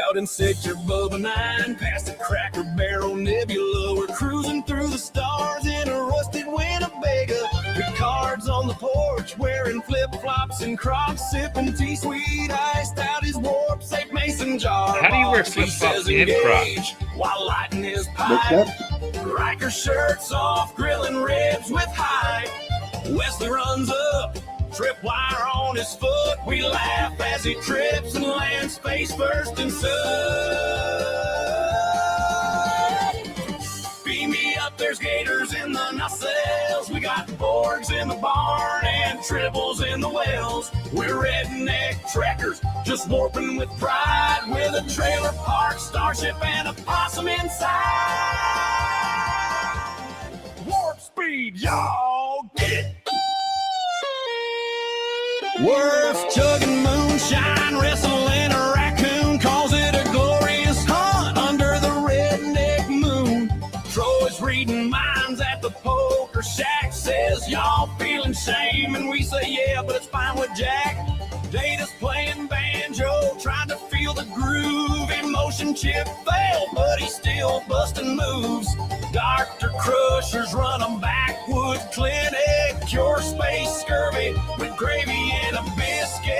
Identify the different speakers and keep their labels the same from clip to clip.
Speaker 1: Out in Sector Bubba 9, past the Cracker Barrel Nebula, we're cruising through the stars in a rusted Winnebago. Good cards on the porch, wearing flip-flops and Crocs, sipping T-Sweet, iced out his warp safe mason jar.
Speaker 2: How do you wear flip-flops and Crocs?
Speaker 1: While lighting his pipe, Riker shirts off, grilling ribs with hype. Wesley runs up, tripwire on his foot. We laugh as he trips and lands face first and sub. Beam me up, there's gators in the nacelles. We got Borgs in the barn and tribbles in the wells. We're redneck trekkers, just warping with pride, with a trailer park, starship, and a possum inside. Warp speed, y'all, get it! Worth chugging moonshine, wrestling a raccoon, calls it a glorious hunt under the redneck moon. Troy's reading minds at the poker shack, says y'all feeling shame, and we say yeah, but it's fine with Jack. Data's playing banjo, trying to feel the groove. Emotion chip failed, but he's still busting moves. Dr. Crusher's run 'em backwoods clinic, cure space scurvy with gravy and a biscuit.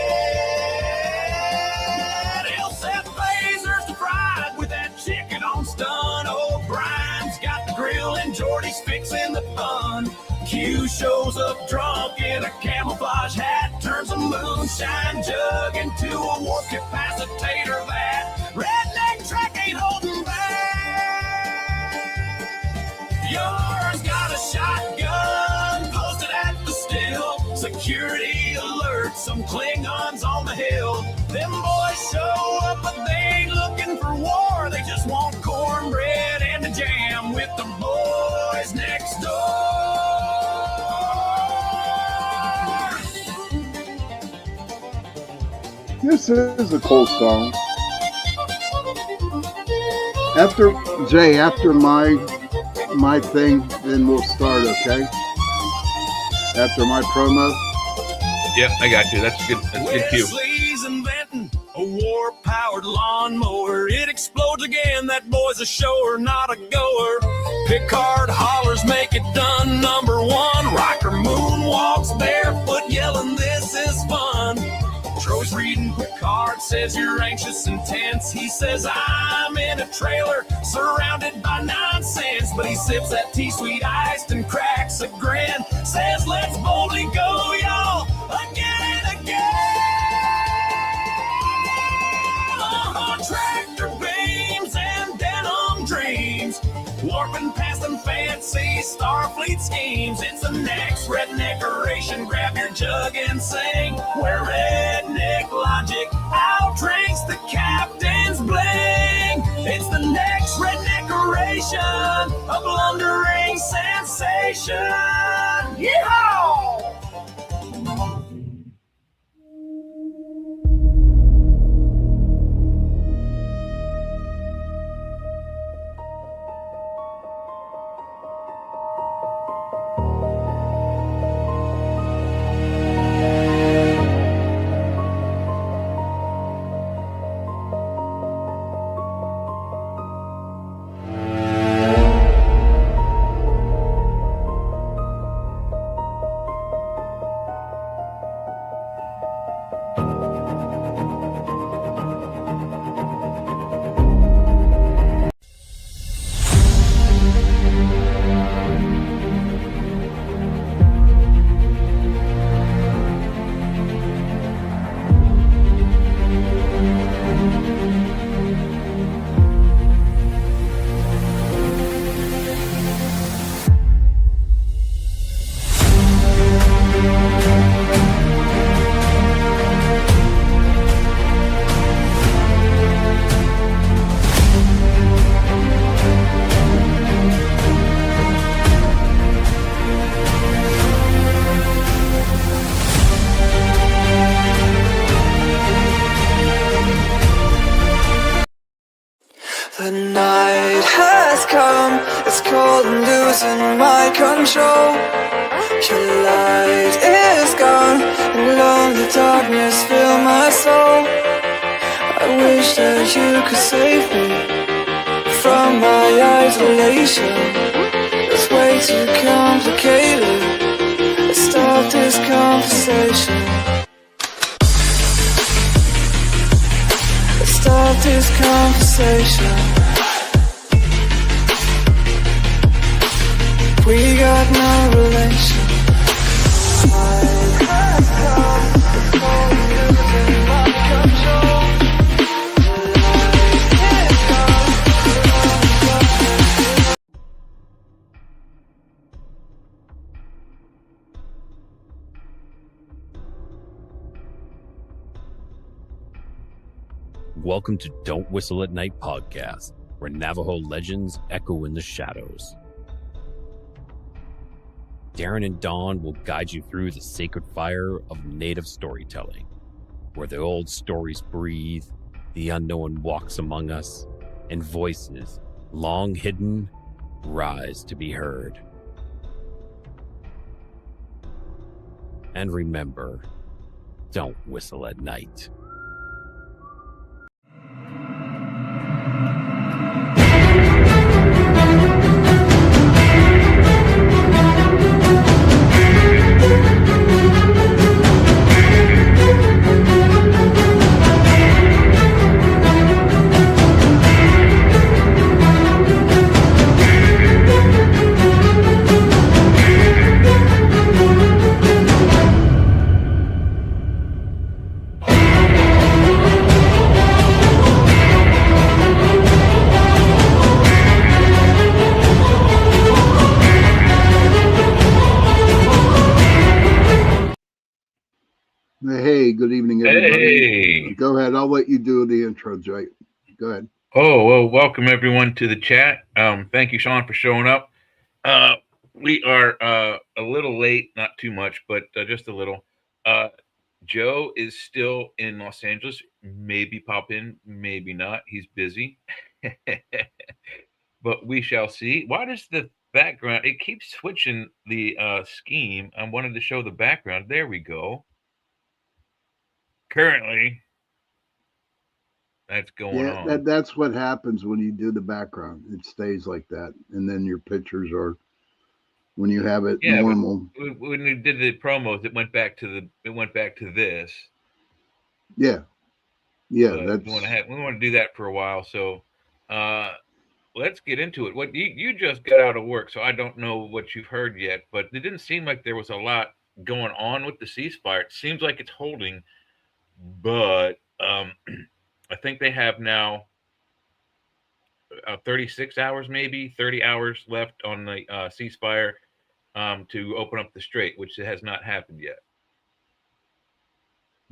Speaker 1: He'll set lasers to fried with that chicken on stun. O'Brien's got the grill and Jordy's fixing the fun. Q shows up drunk in a camouflage hat, turns a moonshine jug into a warp capacitator vat. Redneck track ain't holding back. Yours got a shotgun posted at the still. Security alert, some Klingons on the hill. Them boys show up, but they ain't looking for war. They just want cornbread and a jam with the boys next door.
Speaker 3: This is a cool song. After Jay, after my thing, then we'll start, okay? After my promo.
Speaker 2: Yep, I got you. That's good. That's good cue.
Speaker 1: Wesley's inventing a war-powered lawnmower. It explodes again. That boy's a shower, not a goer. Picard hollers, make it done. Number one. Riker moonwalks barefoot, yelling, "This is fun." Troy's reading Picard, says you're anxious and tense. He says I'm in a trailer surrounded by nonsense, but he sips that T-Sweet iced and cracks a grin. Says let's boldly go, y'all, again and again. Tractor beams and denim dreams, warping past them fancy Starfleet schemes. It's the next redneckeration. Grab your jug and sing, where redneck logic outdrinks the captain's bling. It's the next redneckeration, a blundering sensation. Yeehaw!
Speaker 4: losing my control. Your light is gone, and all the darkness fill my soul. I wish that you could save me from my isolation. It's way too complicated. Let's start this conversation. Let's start this conversation. We got no relation.
Speaker 5: Welcome to Don't Whistle at Night podcast, where Navajo legends echo in the shadows. Darren and Dawn will guide you through the sacred fire of Native storytelling, where the old stories breathe, the unknown walks among us, and voices, long hidden, rise to be heard. And remember, don't whistle at night.
Speaker 3: Hey, good evening, everybody.
Speaker 2: Hey.
Speaker 3: Go ahead. I'll let you do the intro, Jay. Go ahead.
Speaker 2: Oh, well, welcome everyone to the chat. Thank you, Sean, for showing up. We are a little late, not too much, but just a little. Joe is still in Los Angeles. Maybe pop in, maybe not. He's busy. But we shall see. Why does the background, it keeps switching the scheme. I wanted to show the background. There we go. Currently, that's going on.
Speaker 3: That's what happens when you do the background. It stays like that, and then your pictures are when you have it normal.
Speaker 2: When we did the promos, it went back to this.
Speaker 3: Yeah.
Speaker 2: We want to do that for a while. So, let's get into it. What you just got out of work, so I don't know what you've heard yet, but it didn't seem like there was a lot going on with the ceasefire. It seems like it's holding. But I think they have now 36 hours, maybe 30 hours left on the ceasefire to open up the strait, which has not happened yet.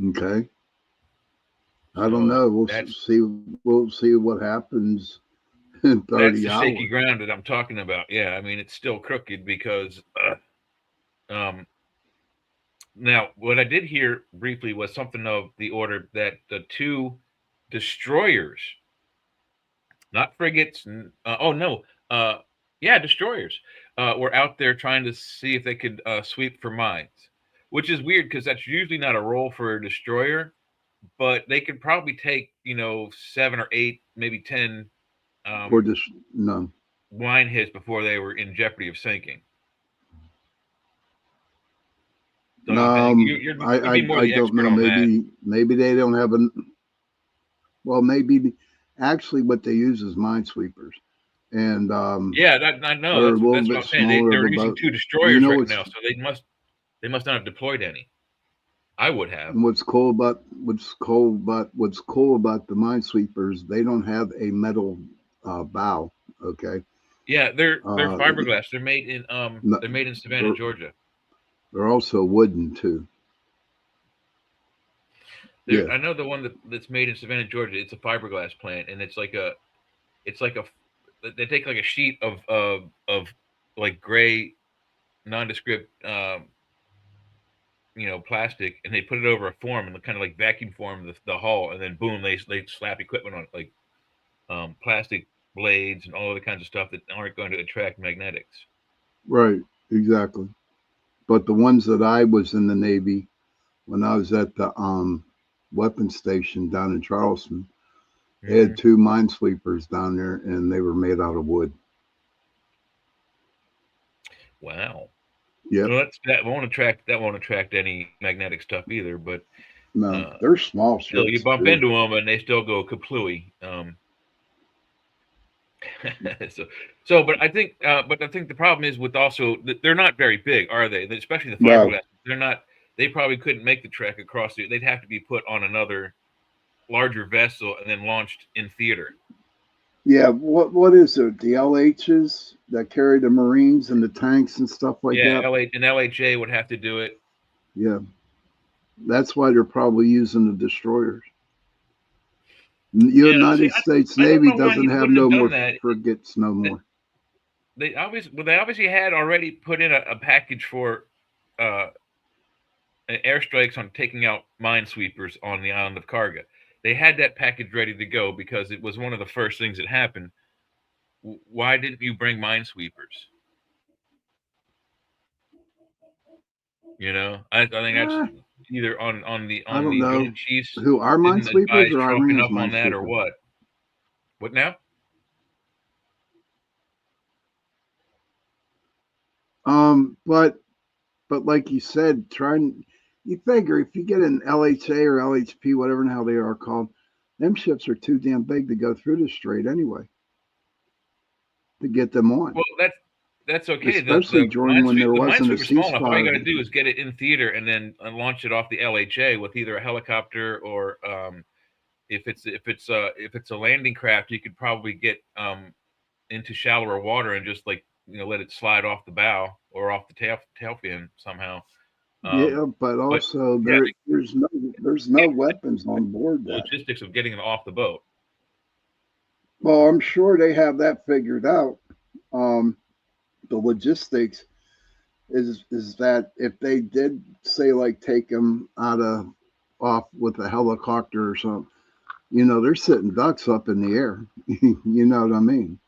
Speaker 3: Okay. I don't know. We'll see what happens in 30
Speaker 2: that's the
Speaker 3: hours.
Speaker 2: shaky ground that I'm talking about. Yeah, I mean, it's still crooked because now, what I did hear briefly was something of the order that the two destroyers, not frigates, destroyers, were out there trying to see if they could sweep for mines, which is weird because that's usually not a role for a destroyer, but they could probably take, 7 or 8, maybe 10 mine hits before they were in jeopardy of sinking.
Speaker 3: I don't know. Maybe they don't have maybe actually what they use is minesweepers, and
Speaker 2: I know that's what I'm saying. They're using 2 destroyers right now, so they must not have deployed any. I would have.
Speaker 3: And what's cool about the minesweepers? They don't have a metal bow. Okay.
Speaker 2: Yeah, they're fiberglass. They're made in Savannah, Georgia.
Speaker 3: They're also wooden too.
Speaker 2: I know the one that's made in Savannah, Georgia. It's a fiberglass plant, and it's like they take like a sheet of like gray, nondescript, plastic, and they put it over a form and kind of like vacuum form the hull, and then boom, they slap equipment on it, like plastic blades and all other kinds of stuff that aren't going to attract magnetics.
Speaker 3: Right, exactly. But the ones that I was in the Navy when I was at the weapons station down in Charleston, they
Speaker 2: Hmm.
Speaker 3: had two minesweepers down there, and they were made out of wood.
Speaker 2: Wow.
Speaker 3: Yep.
Speaker 2: Well, that won't attract any magnetic stuff either. But
Speaker 3: No,
Speaker 2: uh,
Speaker 3: they're small
Speaker 2: still, you
Speaker 3: ships
Speaker 2: bump
Speaker 3: too.
Speaker 2: into them and they still go kaplooey. so, but I think the problem is with also they're not very big, are they? Especially the
Speaker 3: Well,
Speaker 2: fiberglass. They're not. They probably couldn't make the trek across. They'd have to be put on another larger vessel and then launched in theater.
Speaker 3: yeah. What is it? The LHs that carry the Marines and the tanks and stuff like
Speaker 2: Yeah,
Speaker 3: that.
Speaker 2: LHA would have to do it.
Speaker 3: Yeah, that's why they're probably using the destroyers.
Speaker 2: Yeah, see,
Speaker 3: United States
Speaker 2: I don't
Speaker 3: Navy
Speaker 2: know why
Speaker 3: doesn't
Speaker 2: he
Speaker 3: have
Speaker 2: wouldn't have
Speaker 3: no
Speaker 2: done
Speaker 3: more
Speaker 2: that.
Speaker 3: frigates no
Speaker 2: They,
Speaker 3: more.
Speaker 2: they obviously had already put in a package for uh, airstrikes on taking out minesweepers on the island of Karga. They had that package ready to go because it was one of the first things that happened. Why didn't you bring minesweepers? I think that's
Speaker 3: Ah,
Speaker 2: either
Speaker 3: I
Speaker 2: on
Speaker 3: don't
Speaker 2: the
Speaker 3: know
Speaker 2: Joint Chiefs
Speaker 3: who our
Speaker 2: didn't
Speaker 3: minesweepers
Speaker 2: advise
Speaker 3: or
Speaker 2: trumping
Speaker 3: Iran's
Speaker 2: up on that or
Speaker 3: minesweepers.
Speaker 2: what. What now?
Speaker 3: But like you said, you figure if you get an LHA or LHP, whatever the hell they are called, them ships are too damn big to go through the strait anyway to get them on,
Speaker 2: Well, that's okay.
Speaker 3: especially during when there
Speaker 2: The
Speaker 3: wasn't a
Speaker 2: minesweeper's small enough. All you got to
Speaker 3: ceasefire.
Speaker 2: do is get it in theater and then launch it off the LHA with either a helicopter or if it's a landing craft, you could probably get into shallower water and just like let it slide off the bow or off the tail fin somehow. Um,
Speaker 3: Yeah, but
Speaker 2: but
Speaker 3: also
Speaker 2: yeah,
Speaker 3: there's no weapons on board
Speaker 2: the
Speaker 3: that.
Speaker 2: logistics of getting it off the boat.
Speaker 3: Well, I'm sure they have that figured out. Um, the logistics is that if they did say like take them out of off with a helicopter or something, they're sitting ducks up in the air. You know what I mean?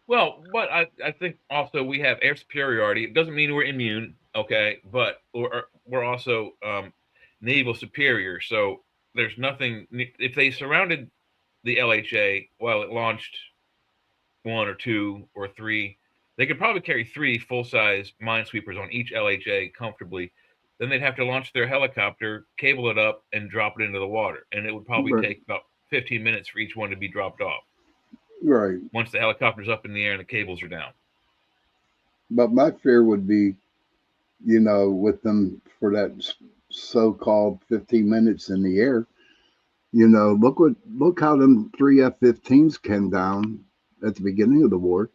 Speaker 2: Well, but I think also we have air superiority. It doesn't mean we're immune, okay, but we're also naval superior. So there's nothing. If they surrounded the LHA while it launched one or two or three, they could probably carry three full size minesweepers on each LHA comfortably. Then they'd have to launch their helicopter, cable it up, and drop it into the water. And it would probably
Speaker 3: Right,
Speaker 2: take about 15 minutes for each one to be dropped off
Speaker 3: right.
Speaker 2: once the helicopter's up in the air and the cables are down.
Speaker 3: But my fear would be, with them for that so-called 15 minutes in the air. Look how them three F-15s came down at the beginning of the war.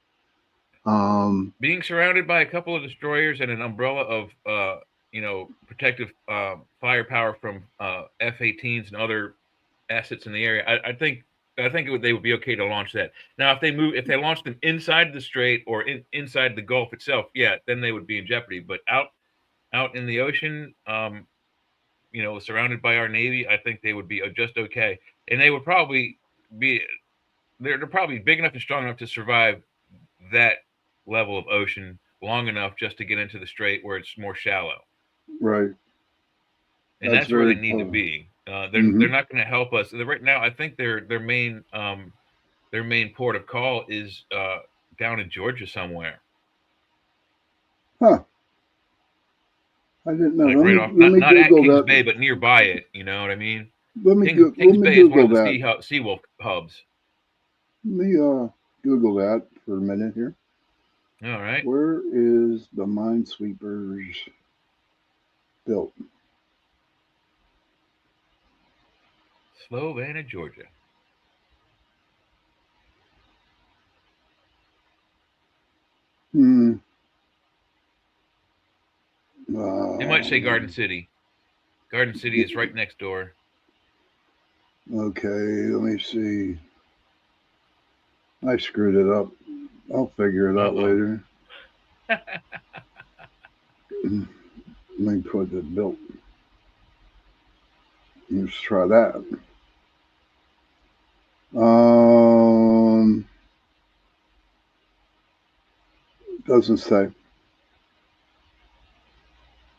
Speaker 2: Being surrounded by a couple of destroyers and an umbrella of protective firepower from F-18s and other assets in the area, I think they would be okay to launch that. Now, if they launch them inside the strait or inside the Gulf itself, yeah, then they would be in jeopardy. But out in the ocean, surrounded by our Navy, I think they would be just okay, and they would probably be they're probably big enough and strong enough to survive that level of ocean long enough just to get into the strait where it's more shallow,
Speaker 3: right.
Speaker 2: and
Speaker 3: That's
Speaker 2: that's where they
Speaker 3: very
Speaker 2: need to
Speaker 3: close.
Speaker 2: be. They're
Speaker 3: Hmm.
Speaker 2: not going to help us right now. I think their main port of call is down in Georgia somewhere,
Speaker 3: Huh. I didn't know.
Speaker 2: like
Speaker 3: Let
Speaker 2: right
Speaker 3: me
Speaker 2: off
Speaker 3: let me
Speaker 2: not at
Speaker 3: Google
Speaker 2: Kings
Speaker 3: that.
Speaker 2: Bay, but nearby it. You know what I mean?
Speaker 3: Let
Speaker 2: Kings
Speaker 3: me
Speaker 2: Bay is one
Speaker 3: Google
Speaker 2: of the
Speaker 3: that.
Speaker 2: Seawolf hubs.
Speaker 3: Let me Google that for a minute here.
Speaker 2: All right,
Speaker 3: Where is the Minesweepers built?
Speaker 2: Slovana, Georgia.
Speaker 3: Hmm.
Speaker 2: They might say Garden
Speaker 3: Um,
Speaker 2: City. Garden City is right next door.
Speaker 3: okay, let me see. I screwed it up. I'll figure it out
Speaker 2: Uh
Speaker 3: later. Let me put it built. Let's try that. Um, doesn't say.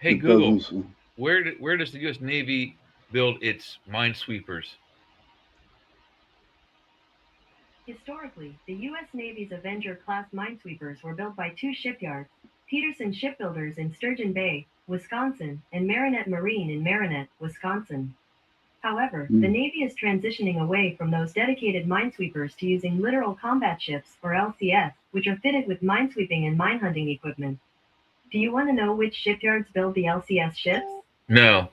Speaker 2: Hey
Speaker 3: It
Speaker 2: Google,
Speaker 3: doesn't.
Speaker 2: where does the U.S. Navy build its minesweepers?
Speaker 6: Historically, the U.S. Navy's Avenger-class minesweepers were built by two shipyards, Peterson Shipbuilders in Sturgeon Bay, Wisconsin, and Marinette Marine in Marinette, Wisconsin. However, the Navy is transitioning away from those dedicated minesweepers to using littoral combat ships, or LCS, which are fitted with minesweeping and mine hunting equipment. Do you want to know which shipyards build the LCS ships?
Speaker 2: No.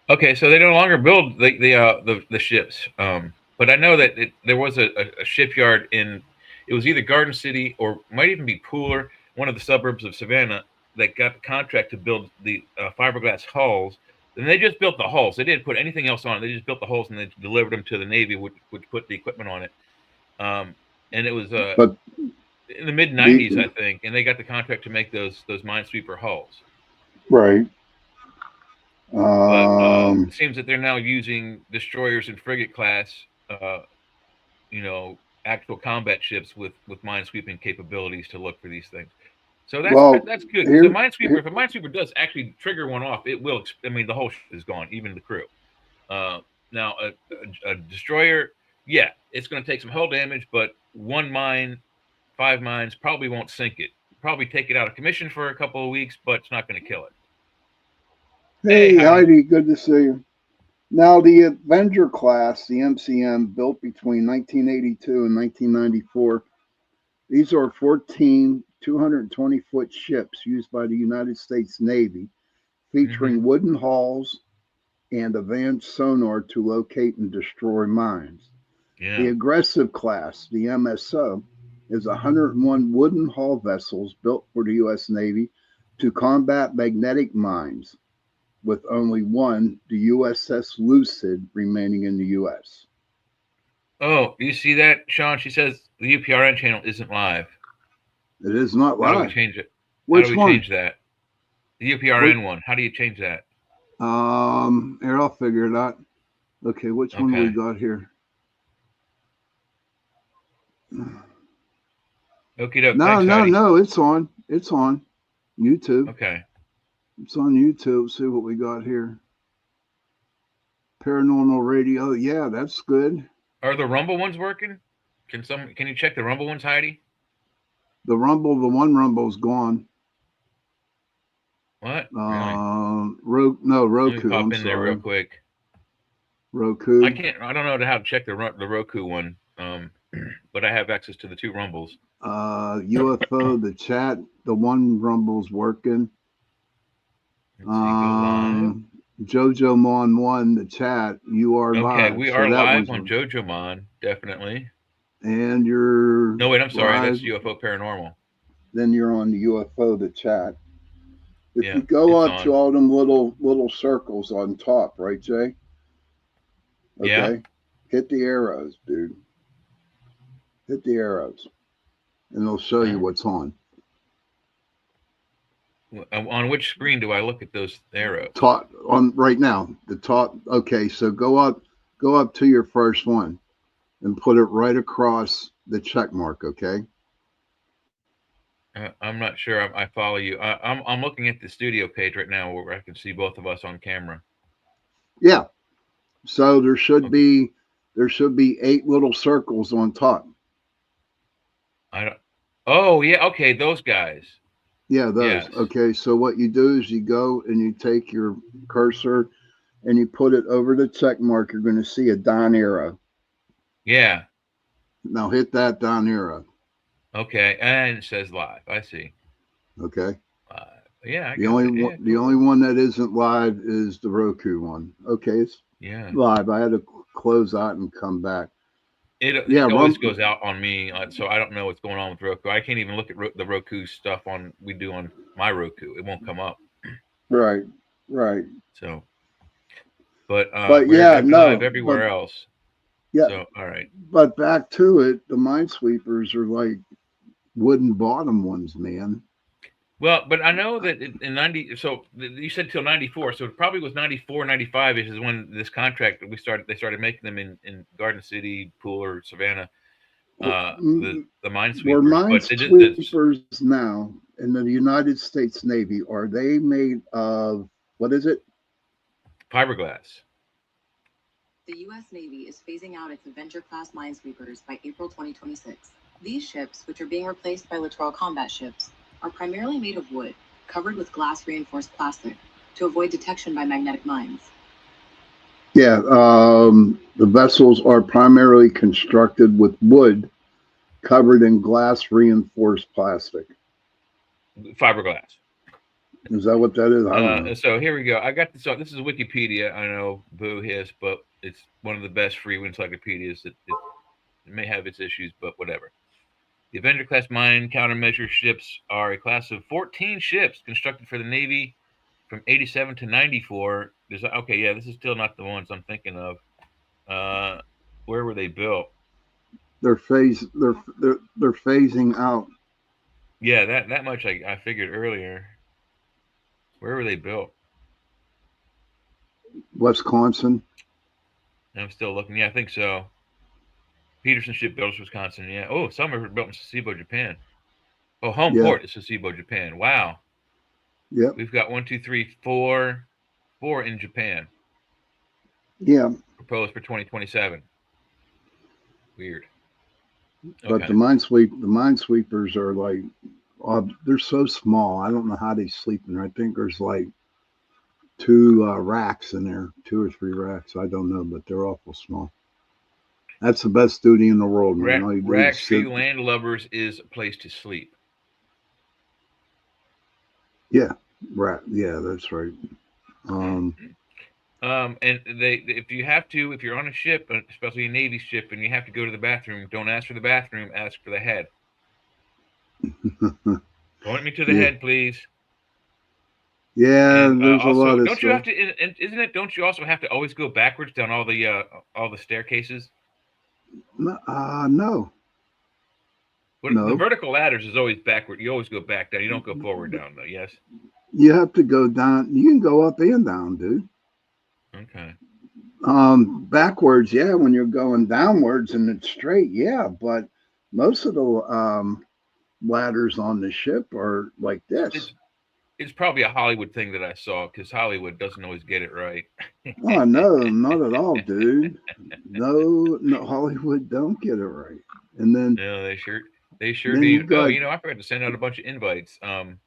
Speaker 2: Okay, so they no longer build the ships. But I know that there was a shipyard in, it was either Garden City or might even be Pooler, one of the suburbs of Savannah, that got the contract to build the fiberglass hulls. And they just built the hulls. They didn't put anything else on it. They just built the hulls and they delivered them to the Navy, which put the equipment on it. And it was
Speaker 3: But
Speaker 2: in the mid '90s, I think, and they got the contract to make those minesweeper hulls.
Speaker 3: right.
Speaker 2: But it seems that they're now using destroyers and frigate class, actual combat ships with minesweeping capabilities to look for these things. So that's good.
Speaker 3: Here,
Speaker 2: The minesweeper, if a minesweeper does actually trigger one off, it will. I mean, the whole ship is gone, even the crew. Now, a destroyer, yeah, it's going to take some hull damage, but one mine, 5 mines probably won't sink it. Probably take it out of commission for a couple of weeks, but it's not going to kill it.
Speaker 3: hey, Heidi, good to see you. Now, the Avenger class, the MCM, built between 1982 and 1994. These are 14 220-foot ships used by the United States Navy, featuring wooden hulls and advanced sonar to locate and destroy mines.
Speaker 2: Yeah.
Speaker 3: The aggressive class, the MSO, is 101 wooden hull vessels built for the U.S. Navy to combat magnetic mines, with only one, the USS Lucid, remaining in the U.S.
Speaker 2: Oh, you see that, Sean? She says the UPRN channel isn't live.
Speaker 3: It is not
Speaker 2: How do
Speaker 3: live.
Speaker 2: we change it?
Speaker 3: Which
Speaker 2: How do we
Speaker 3: one?
Speaker 2: change that? The UPRN one. How do you change that?
Speaker 3: Here, I'll figure it out. Okay, which one do we
Speaker 2: Okay.
Speaker 3: got here?
Speaker 2: Okie doke.
Speaker 3: No,
Speaker 2: Thanks,
Speaker 3: no,
Speaker 2: Heidi.
Speaker 3: no, it's on. It's on YouTube.
Speaker 2: Okay.
Speaker 3: It's on YouTube. See what we got here. Paranormal Radio. Yeah, that's good.
Speaker 2: Are the Rumble ones working? Can you check the Rumble ones, Heidi?
Speaker 3: The one Rumble's gone.
Speaker 2: What? Really?
Speaker 3: Roku.
Speaker 2: Let me pop
Speaker 3: I'm
Speaker 2: in there
Speaker 3: sorry.
Speaker 2: real quick.
Speaker 3: Roku.
Speaker 2: I don't know how to check the Roku one. But I have access to the 2 Rumbles.
Speaker 3: UFO, the chat, the one Rumble's working.
Speaker 2: Let's see, go live.
Speaker 3: Jojo Mon 1, the chat, you are live.
Speaker 2: Okay, we are live on JoJoMon, definitely.
Speaker 3: And you're
Speaker 2: No, wait, I'm sorry.
Speaker 3: live.
Speaker 2: That's UFO Paranormal.
Speaker 3: Then you're on the UFO, the chat. If
Speaker 2: Yeah,
Speaker 3: you go
Speaker 2: it's
Speaker 3: up
Speaker 2: on.
Speaker 3: to all them little circles on top, right, Jay? Okay.
Speaker 2: Yeah.
Speaker 3: Hit the arrows, dude. Hit the arrows. And they'll show you what's on.
Speaker 2: On which screen do I look at those arrows?
Speaker 3: Top on right now. The top. Okay, so go up to your first one and put it right across the check mark, okay?
Speaker 2: I'm not sure. I follow you. I'm looking at the studio page right now where I can see both of us on camera.
Speaker 3: Yeah. So there should be 8 little circles on top.
Speaker 2: I don't. Oh yeah. Okay, those guys.
Speaker 3: Yeah, those.
Speaker 2: Yes.
Speaker 3: Okay, so what you do is you go and you take your cursor and you put it over the check mark. You're going to see a down arrow.
Speaker 2: Yeah.
Speaker 3: Now hit that down arrow.
Speaker 2: Okay, and it says live. I see.
Speaker 3: Okay.
Speaker 2: Yeah.
Speaker 3: The only one that isn't live is the Roku one. Okay, it's live. I had to close out and come back.
Speaker 2: It always goes out on me, so I don't know what's going on with Roku. I can't even look at the Roku stuff we do on my Roku. It won't come up.
Speaker 3: Right.
Speaker 2: So, but
Speaker 3: yeah,
Speaker 2: live everywhere else.
Speaker 3: Yeah.
Speaker 2: So all right.
Speaker 3: But back to it, the minesweepers are like wooden bottom ones, man.
Speaker 2: Well, but I know that in 90, so you said till 94, so it probably was 94, 95 is when this contract they started making them in Garden City, Pooler, or Savannah, the minesweepers.
Speaker 3: We're minesweepers now, in the United States Navy, are they made of, what is it?
Speaker 2: Fiberglass.
Speaker 7: The U.S. Navy is phasing out its Avenger-class minesweepers by April 2026. These ships, which are being replaced by littoral combat ships, are primarily made of wood, covered with glass-reinforced plastic, to avoid detection by magnetic mines.
Speaker 3: Yeah, the vessels are primarily constructed with wood covered in glass reinforced plastic.
Speaker 2: Fiberglass.
Speaker 3: Is that what that is? I don't know.
Speaker 2: So here we go. I got this. So this is Wikipedia. I know, boo hiss, but it's one of the best free encyclopedias. It may have its issues, but whatever. The Avenger-class mine countermeasure ships are a class of 14 ships constructed for the Navy from 87 to 94. This is still not the ones I'm thinking of. Where were they built?
Speaker 3: They're phasing out.
Speaker 2: Yeah, that much I figured earlier. Where were they built?
Speaker 3: Wisconsin.
Speaker 2: I'm still looking. Yeah, I think so. Peterson Shipbuilders, Wisconsin. Yeah. Oh, some are built in Sasebo, Japan. Oh, home port is Sasebo, Japan. Wow.
Speaker 3: Yep.
Speaker 2: We've got 1, 2, 3, 4 in Japan.
Speaker 3: Yeah.
Speaker 2: Proposed for 2027. Weird.
Speaker 3: But the minesweepers are like, they're so small. I don't know how they sleep in there. I think there's like 2 racks in there, 2 or 3 racks. I don't know, but they're awful small. That's the best duty in the world, man.
Speaker 2: Racks for you landlubbers is a place to sleep.
Speaker 3: Yeah, right. Yeah, that's right.
Speaker 2: And if you're on a ship, especially a Navy ship, and you have to go to the bathroom, don't ask for the bathroom, ask for the head. Point me to the head, please.
Speaker 3: Yeah, and there's
Speaker 2: also,
Speaker 3: a lot of
Speaker 2: don't
Speaker 3: stuff.
Speaker 2: you have to? And isn't it? Don't you also have to always go backwards down all the staircases?
Speaker 3: No.
Speaker 2: No. The vertical ladders is always backward. You always go back down. You don't go forward down, though. Yes.
Speaker 3: You have to go down. You can go up and down, dude.
Speaker 2: Okay.
Speaker 3: Backwards, yeah. When you're going downwards and it's straight, yeah. But most of the ladders on the ship are like this.
Speaker 2: It's probably a Hollywood thing that I saw, because Hollywood doesn't always get it right.
Speaker 3: Oh no, not at all, dude. No, Hollywood don't get it right. And then
Speaker 2: no, they sure do. I forgot to send out a bunch of invites. Have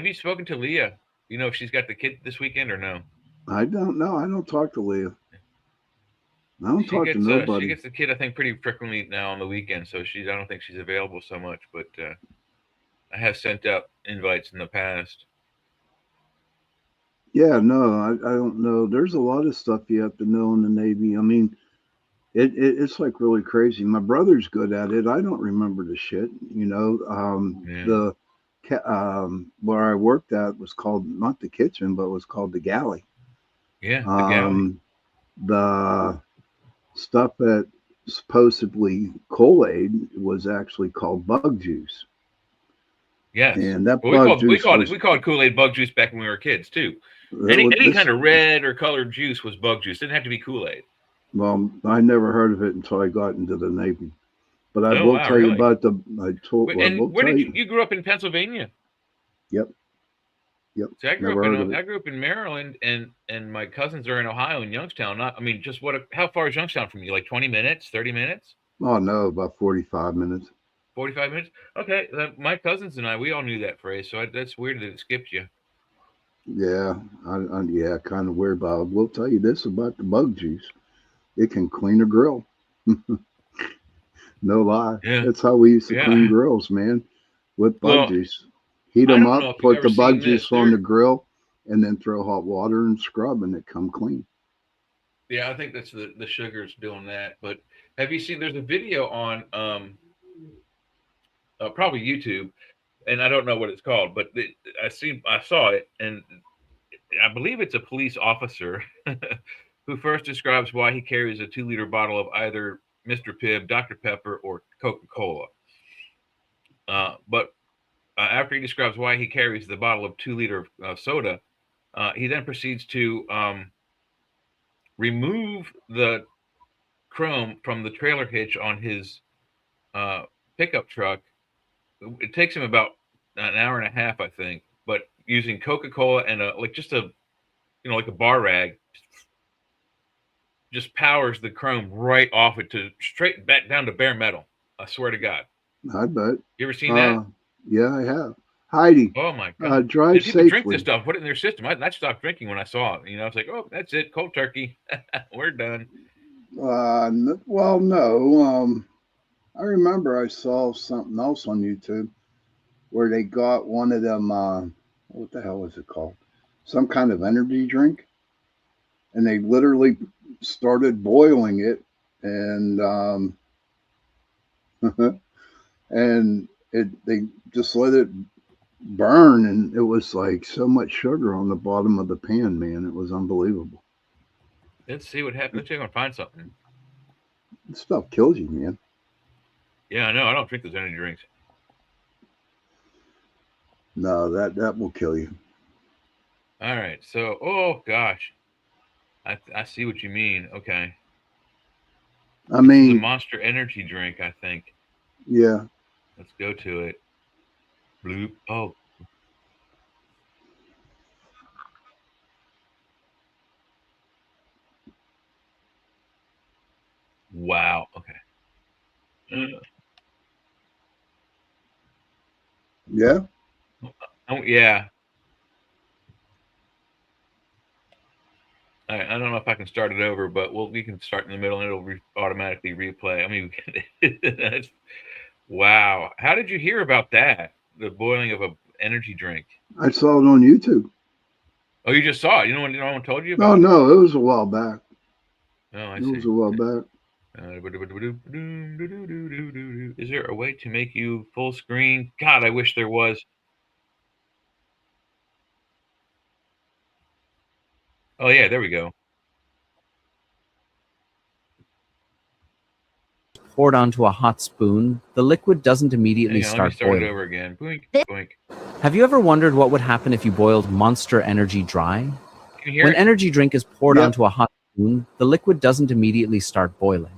Speaker 2: you spoken to Leah? You know if she's got the kid this weekend or no?
Speaker 3: I don't know. I don't talk to Leah. I don't talk to nobody.
Speaker 2: She gets the kid, I think, pretty frequently now on the weekend, so I don't think she's available so much. But I have sent out invites in the past.
Speaker 3: Yeah, no, I don't know. There's a lot of stuff you have to know in the Navy. I mean, it's like really crazy. My brother's good at it. I don't remember the shit. The where I worked at was called not the kitchen, but it was called the galley.
Speaker 2: Yeah, the galley.
Speaker 3: The stuff at supposedly Kool-Aid was actually called bug juice.
Speaker 2: Yes,
Speaker 3: and that
Speaker 2: we called Kool-Aid bug juice back when we were kids too. Any kind of red or colored juice was bug juice. It didn't have to be Kool-Aid.
Speaker 3: Well, I never heard of it until I got into the Navy. But I will tell you about
Speaker 2: you grew up in Pennsylvania?
Speaker 3: Yep.
Speaker 2: See, I grew up in Maryland, and my cousins are in Ohio, in Youngstown. How far is Youngstown from you? Like 20 minutes, 30 minutes?
Speaker 3: Oh no, about 45 minutes.
Speaker 2: 45 minutes? Okay, my cousins and we all knew that phrase, so that's weird that it skipped you.
Speaker 3: Yeah, kind of weird, but I will tell you this about the bug juice. It can clean a grill. No lie.
Speaker 2: Yeah.
Speaker 3: That's how we used to clean grills, man, with bug juice. Heat them up, put the bug juice on the grill, and then throw hot water and scrub, and it come clean.
Speaker 2: Yeah, I think that's the sugars doing that. But have you seen, there's a video on probably YouTube, and I don't know what it's called, but I saw it, and I believe it's a police officer who first describes why he carries a 2-liter bottle of either Mr. Pibb, Dr. Pepper, or Coca-Cola. But after he describes why he carries the bottle of 2-liter soda, he then proceeds to remove the chrome from the trailer hitch on his pickup truck. It takes him about an hour and a half, I think. But using Coca-Cola and just a like a bar rag, just powers the chrome right off it to straight back down to bare metal. I swear to God.
Speaker 3: I bet.
Speaker 2: You ever seen that?
Speaker 3: Yeah, I have. Heidi,
Speaker 2: Oh my God!
Speaker 3: drive
Speaker 2: Did people drink
Speaker 3: safely.
Speaker 2: this stuff? Put it in their system. I stopped drinking when I saw it. I was like, oh, that's it, cold turkey. We're done.
Speaker 3: Well, no. I remember I saw something else on YouTube where they got one of them. What the hell is it called? Some kind of energy drink, and they literally started boiling it, and and they just let it burn, and it was like so much sugar on the bottom of the pan, man. It was unbelievable.
Speaker 2: Let's see what happens. Let's see if I can find something.
Speaker 3: This stuff kills you, man.
Speaker 2: Yeah, I know. I don't drink those energy drinks.
Speaker 3: No, that will kill you.
Speaker 2: All right. So, oh gosh, I see what you mean. Okay.
Speaker 3: I mean,
Speaker 2: it's a Monster Energy drink, I think.
Speaker 3: Yeah.
Speaker 2: Let's go to it. Bloop. Oh. Wow. Okay.
Speaker 3: Yeah.
Speaker 2: Oh, yeah. I don't know if I can start it over, but we can start in the middle and it'll automatically replay. I mean, that's, wow. How did you hear about that? The boiling of an energy drink.
Speaker 3: I saw it on YouTube.
Speaker 2: Oh, you just saw it? No one told you about
Speaker 3: it?
Speaker 2: No,
Speaker 3: it was a while back.
Speaker 2: Oh, I
Speaker 3: see.
Speaker 2: It
Speaker 3: was a while back.
Speaker 2: Is there a way to make you full screen? God, I wish there was. Oh, yeah, there we go.
Speaker 5: Poured onto a hot spoon, the liquid doesn't immediately start boiling.
Speaker 2: It over again. Boink, boink.
Speaker 5: Have you ever wondered what would happen if you boiled Monster Energy dry?
Speaker 2: Can you hear
Speaker 5: When
Speaker 2: it?
Speaker 5: energy drink is poured onto a hot spoon, the liquid doesn't immediately start boiling.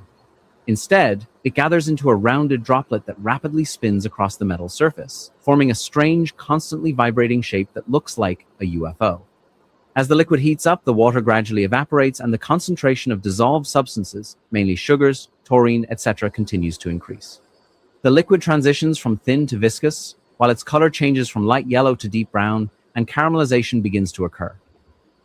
Speaker 5: Instead, it gathers into a rounded droplet that rapidly spins across the metal surface, forming a strange, constantly vibrating shape that looks like a UFO. As the liquid heats up, the water gradually evaporates and the concentration of dissolved substances, mainly sugars, taurine, etc., continues to increase. The liquid transitions from thin to viscous, while its color changes from light yellow to deep brown, and caramelization begins to occur.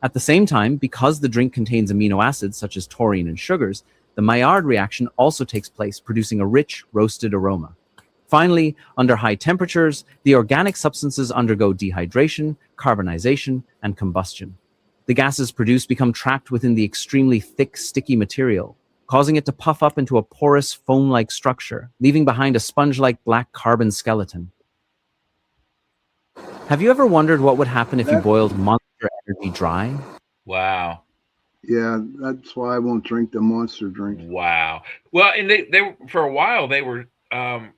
Speaker 5: At the same time, because the drink contains amino acids such as taurine and sugars, the Maillard reaction also takes place, producing a rich, roasted aroma. Finally, under high temperatures, the organic substances undergo dehydration, carbonization, and combustion. The gases produced become trapped within the extremely thick, sticky material, causing it to puff up into a porous, foam-like structure, leaving behind a sponge-like black carbon skeleton. Have you ever wondered what would happen if you boiled Monster Energy dry?
Speaker 2: Wow.
Speaker 3: Yeah, that's why I won't drink the Monster drink.
Speaker 2: Wow. Well, and they for a while they were selling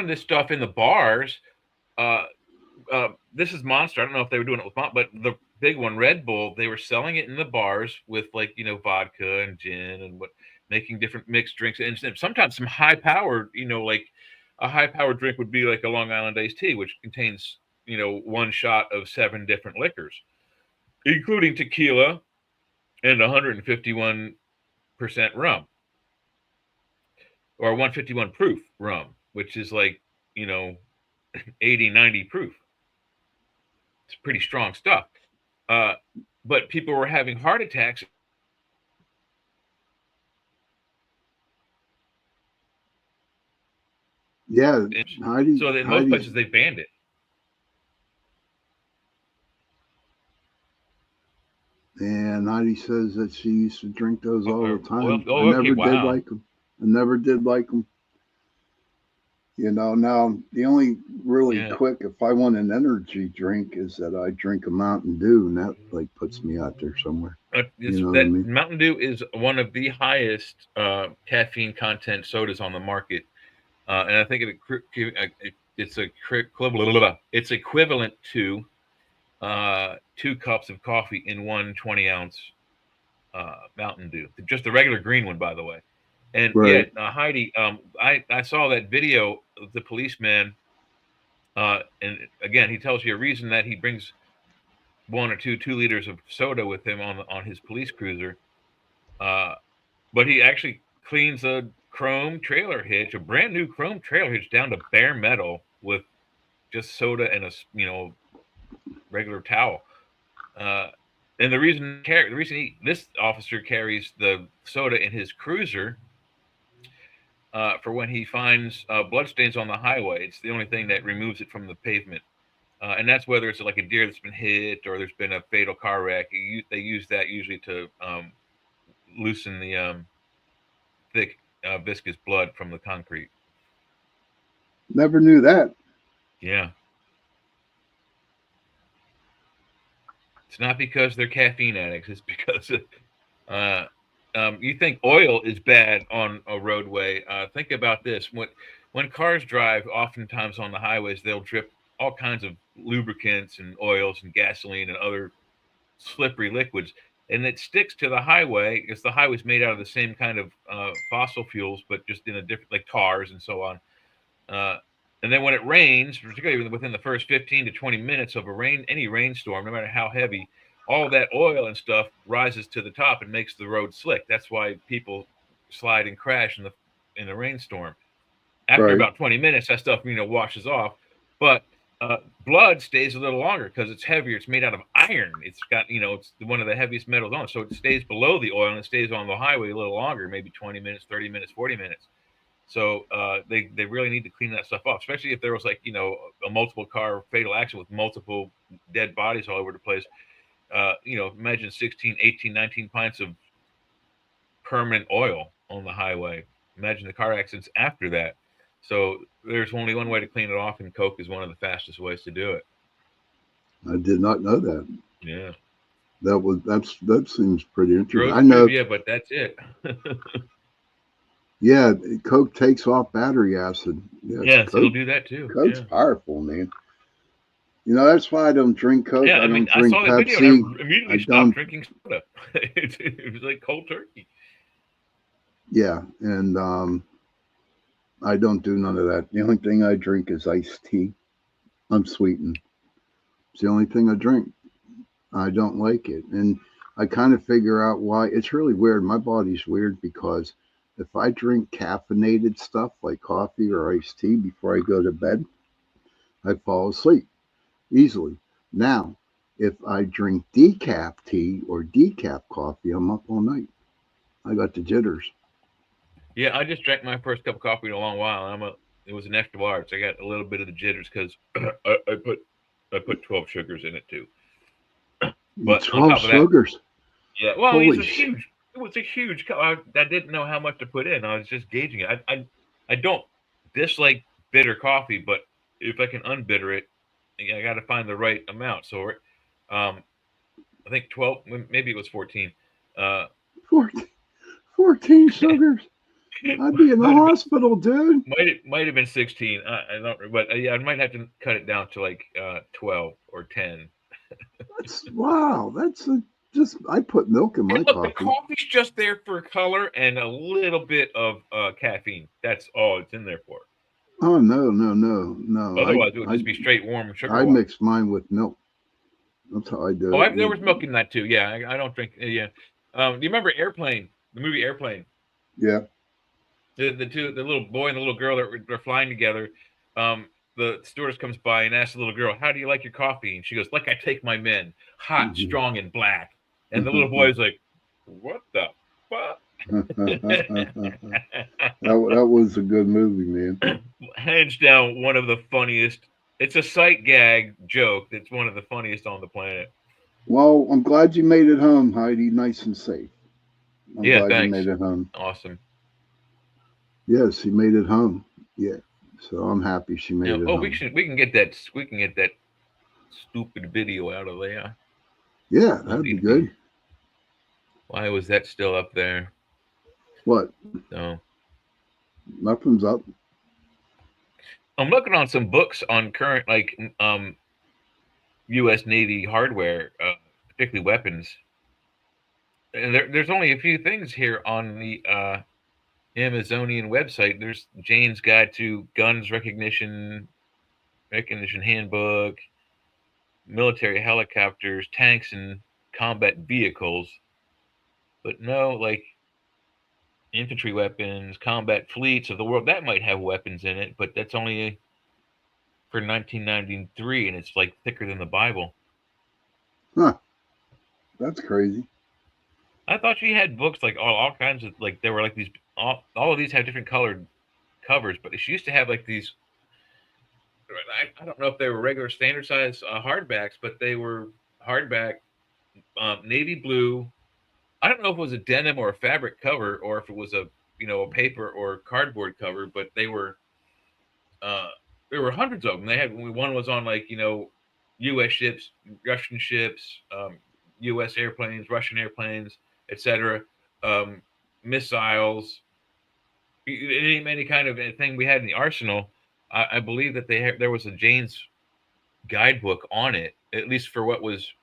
Speaker 2: this stuff in the bars. This is Monster. I don't know if they were doing it with Monster, but the big one, Red Bull, they were selling it in the bars with vodka and gin and making different mixed drinks, and sometimes some high powered, like a high powered drink would be like a Long Island iced tea, which contains one shot of 7 different liquors, including tequila and 151% rum, or 151 proof rum, which is like 80, 90 proof. It's pretty strong stuff. But people were having heart attacks.
Speaker 3: Yeah.
Speaker 2: So in most places they banned it.
Speaker 3: And Heidi says that she used to drink those all the time.
Speaker 2: I
Speaker 3: never did like them. I never did like them. Now the only really quick, if I want an energy drink, is that I drink a Mountain Dew, and that puts me out there somewhere.
Speaker 2: Mountain Dew is one of the highest caffeine content sodas on the market, and I think it's equivalent to 2 cups of coffee in one 20-ounce Mountain Dew, just the regular green one, by the way. And Heidi, I saw that video of the policeman And again, he tells you a reason that he brings 1 or 2 liters of soda with him on his police cruiser. But he actually cleans a chrome trailer hitch, a brand new chrome trailer hitch, down to bare metal with just soda and a regular towel. And the reason this officer carries the soda in his cruiser for when he finds bloodstains on the highway. It's the only thing that removes it from the pavement. And that's whether it's like a deer that's been hit or there's been a fatal car wreck. They use that usually to loosen the thick, viscous blood from the concrete.
Speaker 3: Never knew that.
Speaker 2: Yeah. It's not because they're caffeine addicts. It's because you think oil is bad on a roadway. Think about this. When cars drive, oftentimes on the highways, they'll drip all kinds of lubricants and oils and gasoline and other slippery liquids. And it sticks to the highway because the highway's made out of the same kind of fossil fuels, but just in a different, like tars and so on. And then when it rains, particularly within the first 15 to 20 minutes of any rainstorm, no matter how heavy, all of that oil and stuff rises to the top and makes the road slick. That's why people slide and crash in the rainstorm. After
Speaker 3: Right.
Speaker 2: about 20 minutes, that stuff washes off. But blood stays a little longer because it's heavier. It's made out of iron. It's got it's one of the heaviest metals on it, so it stays below the oil and it stays on the highway a little longer, maybe 20 minutes, 30 minutes, 40 minutes. So they really need to clean that stuff off, especially if there was a multiple car fatal accident with multiple dead bodies all over the place. Imagine 16, 18, 19 pints of permanent oil on the highway. Imagine the car accidents after that. So there's only one way to clean it off, and Coke is one of the fastest ways to do it.
Speaker 3: I did not know that.
Speaker 2: Yeah.
Speaker 3: That seems pretty interesting.
Speaker 2: Gross
Speaker 3: I know.
Speaker 2: trivia, but that's it.
Speaker 3: Yeah, Coke takes off battery acid.
Speaker 2: Yeah, so it'll do that too.
Speaker 3: Coke's
Speaker 2: Yeah.
Speaker 3: powerful, man. That's why I don't drink Coke.
Speaker 2: Yeah,
Speaker 3: I don't
Speaker 2: I
Speaker 3: drink
Speaker 2: saw that video
Speaker 3: Pepsi.
Speaker 2: and I immediately
Speaker 3: I
Speaker 2: stopped
Speaker 3: don't-
Speaker 2: drinking soda. It was like cold turkey.
Speaker 3: Yeah, and I don't do none of that. The only thing I drink is iced tea, unsweetened. It's the only thing I drink. I don't like it, and I kind of figure out why. It's really weird. My body's weird because if I drink caffeinated stuff like coffee or iced tea before I go to bed, I fall asleep easily. Now, if I drink decaf tea or decaf coffee, I'm up all night. I got the jitters.
Speaker 2: Yeah, I just drank my first cup of coffee in a long while. It was an extra large. So I got a little bit of the jitters because I put 12 sugars in it too. But on
Speaker 3: 12
Speaker 2: top of that-
Speaker 3: sugars.
Speaker 2: Yeah, well,
Speaker 3: Holy
Speaker 2: it was a huge cup. I didn't know how much to put in. I was just gauging it. I don't dislike bitter coffee, but if I can unbitter it, I got to find the right amount. So, I think 12, maybe it was 14.
Speaker 3: 14 sugars. I'd be in the hospital, dude.
Speaker 2: Might have been 16. I don't, but yeah, I might have to cut it down to like 12 or 10.
Speaker 3: Wow. I put milk in my
Speaker 2: And look,
Speaker 3: coffee.
Speaker 2: the coffee's just there for color and a little bit of caffeine. That's all it's in there for.
Speaker 3: Oh, no.
Speaker 2: Otherwise, it would just be straight warm sugar.
Speaker 3: I
Speaker 2: water.
Speaker 3: mix mine with milk. That's how I do it.
Speaker 2: There was milk in that too. Yeah, I don't drink. Yeah. Do you remember Airplane? The movie Airplane.
Speaker 3: Yeah.
Speaker 2: The little boy and the little girl that they're flying together. The stewardess comes by and asks the little girl, "How do you like your coffee?" And she goes, "Like I take my men, hot,
Speaker 3: Mhm.
Speaker 2: strong, and black." And the little boy is like, "What the fuck?"
Speaker 3: that was a good movie, man.
Speaker 2: Hands down, one of the funniest. It's a sight gag joke that's one of the funniest on the planet.
Speaker 3: Well, I'm glad you made it home, Heidi, nice and safe. I'm
Speaker 2: Yeah,
Speaker 3: glad
Speaker 2: thanks.
Speaker 3: you made it home.
Speaker 2: Awesome.
Speaker 3: Yes, he made it home. Yeah. So I'm happy she made it home.
Speaker 2: We can get that stupid video out of there.
Speaker 3: Yeah, that'd be good.
Speaker 2: Why was that still up there?
Speaker 3: What?
Speaker 2: No.
Speaker 3: Nothing's up.
Speaker 2: I'm looking on some books on current U.S. Navy hardware, particularly weapons. And there's only a few things here on the Amazonian website. There's Jane's Guide to Guns Recognition recognition handbook, military helicopters, tanks, and combat vehicles. But no, like infantry weapons, combat fleets of the world, that might have weapons in it, but that's only for 1993, and it's like thicker than the Bible.
Speaker 3: Huh. That's crazy.
Speaker 2: I thought she had books like all kinds of, like there were like these, all of these have different colored covers, but she used to have like these, I don't know if they were regular standard size hardbacks, but they were hardback, navy blue. I don't know if it was a denim or a fabric cover, or if it was a a paper or cardboard cover, but there were hundreds of them. They had one was on like U.S. ships, Russian ships, U.S. airplanes, Russian airplanes, etc. Missiles, any kind of thing we had in the arsenal. I believe that there was a Jane's guidebook on it, at least for what was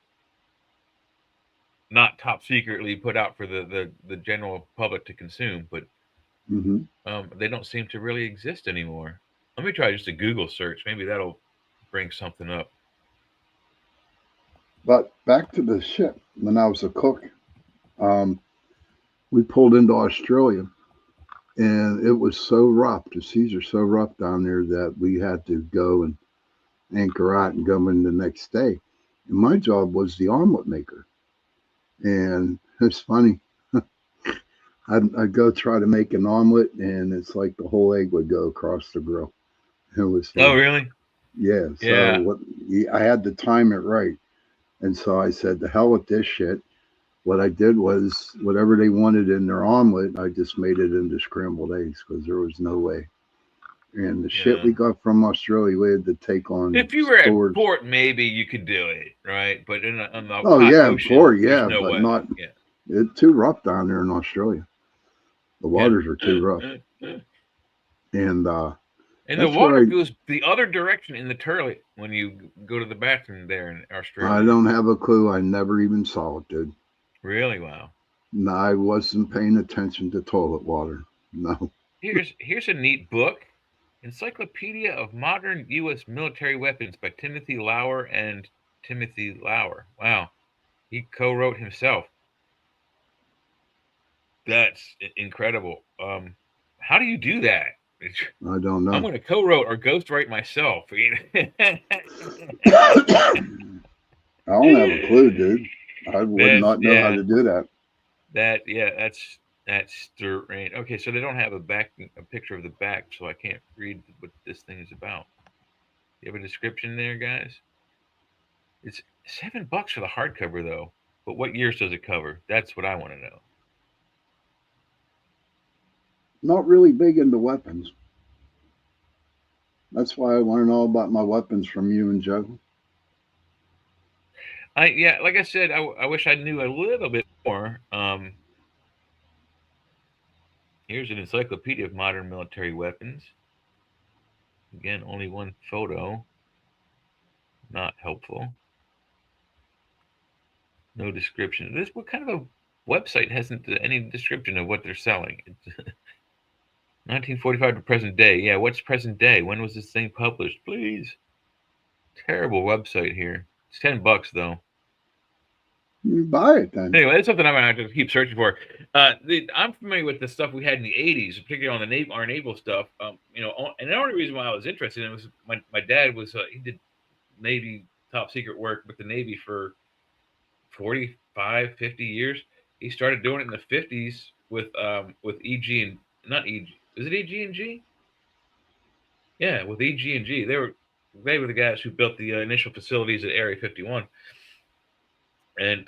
Speaker 2: not top secretly put out for the general public to consume. But they don't seem to really exist anymore. Let me try just a Google search. Maybe that'll bring something up.
Speaker 3: But back to the ship. When I was a cook, we pulled into Australia, and it was so rough. The seas are so rough down there that we had to go and anchor out and go in the next day. And my job was the omelet maker. And it's funny. I'd go try to make an omelet, and it's like the whole egg would go across the grill. It was
Speaker 2: Oh, really?
Speaker 3: Yeah. So
Speaker 2: Yeah.
Speaker 3: I had to time it right. And so I said, the hell with this shit. What I did was whatever they wanted in their omelet, I just made it into scrambled eggs because there was no way. And the shit we got from Australia, we had to take on.
Speaker 2: If you were at port, maybe you could do it, right? But on the ocean,
Speaker 3: port,
Speaker 2: there's no
Speaker 3: but
Speaker 2: way.
Speaker 3: not. Yeah. It's too rough down there in Australia. The waters are too rough. And
Speaker 2: the water goes the other direction in the toilet when you go to the bathroom there in Australia.
Speaker 3: I don't have a clue. I never even saw it, dude.
Speaker 2: Really? Wow.
Speaker 3: No, I wasn't paying attention to toilet water. No.
Speaker 2: Here's a neat book. Encyclopedia of Modern U.S. Military Weapons by Timothy Lauer and Timothy Lauer. Wow. He co-wrote himself. That's incredible. How do you do that?
Speaker 3: I don't know.
Speaker 2: I'm going to co-wrote or ghostwrite myself.
Speaker 3: I don't have a clue, dude. I would not know how to do that.
Speaker 2: That's strange. Okay, so they don't have a picture of the back, so I can't read what this thing is about. You have a description there, guys? It's $7 for the hardcover, though. But what years does it cover? That's what I want to know.
Speaker 3: Not really big into weapons. That's why I learned all about my weapons from you and Joe.
Speaker 2: Like I said, I wish I knew a little bit more. Here's an encyclopedia of modern military weapons. Again, only one photo. Not helpful. No description. What kind of a website hasn't any description of what they're selling? 1945 to present day. Yeah, what's present day? When was this thing published? Please. Terrible website here. It's $10 though.
Speaker 3: You buy it then.
Speaker 2: Anyway, that's something I'm gonna have to keep searching for. I'm familiar with the stuff we had in the '80s, particularly on the our naval stuff. And the only reason why I was interested in it was my dad was he did Navy top secret work with the Navy for 45, 50 years. He started doing it in the 50s with EG and not EG. Is it EG&G? Yeah, with EG&G. They were the guys who built the initial facilities at Area 51. And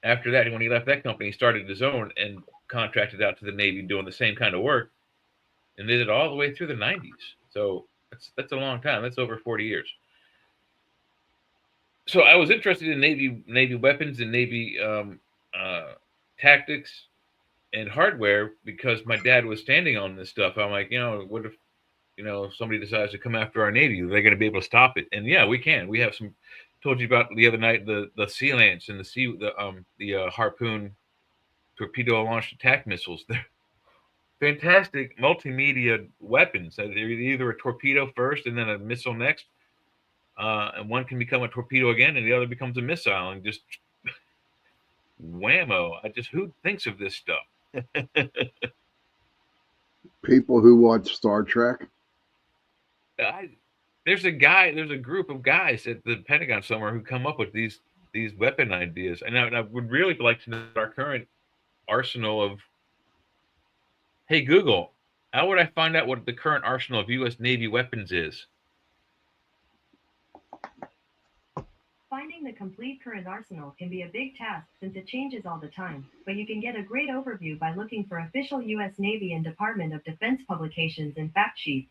Speaker 2: after that, when he left that company, he started his own and contracted out to the Navy doing the same kind of work. And did it all the way through the 90s. So that's a long time. That's over 40 years. So I was interested in Navy weapons and Navy tactics and hardware because my dad was standing on this stuff. I'm like, what if, somebody decides to come after our Navy? Are they going to be able to stop it? And yeah, we can. We have some. Told you about the other night the Sea Lance and the Harpoon torpedo launched attack missiles. They're fantastic multimedia weapons. They're either a torpedo first and then a missile next, and one can become a torpedo again, and the other becomes a missile, and just whammo! Who thinks of this stuff?
Speaker 3: People who watch Star Trek.
Speaker 2: There's a group of guys at the Pentagon somewhere who come up with these weapon ideas, and I would really like to know our current arsenal of. Hey Google, how would I find out what the current arsenal of U.S. Navy weapons is?
Speaker 6: Finding the complete current arsenal can be a big task since it changes all the time, but you can get a great overview by looking for official U.S. Navy and Department of Defense publications and fact sheets.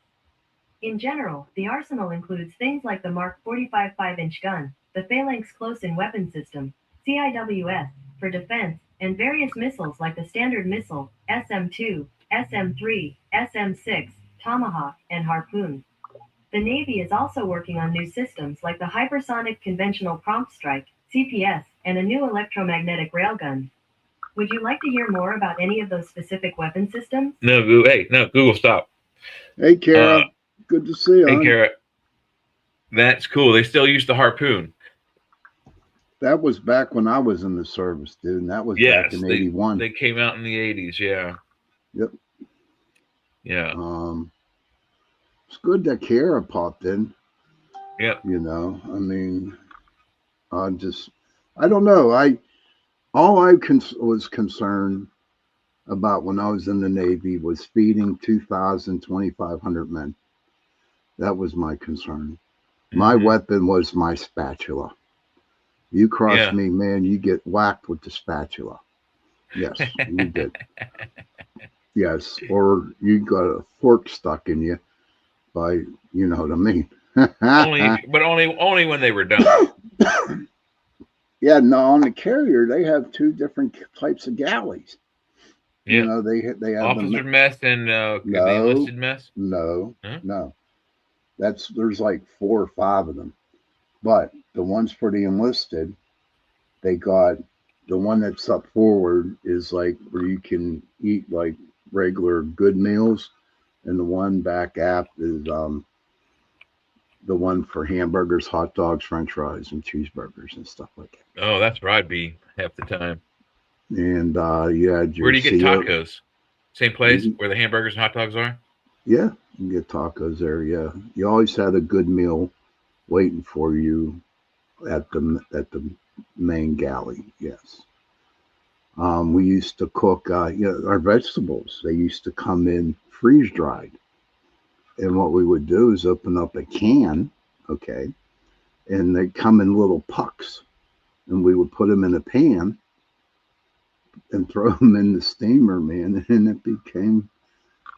Speaker 6: In general, the arsenal includes things like the Mark 45 5-inch gun, the Phalanx Close-In Weapon System, CIWS, for defense, and various missiles like the Standard Missile, SM-2, SM-3, SM-6, Tomahawk, and Harpoon. The Navy is also working on new systems like the Hypersonic Conventional Prompt Strike, CPS, and a new electromagnetic railgun. Would you like to hear more about any of those specific weapon systems?
Speaker 2: No, Google, stop.
Speaker 3: Hey, Kara. Good to see you.
Speaker 2: Hey, Kara. That's cool. They still use the Harpoon.
Speaker 3: That was back when I was in the service, dude. And that was back in '81.
Speaker 2: They came out in the '80s, yeah.
Speaker 3: Yep.
Speaker 2: Yeah.
Speaker 3: It's good that Kara popped in.
Speaker 2: Yep.
Speaker 3: You know, I mean, I don't know. All I was concerned about when I was in the Navy was feeding 2,500 men. That was my concern. My weapon was my spatula. You cross me, man, you get whacked with the spatula. Yes, you did. Yes, or you got a fork stuck in you by, you know what I mean.
Speaker 2: only when they were done.
Speaker 3: Yeah, no, on the carrier they have two different types of galleys.
Speaker 2: Yeah.
Speaker 3: You know, they have
Speaker 2: officer mess and the enlisted mess.
Speaker 3: No. There's like 4 or 5 of them. But the ones for the enlisted, they got the one that's up forward is like where you can eat like regular good meals, and the one back aft is the one for hamburgers, hot dogs, french fries, and cheeseburgers and stuff like that.
Speaker 2: Oh, that's where I'd be half the time.
Speaker 3: And
Speaker 2: where do you get tacos? Same place where the hamburgers and hot dogs are?
Speaker 3: Yeah, you can get tacos there. Yeah, you always had a good meal waiting for you at the main galley. Yes. We used to cook our vegetables. They used to come in freeze dried. And what we would do is open up a can, okay, and they come in little pucks, and we would put them in a pan and throw them in the steamer, man, and it became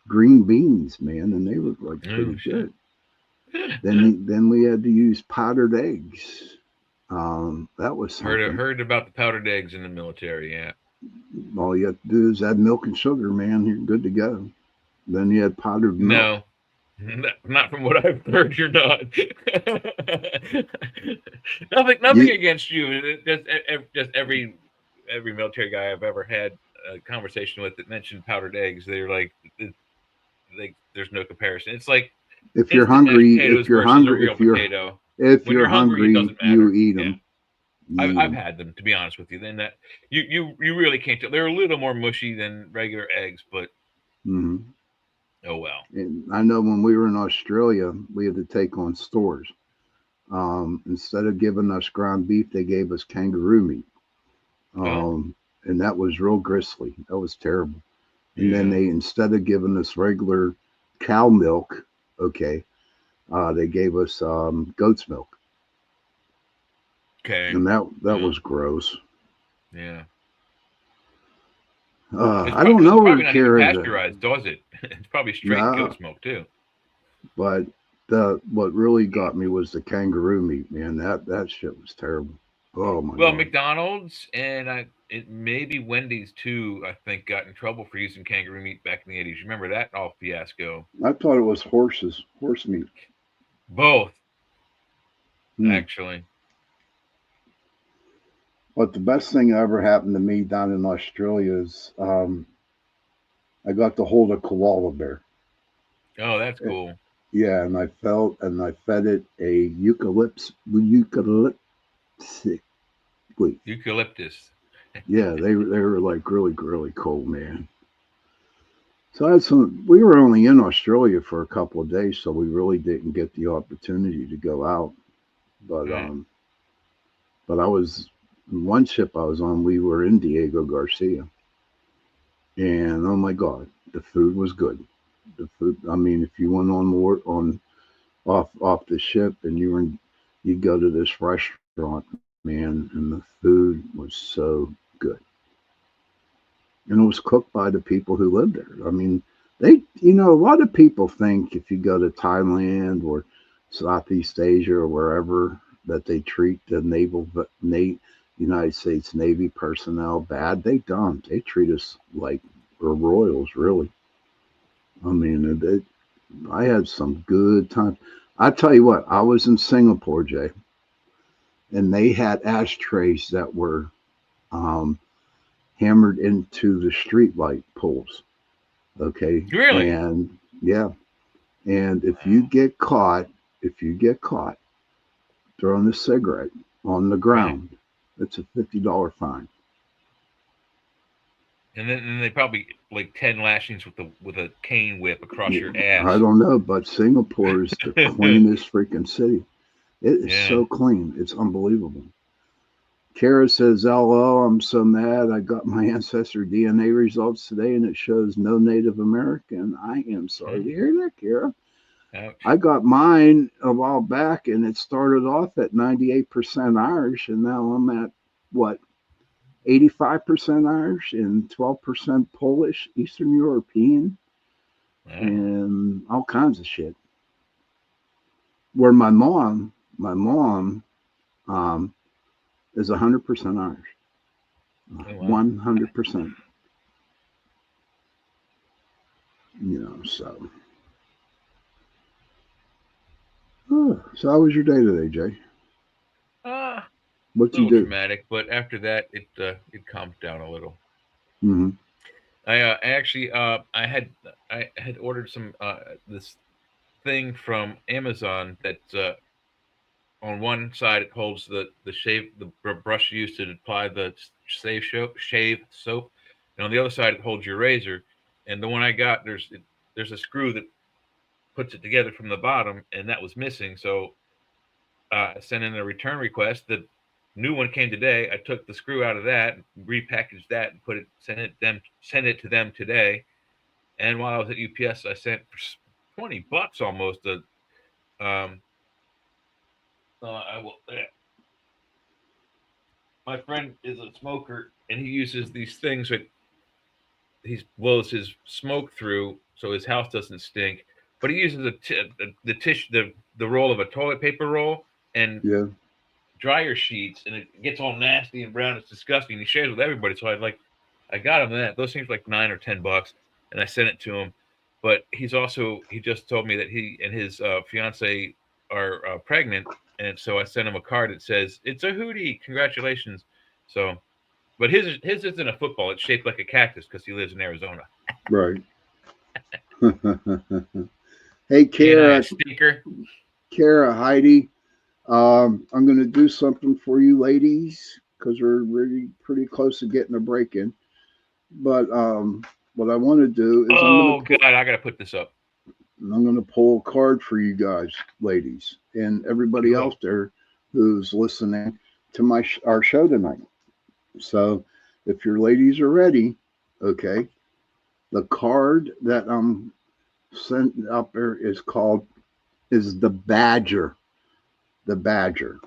Speaker 3: green beans, man, and they were like pretty good. Then we had to use powdered eggs. That was something.
Speaker 2: Heard about the powdered eggs in the military, yeah.
Speaker 3: All you have to do is add milk and sugar, man. You're good to go. Then you had powdered milk.
Speaker 2: No, not from what I've heard. You're not. Nothing against you. Just every military guy I've ever had a conversation with that mentioned powdered eggs, they're like, there's no comparison. It's like
Speaker 3: if you're hungry, you eat them.
Speaker 2: Yeah. I've had them, to be honest with you. Then that you really can't tell. They're a little more mushy than regular eggs, but oh well.
Speaker 3: And I know when we were in Australia, we had to take on stores. Instead of giving us ground beef, they gave us kangaroo meat. And that was real gristly. That was terrible. And then instead of giving us regular cow milk, okay, they gave us goat's milk.
Speaker 2: Okay.
Speaker 3: And that was gross.
Speaker 2: Yeah.
Speaker 3: I don't know where
Speaker 2: pasteurized, does it? It's probably straight goat's milk too.
Speaker 3: But what really got me was the kangaroo meat, man. That shit was terrible. Oh my God.
Speaker 2: Well, McDonald's and maybe Wendy's too, I think, got in trouble for using kangaroo meat back in the 80s. Remember that all fiasco?
Speaker 3: I thought it was horse meat.
Speaker 2: Both, actually.
Speaker 3: But the best thing that ever happened to me down in Australia is I got to hold a koala bear.
Speaker 2: Oh, that's cool.
Speaker 3: Yeah, and I fed it a eucalyptus. Wait,
Speaker 2: Eucalyptus.
Speaker 3: yeah, they were like really really cool, man. So I had some. We were only in Australia for a couple of days, so we really didn't get the opportunity to go out. But
Speaker 2: Right.
Speaker 3: but I was one ship I was on. We were in Diego Garcia, and oh my God, the food was good. The food. I mean, if you went on board on off the ship and you'd go to this restaurant, man, and the food was so good, and it was cooked by the people who lived there. I mean, a lot of people think if you go to Thailand or Southeast Asia or wherever that they treat the United States Navy personnel bad. They don't. They treat us like we're royals, really. I mean, I had some good times. I tell you what, I was in Singapore, Jay, and they had ashtrays that were um, hammered into the street light poles. Okay,
Speaker 2: Really?
Speaker 3: and yeah, and
Speaker 2: Wow.
Speaker 3: if you get caught throwing a cigarette on the
Speaker 2: Right.
Speaker 3: ground, it's a $50 fine.
Speaker 2: And then they probably like 10 lashings with a cane whip across your
Speaker 3: I
Speaker 2: ass.
Speaker 3: don't know, but Singapore is the cleanest freaking city. It is
Speaker 2: Yeah.
Speaker 3: so clean. It's unbelievable. Kara says, LO, I'm so mad. I got my ancestor DNA results today and it shows no Native American. I am sorry to
Speaker 2: Mm,
Speaker 3: hear that, Kara.
Speaker 2: ouch.
Speaker 3: I got mine a while back and it started off at 98% Irish and now I'm at what, 85% Irish and 12% Polish, Eastern European,
Speaker 2: Wow.
Speaker 3: and all kinds of shit. Where my mom um, is 100% Irish,
Speaker 2: Oh, wow.
Speaker 3: 100%. So. So how was your day today, Jay?
Speaker 2: A
Speaker 3: What you
Speaker 2: little
Speaker 3: do?
Speaker 2: traumatic, but after that, it calmed down a little.
Speaker 3: Mm-hmm.
Speaker 2: I actually I had ordered some this thing from Amazon that on one side it holds the brush used to apply the shave soap, and on the other side it holds your razor. And the one I got, there's a screw that puts it together from the bottom, and that was missing. So I sent in a return request. The new one came today. I took the screw out of that, repackaged that, and sent it to them today. And while I was at UPS, I sent for $20 almost a um, I will. My friend is a smoker, and he uses these things that he blows his smoke through, so his house doesn't stink. But he uses the tissue, the roll of a toilet paper roll, and
Speaker 3: Yeah.
Speaker 2: dryer sheets, and it gets all nasty and brown. It's disgusting. He shares with everybody, so I got him that. Those things like $9 or $10, and I sent it to him. But he just told me that he and his fiance are pregnant, and so I sent him a card that says it's a hootie, congratulations. So, but his isn't a football. It's shaped like a cactus because he lives in Arizona.
Speaker 3: Right. Hey,
Speaker 2: He and I a
Speaker 3: Kara,
Speaker 2: stinker.
Speaker 3: Heidi. I'm going to do something for you, ladies, because we're really pretty close to getting a break in. But what I want to do is
Speaker 2: Oh God, I gotta put this up.
Speaker 3: I'm going to pull a card for you guys, ladies, and everybody else
Speaker 2: Oh,
Speaker 3: there who's listening to our show tonight. So, if your ladies are ready, okay, the card that I'm sent up there is the Badger. The Badger.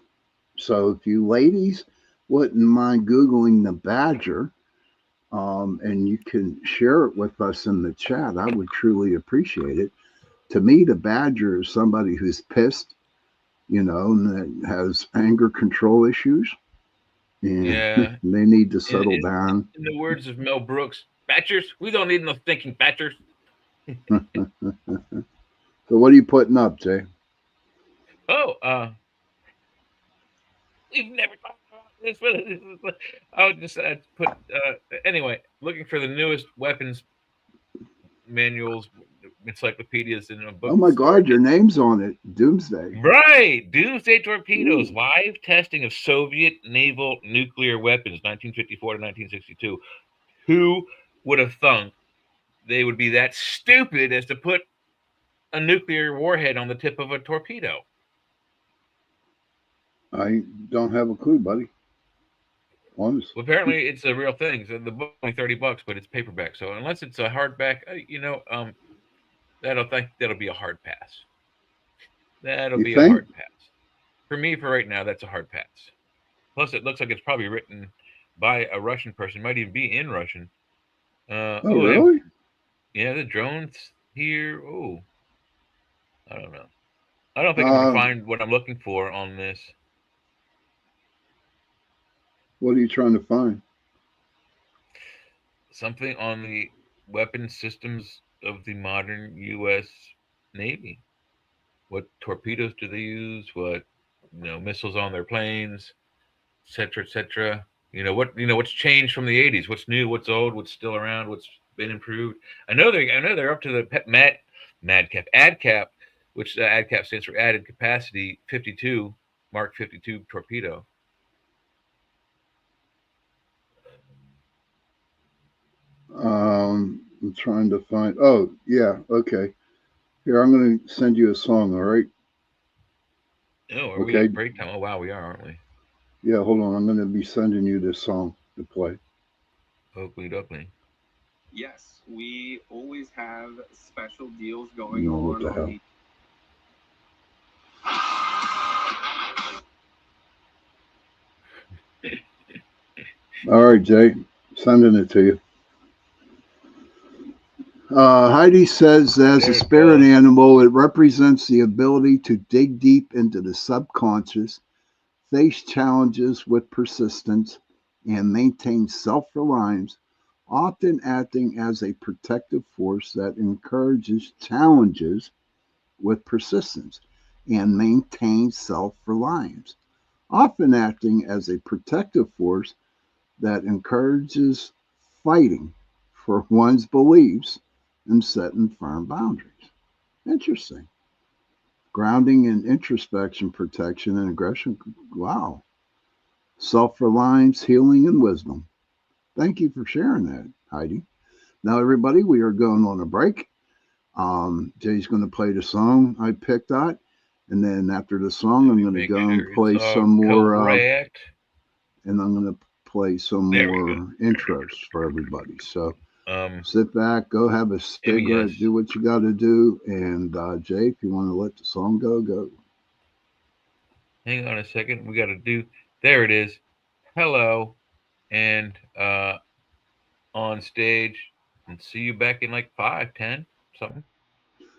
Speaker 3: So, if you ladies wouldn't mind Googling the Badger, and you can share it with us in the chat, I would truly appreciate it. To me, the Badger is somebody who's pissed, and that has anger control issues, and
Speaker 2: yeah.
Speaker 3: they need to
Speaker 2: In,
Speaker 3: settle
Speaker 2: in,
Speaker 3: down.
Speaker 2: in the words of Mel Brooks, Batchers, we don't need no stinking Batchers.
Speaker 3: So, what are you putting up, Jay?
Speaker 2: Oh, we've never talked about this, but I would just anyway, looking for the newest weapons manuals encyclopedias in a book
Speaker 3: Oh my
Speaker 2: store.
Speaker 3: God, your name's on it. Doomsday.
Speaker 2: Right, Doomsday Torpedoes,
Speaker 3: Ooh.
Speaker 2: live testing of Soviet naval nuclear weapons, 1954 to 1962. Who would have thunk they would be that stupid as to put a nuclear warhead on the tip of a torpedo?
Speaker 3: I don't have a clue, buddy. Honest.
Speaker 2: Well, apparently it's a real thing. So the book only $30, but it's paperback. So unless it's a hardback, that'll be a hard pass. That'll
Speaker 3: You
Speaker 2: be a
Speaker 3: think?
Speaker 2: hard pass for me. For right now, that's a hard pass. Plus, it looks like it's probably written by a Russian person. Might even be in Russian.
Speaker 3: Oh, really?
Speaker 2: Yeah, the drones here. Oh, I don't know. I don't think I'm going to find what I'm looking for on this.
Speaker 3: What are you trying to find?
Speaker 2: Something on the weapon systems of the modern U.S. Navy. What torpedoes do they use? What missiles on their planes, etc., etc. What's changed from the '80s? What's new? What's old? What's still around? What's been improved? I know they're up to the MADCAP ADCAP, which ADCAP stands for Added Capacity 52 Mark 52 torpedo.
Speaker 3: I'm trying to find. Oh, yeah. Okay. Here, I'm going to send you a song. All right.
Speaker 2: Oh, are we
Speaker 3: Okay.
Speaker 2: at break time? Oh, wow, we are, aren't we?
Speaker 3: Yeah. Hold on. I'm going to be sending you this song to play.
Speaker 2: Oakley Duckling.
Speaker 8: Yes, we always have special deals going
Speaker 3: No,
Speaker 8: on.
Speaker 3: what the hell? All right, Jay. Sending it to you. Heidi says, as a spirit animal, it represents the ability to dig deep into the subconscious, face challenges with persistence, and maintain self reliance, often acting as a protective force that encourages challenges with persistence and maintains self reliance, often acting as a protective force that encourages fighting for one's beliefs and setting firm boundaries. Interesting. Grounding in introspection, protection, and aggression. Wow. Self reliance, healing, and wisdom. Thank you for sharing that, Heidi. Now, everybody, we are going on a break. Jay's going to play the song I picked out. And then after the song, I'm going to go and play some more. And I'm going to play some more intros for everybody. So sit back, go have a cigarette, do what you got to do. And Jay, if you want to let the song go, go.
Speaker 2: Hang on a second. We got to do. There it is. Hello, and on stage, and see you back in like 5, 10, something.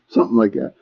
Speaker 3: Something like that.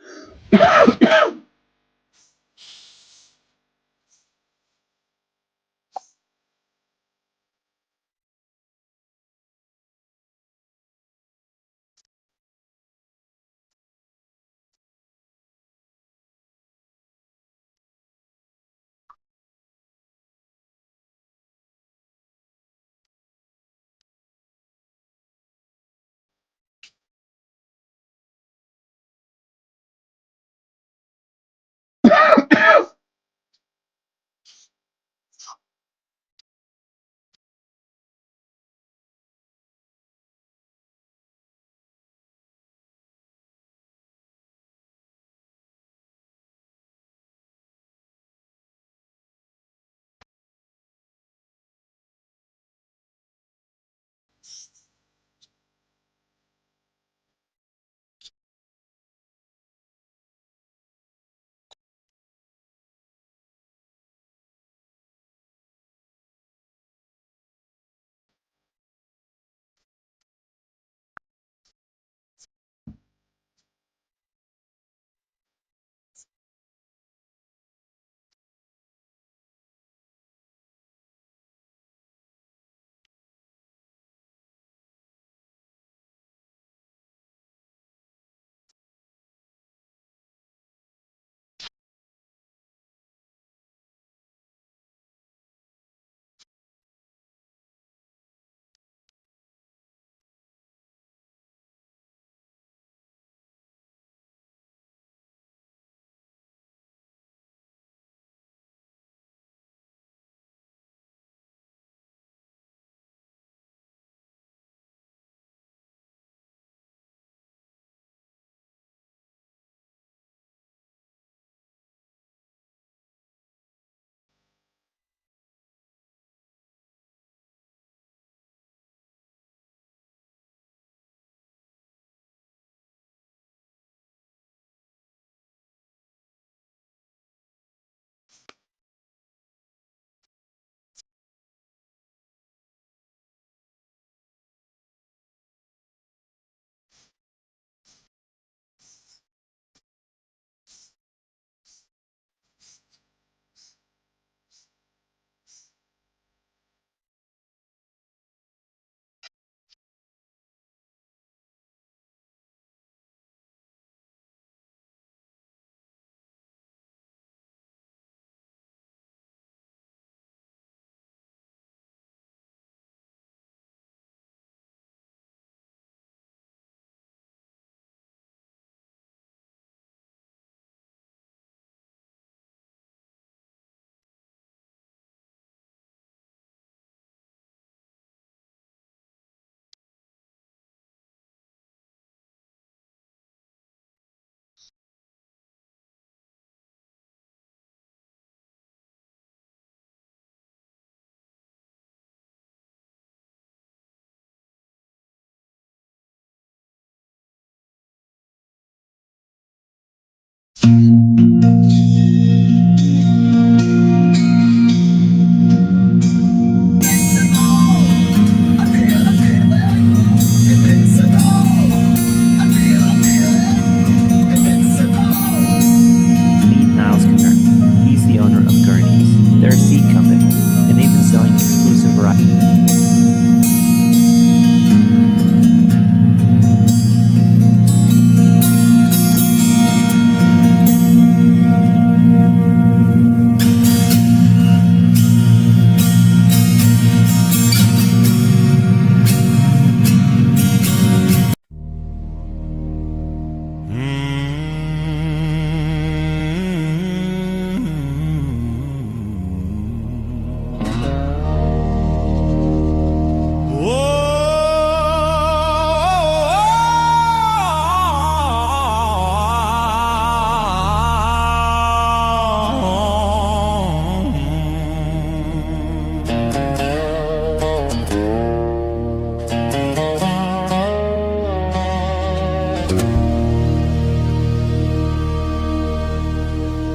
Speaker 9: Meet Niles Cooner. He's the owner of Gurney's. They're a seed company, and they've been selling exclusive varieties.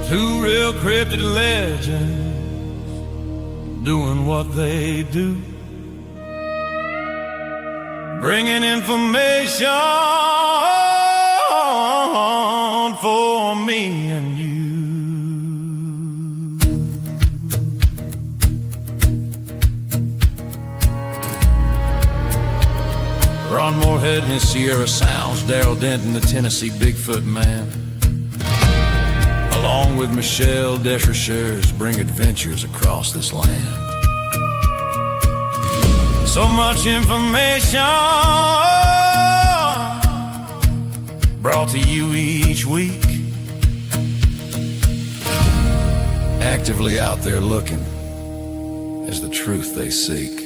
Speaker 1: Two real cryptid legends doing what they do, bringing information for me and you. Ron Moorhead and his Sierra Sounds, Daryl Denton, the Tennessee Bigfoot Man, along with Michelle Desrochers, bring adventures across this land. So much information brought to you each week. Actively out there looking as the truth they seek.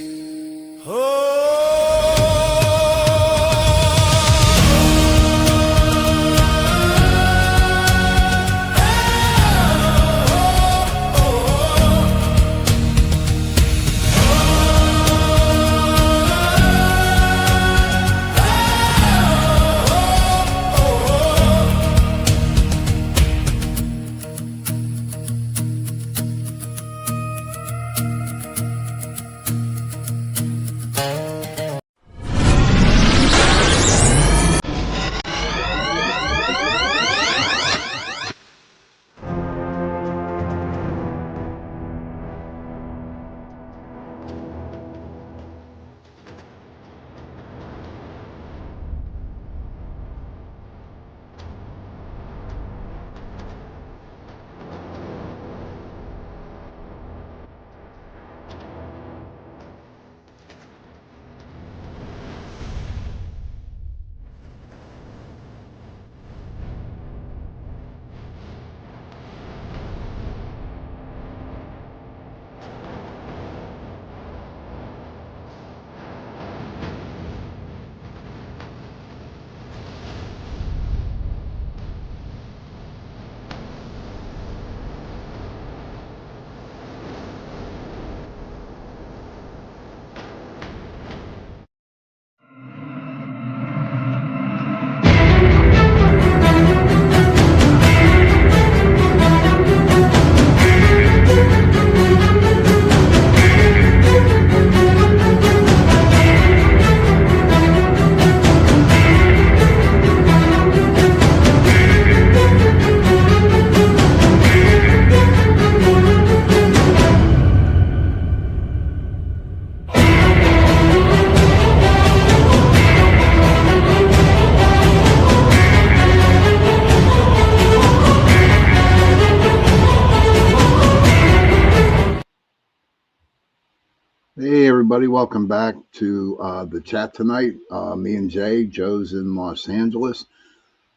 Speaker 3: Hey everybody, welcome back to the chat tonight. Me and Jay. Joe's in Los Angeles.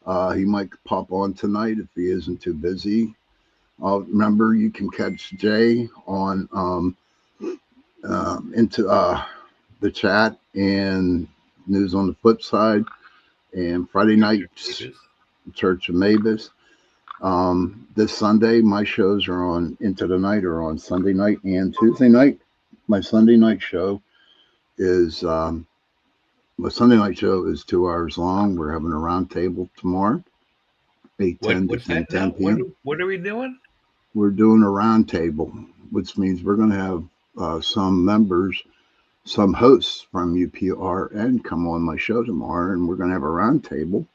Speaker 3: He might pop on tonight if he isn't too busy. Remember, you can catch Jay on into the chat and News on the Flip Side, and Friday night Church of Mavis. This Sunday, my shows are on Into the Night or on Sunday night and Tuesday night. My Sunday night show is 2 hours long. We're having a round table tomorrow. 8:10 to
Speaker 2: What's that
Speaker 3: 10:10
Speaker 2: now?
Speaker 3: p.m.
Speaker 2: What are we doing?
Speaker 3: We're doing a round table, which means we're going to have some members, some hosts from UPRN come on my show tomorrow, and we're going to have a round table.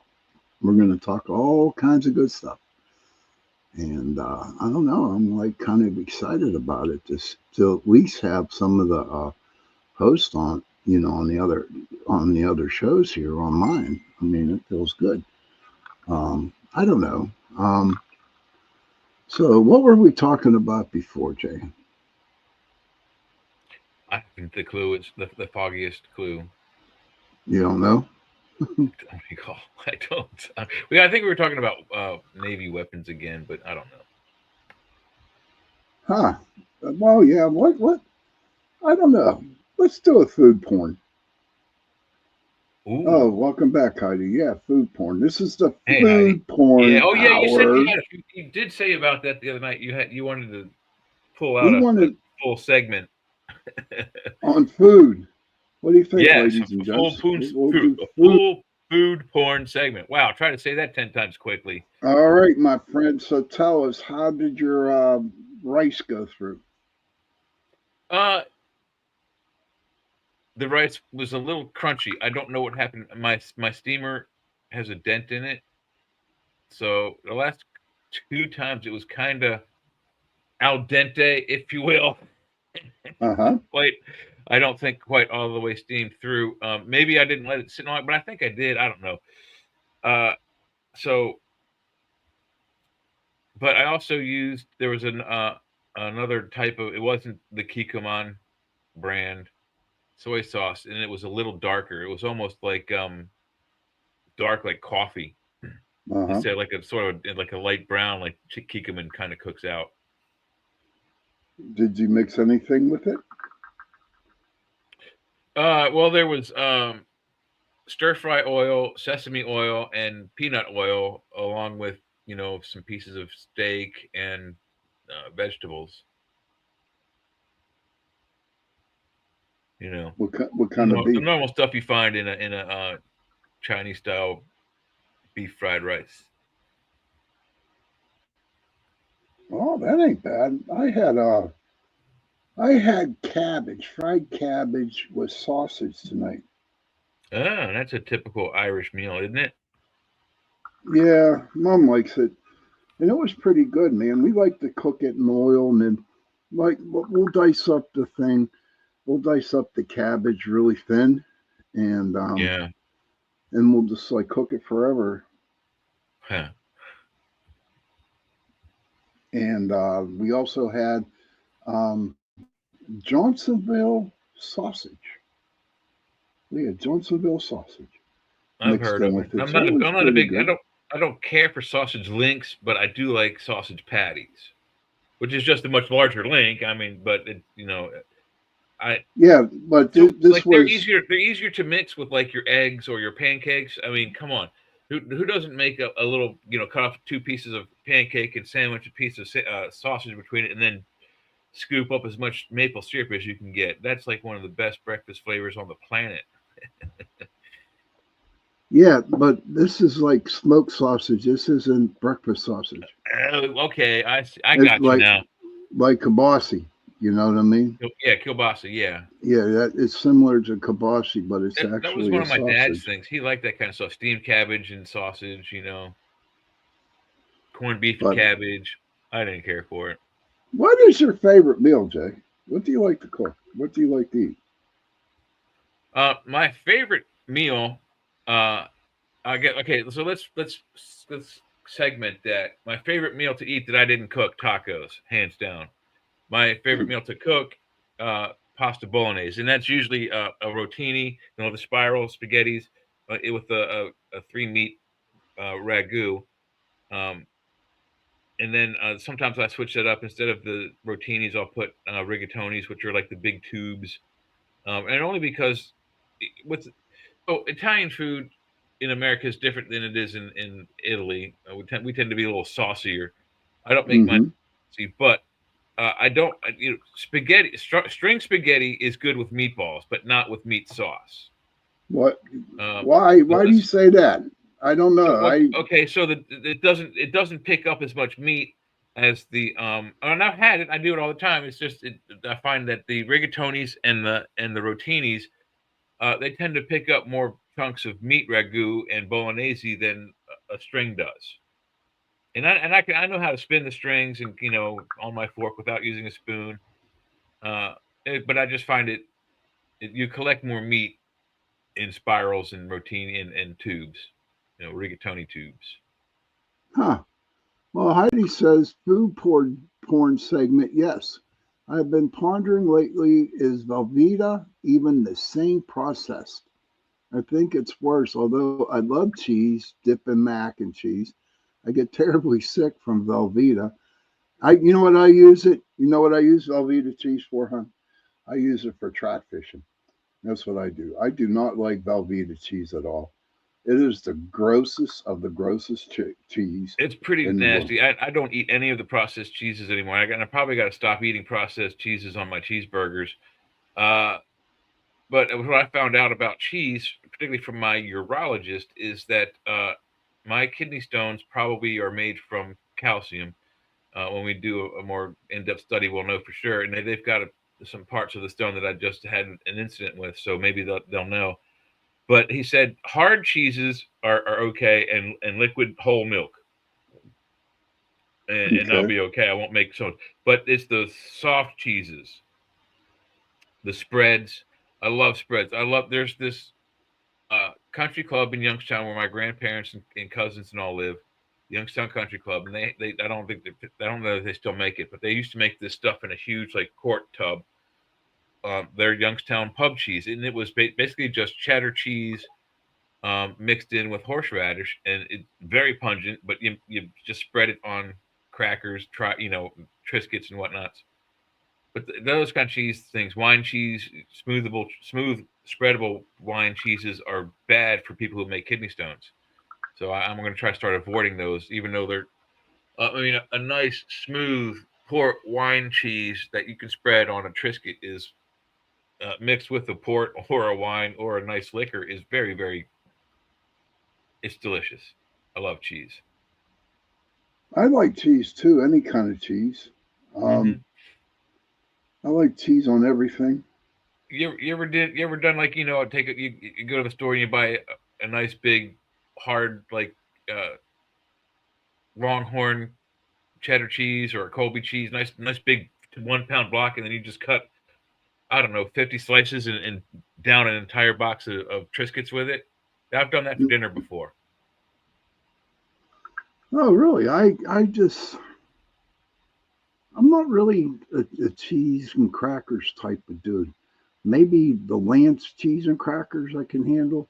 Speaker 3: We're going to talk all kinds of good stuff. And I don't know, I'm like kind of excited about it to at least have some of the hosts on, you know, on the other shows here on mine. I mean, it feels good. I don't know. So what were we talking about before, Jay?
Speaker 2: I think the clue is the foggiest clue.
Speaker 3: You don't know?
Speaker 2: Don't recall. I don't. I think we were talking about Navy weapons again, but I don't know.
Speaker 3: Huh. Well, yeah, what? I don't know. Let's do a food porn.
Speaker 2: Ooh.
Speaker 3: Oh, welcome back, Heidi. Yeah, food porn. This is the
Speaker 2: Hey,
Speaker 3: food
Speaker 2: Heidi.
Speaker 3: porn
Speaker 2: Yeah. Oh, yeah. You said
Speaker 3: hour.
Speaker 2: you did say about that the other night. You wanted to pull
Speaker 3: We
Speaker 2: out
Speaker 3: wanted-
Speaker 2: a full segment
Speaker 3: on food. What do you think,
Speaker 2: yes,
Speaker 3: ladies and
Speaker 2: a full
Speaker 3: gents?
Speaker 2: full food porn segment. Wow, try to say that 10 times quickly.
Speaker 3: All right, my friend. So tell us, how did your rice go through?
Speaker 2: The rice was a little crunchy. I don't know what happened. My steamer has a dent in it, so the last 2 times it was kind of al dente, if you will. Quite, I don't think quite all the way steamed through. Maybe I didn't let it sit on it, but I think I did. I don't know. But I also used, there was another type of, it wasn't the Kikkoman brand soy sauce, and it was a little darker. It was almost like dark, like coffee. Instead of like a sort of like a light brown, like Kikkoman kind of cooks out.
Speaker 3: Did you mix anything with it?
Speaker 2: Well, there was stir fry oil, sesame oil, and peanut oil, along with, you know, some pieces of steak and vegetables. You know,
Speaker 3: what kind of beef?
Speaker 2: The normal stuff you find in a Chinese style beef fried rice.
Speaker 3: Oh, that ain't bad. I had cabbage, fried cabbage with sausage tonight.
Speaker 2: Ah, that's a typical Irish meal, isn't it?
Speaker 3: Yeah, Mom likes it, and it was pretty good, man. We like to cook it in oil, and then we'll dice up the thing. We'll dice up the cabbage really thin, and and we'll just like cook it forever.
Speaker 2: Huh.
Speaker 3: And we also had Johnsonville sausage. We had Johnsonville sausage.
Speaker 2: I've heard of it. I'm not a big. I don't care for sausage links, but I do like sausage patties, which is just a much larger link. I mean, but it, you know,
Speaker 3: but this
Speaker 2: like,
Speaker 3: was
Speaker 2: they're easier to mix with like your eggs or your pancakes. I mean, come on, who doesn't make a little, you know, cut off 2 pieces of pancake and sandwich a piece of sausage between it, and then scoop up as much maple syrup as you can get. That's like one of the best breakfast flavors on the planet.
Speaker 3: Yeah, but this is like smoked sausage. This isn't breakfast sausage.
Speaker 2: Okay, I got you now.
Speaker 3: Like kielbasa, you know what I mean?
Speaker 2: Yeah, kielbasa, yeah.
Speaker 3: Yeah, that it's similar to kielbasa, but it's actually
Speaker 2: that was one of my
Speaker 3: sausage.
Speaker 2: dad's things. He liked that kind of stuff: steamed cabbage and sausage, you know, corned beef and cabbage. I didn't care for it.
Speaker 3: What is your favorite meal, Jay? What do you like to cook? What do you like to eat?
Speaker 2: My favorite meal. So let's segment that. My favorite meal to eat that I didn't cook: tacos, hands down. My favorite meal to cook: pasta bolognese, and that's usually a rotini, you know, the spiral spaghettis with a 3-meat ragu. And then sometimes I switch that up. Instead of the rotinis, I'll put rigatonis, which are like the big tubes, and only because Italian food in America is different than it is in Italy. We tend to be a little saucier. I don't make mine saucy, but I don't. You know, spaghetti, string spaghetti is good with meatballs, but not with meat sauce.
Speaker 3: What? Why do you say that? I don't know.
Speaker 2: Okay, so it doesn't pick up as much meat as the and I've had it. I do it all the time. It's just I find that the rigatonis and the rotinis, they tend to pick up more chunks of meat ragu and bolognese than a string does. And I know how to spin the strings and on my fork without using a spoon. But I just find you collect more meat in spirals and rotini and tubes, rigatoni tubes.
Speaker 3: Huh. Well, Heidi says food porn segment. Yes. I've been pondering lately, is Velveeta even the same process? I think it's worse. Although I love cheese, dip in mac and cheese, I get terribly sick from Velveeta. You know what I use it? You know what I use Velveeta cheese for, hon? I use it for trout fishing. That's what I do. I do not like Velveeta cheese at all. It is the grossest of the grossest cheese.
Speaker 2: It's pretty nasty. I don't eat any of the processed cheeses anymore. I probably got to stop eating processed cheeses on my cheeseburgers. But what I found out about cheese, particularly from my urologist, is that my kidney stones probably are made from calcium. When we do a more in-depth study, we'll know for sure. And they've got some parts of the stone that I just had an incident with, so maybe they'll know. But he said hard cheeses are okay, and liquid whole milk, and I'll be okay. I won't make so. But it's the soft cheeses, the spreads. I love spreads. There's this country club in Youngstown where my grandparents and cousins and all live, Youngstown Country Club, and I don't know if they still make it, but they used to make this stuff in a huge quart tub. Their Youngstown pub cheese, and it was basically just cheddar cheese mixed in with horseradish, and it's very pungent. But you just spread it on crackers, Triscuits and whatnots. But those kind of cheese things, wine cheese, smooth spreadable wine cheeses are bad for people who make kidney stones. So I'm going to try to start avoiding those, even though they're, a nice smooth port wine cheese that you can spread on a Triscuit is mixed with a port or a wine or a nice liquor is very, very, it's delicious. I love cheese.
Speaker 3: I like cheese too, any kind of cheese. I like cheese on everything.
Speaker 2: You ever done you go to the store and you buy a nice big hard Longhorn cheddar cheese or a Colby cheese, nice big 1 pound block, and then you just cut 50 slices and down an entire box of Triscuits with it. I've done that for dinner before.
Speaker 3: Oh, really? I'm not really a cheese and crackers type of dude. Maybe the Lance cheese and crackers I can handle,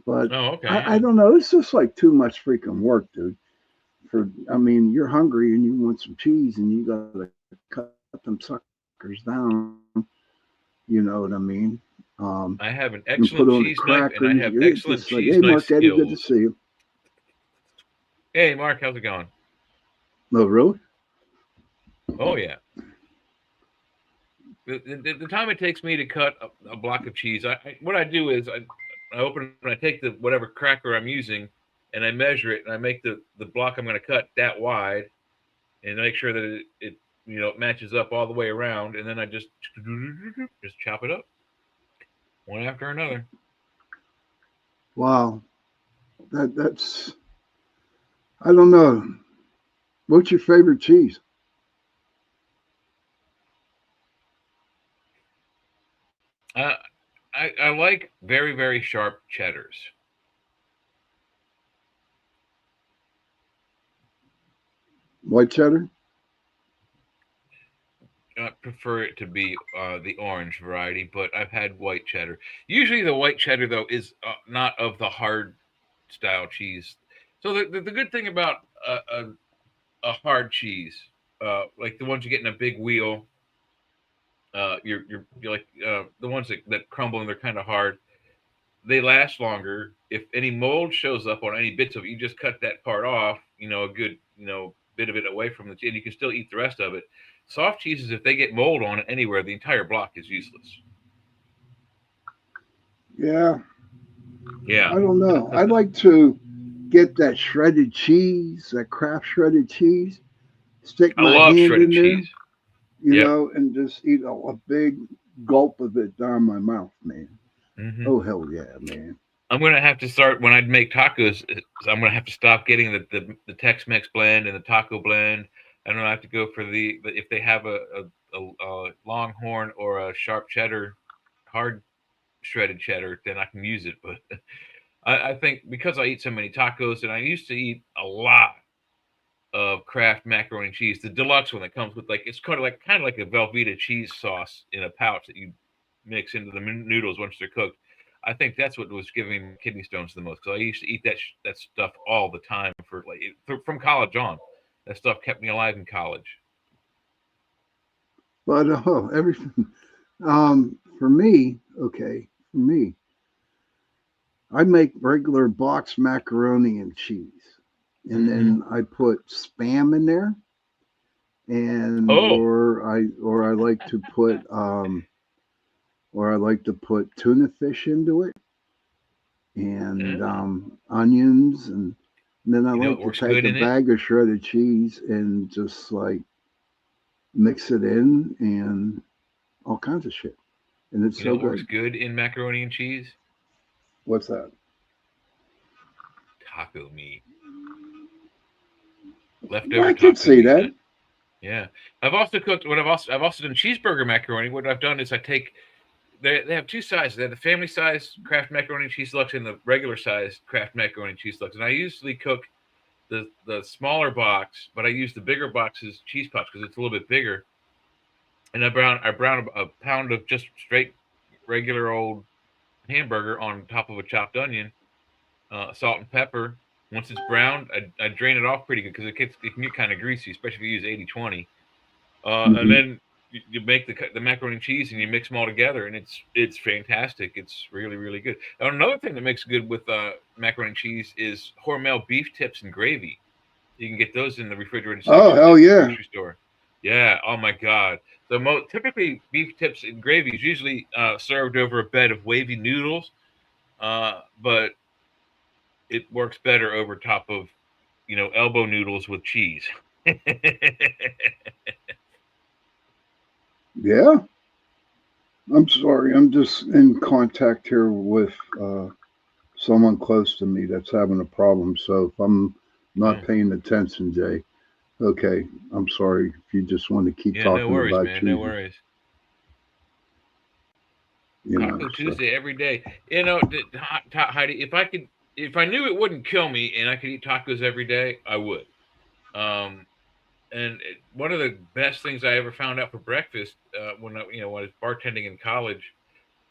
Speaker 3: but I don't know. It's just too much freaking work, dude. You're hungry and you want some cheese and you gotta cut them suckers down. You know what I mean?
Speaker 2: I have an excellent cheese knife and I have excellent cheese
Speaker 3: hey,
Speaker 2: knife
Speaker 3: Mark,
Speaker 2: skills.
Speaker 3: Eddie, good to see you.
Speaker 2: Hey, Mark, how's it going?
Speaker 3: Oh, really?
Speaker 2: Oh, yeah. The time it takes me to cut a block of cheese, what I do is I open it and I take whatever cracker I'm using and I measure it and I make the block I'm going to cut that wide and make sure that it matches up all the way around, and then I just chop it up one after another.
Speaker 3: Wow. That's I don't know. What's your favorite cheese?
Speaker 2: I like very, very sharp cheddars.
Speaker 3: White cheddar?
Speaker 2: I prefer it to be the orange variety, but I've had white cheddar. Usually the white cheddar, though, is not of the hard style cheese. So the good thing about a hard cheese, like the ones you get in a big wheel, you're like the ones that crumble and they're kind of hard, they last longer. If any mold shows up on any bits of it, you just cut that part off, a good bit of it away from and you can still eat the rest of it. Soft cheeses, if they get mold on it anywhere, the entire block is useless.
Speaker 3: Yeah.
Speaker 2: Yeah.
Speaker 3: I don't know. I like to get that shredded cheese, that Kraft shredded cheese, stick
Speaker 2: I
Speaker 3: my
Speaker 2: love
Speaker 3: hand
Speaker 2: shredded
Speaker 3: in there,
Speaker 2: cheese.
Speaker 3: you
Speaker 2: Yep.
Speaker 3: know, and just eat a big gulp of it down my mouth, man.
Speaker 2: Hmm.
Speaker 3: Oh, hell yeah, man.
Speaker 2: I'm gonna have to start when I make tacos. I'm gonna have to stop getting the Tex-Mex blend and the taco blend. I'm gonna have to go for the if they have a Longhorn or a sharp cheddar, hard shredded cheddar, then I can use it. But I think because I eat so many tacos, and I used to eat a lot of Kraft macaroni and cheese, the deluxe one that comes with like it's kind of like a Velveeta cheese sauce in a pouch that you mix into the noodles once they're cooked. I think that's what was giving me kidney stones the most because I used to eat that stuff all the time for like from college on. That stuff kept me alive in college.
Speaker 3: But everything. For me, okay, for me, I make regular box macaroni and cheese, and then I put spam in there, and
Speaker 2: Oh,
Speaker 3: or I like to put tuna fish into it, and
Speaker 2: yeah.
Speaker 3: onions, and then I
Speaker 2: You know it
Speaker 3: like to
Speaker 2: works
Speaker 3: take
Speaker 2: good
Speaker 3: a
Speaker 2: in it.
Speaker 3: bag of shredded cheese and just like mix it in and all kinds of shit, and it's
Speaker 2: You know
Speaker 3: so
Speaker 2: it works
Speaker 3: good.
Speaker 2: good in macaroni and cheese.
Speaker 3: What's that?
Speaker 2: Taco meat, leftover
Speaker 3: I can
Speaker 2: taco
Speaker 3: see
Speaker 2: meat.
Speaker 3: that.
Speaker 2: Yeah, I've also cooked. I've also done cheeseburger macaroni. What I've done is I take they have two sizes. They have the family size Kraft macaroni and cheese deluxe and the regular size Kraft macaroni and cheese deluxe. And I usually cook the smaller box, but I use the bigger box's cheese pots because it's a little bit bigger. And I brown a pound of just straight regular old hamburger on top of a chopped onion, salt and pepper. Once it's browned, I drain it off pretty good because it can get kind of greasy, especially if you use 80/20. And
Speaker 3: Hmm.
Speaker 2: then you make the macaroni and cheese and you mix them all together, and it's fantastic. It's really really good. Another thing that makes good with macaroni and cheese is Hormel beef tips and gravy. You can get those in the refrigerated
Speaker 3: Oh,
Speaker 2: section
Speaker 3: hell
Speaker 2: at the
Speaker 3: yeah.
Speaker 2: grocery store. Yeah. Oh my God. So typically beef tips and gravy is usually served over a bed of wavy noodles, but it works better over top of elbow noodles with cheese.
Speaker 3: Yeah. I'm sorry. I'm just in contact here with someone close to me that's having a problem. So if I'm not
Speaker 2: Oh,
Speaker 3: paying attention, Jay, okay, I'm sorry if you just want to keep
Speaker 2: yeah, no
Speaker 3: talking
Speaker 2: worries,
Speaker 3: about
Speaker 2: man. No
Speaker 3: cheeses,
Speaker 2: worries.
Speaker 3: you know.
Speaker 2: Taco
Speaker 3: So,
Speaker 2: Tuesday every day. Heidi, if I knew it wouldn't kill me and I could eat tacos every day, I would. Um, one of the best things I ever found out for breakfast when I was bartending in college,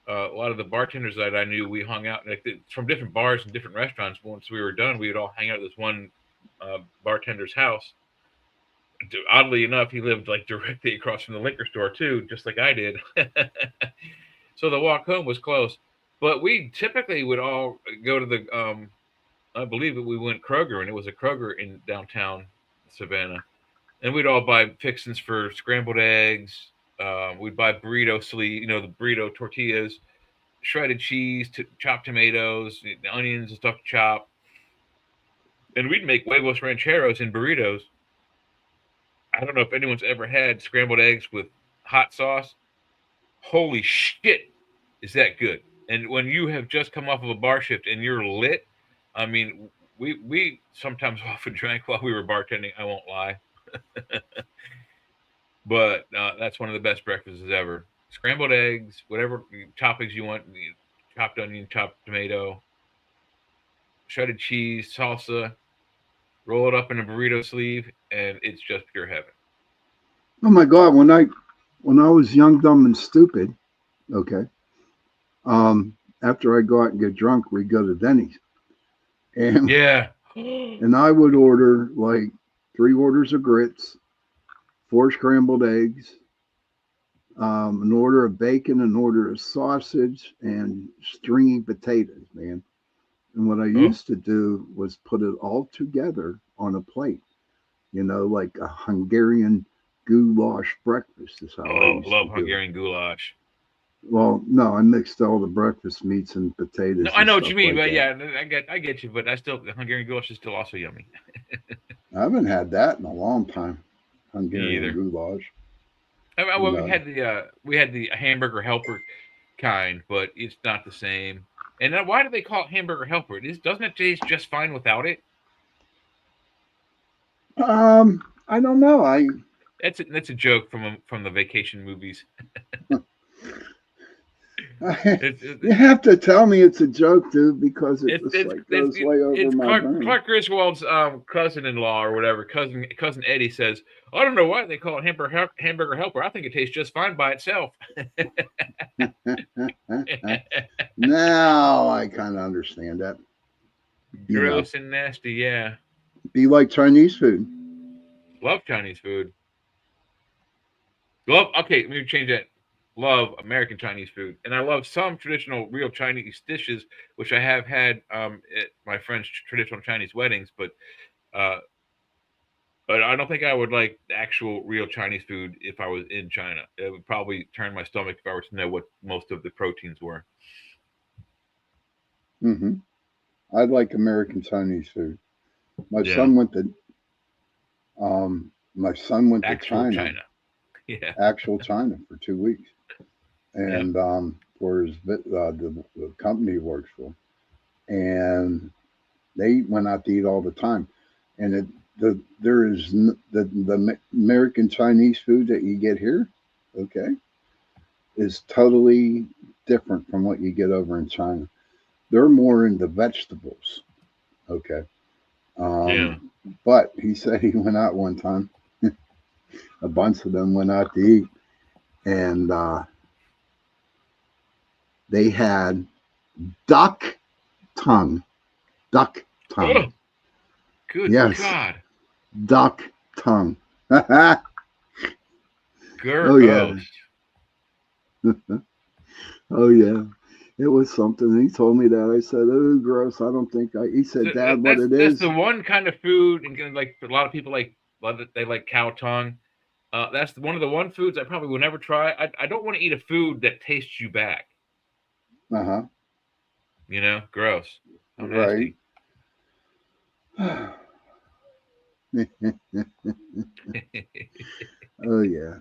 Speaker 2: a lot of the bartenders that I knew, we hung out from different bars and different restaurants. Once we were done, we would all hang out at this one bartender's house. Oddly enough, he lived like directly across from the liquor store too, just like I did. So the walk home was close. But we typically would all go to I believe that we went Kroger, and it was a Kroger in downtown Savannah. And we'd all buy fixins for scrambled eggs. We'd buy burrito sleeve, the burrito tortillas, shredded cheese, chopped tomatoes, the onions and stuff to chop. And we'd make huevos rancheros in burritos. I don't know if anyone's ever had scrambled eggs with hot sauce. Holy shit, is that good? And when you have just come off of a bar shift and you're lit, I mean, we sometimes often drank while we were bartending. I won't lie, but that's one of the best breakfasts ever. Scrambled eggs, whatever toppings you want, chopped onion, chopped tomato, shredded cheese, salsa. Roll it up in a burrito sleeve, and it's just pure heaven.
Speaker 3: oh my God, when I was young, dumb, and stupid, okay, after I go out and get drunk, we'd go to Denny's, and
Speaker 2: Yeah.
Speaker 3: and I would order like 3 orders of grits, 4 scrambled eggs, an order of bacon, an order of sausage, and stringy potatoes, man. And what I
Speaker 2: Oh,
Speaker 3: used to do was put it all together on a plate, like a Hungarian goulash breakfast is how I used to
Speaker 2: love
Speaker 3: do it.
Speaker 2: Hungarian goulash.
Speaker 3: Well, no, I mixed all the breakfast meats and potatoes.
Speaker 2: No, I know
Speaker 3: and
Speaker 2: what you
Speaker 3: stuff
Speaker 2: mean,
Speaker 3: like
Speaker 2: but
Speaker 3: that.
Speaker 2: yeah, I get you. But I still, the Hungarian goulash is still also yummy.
Speaker 3: I haven't had that in a long time.
Speaker 2: Me
Speaker 3: Hungarian
Speaker 2: either.
Speaker 3: goulash.
Speaker 2: Well,
Speaker 3: Yeah.
Speaker 2: we had the hamburger helper kind, but it's not the same. And then why do they call it hamburger helper? Doesn't it taste just fine without it?
Speaker 3: I don't know.
Speaker 2: That's a joke from the vacation movies.
Speaker 3: You have to tell me it's a joke, dude, because it just
Speaker 2: it's
Speaker 3: like goes way over
Speaker 2: it's
Speaker 3: my brain.
Speaker 2: Clark Griswold's cousin-in-law or whatever, cousin Eddie says, I don't know why they call it hamburger helper. I think it tastes just fine by itself.
Speaker 3: Now I kind of understand that.
Speaker 2: Gross and nasty, yeah.
Speaker 3: Be like Chinese food.
Speaker 2: Love Chinese food. Okay, let me change that. Love American Chinese food, and I love some traditional, real Chinese dishes, which I have had at my friends' traditional Chinese weddings. But I don't think I would like actual, real Chinese food if I was in China. It would probably turn my stomach if I were to know what most of the proteins were.
Speaker 3: Mm-hmm. I like American Chinese food. My son went to China.
Speaker 2: Yeah,
Speaker 3: actual China for 2 weeks, and for the company he works for, and they went out to eat all the time, and the American Chinese food that you get here, okay, is totally different from what you get over in China. They're more into vegetables, okay. But he said he went out one time. A bunch of them went out to eat, and they had duck tongue.
Speaker 2: Oh, good God.
Speaker 3: Duck tongue.
Speaker 2: Gross.
Speaker 3: Oh yeah. It was something. He told me that. I said, "Oh, gross." I don't think He said, "Dad, what it is?"
Speaker 2: That's the one kind of food, and like a lot of people they like cow tongue. That's one of the one foods I probably will never try. I don't want to eat a food that tastes you back.
Speaker 3: Uh-huh.
Speaker 2: You know, gross. How
Speaker 3: right. Oh yeah.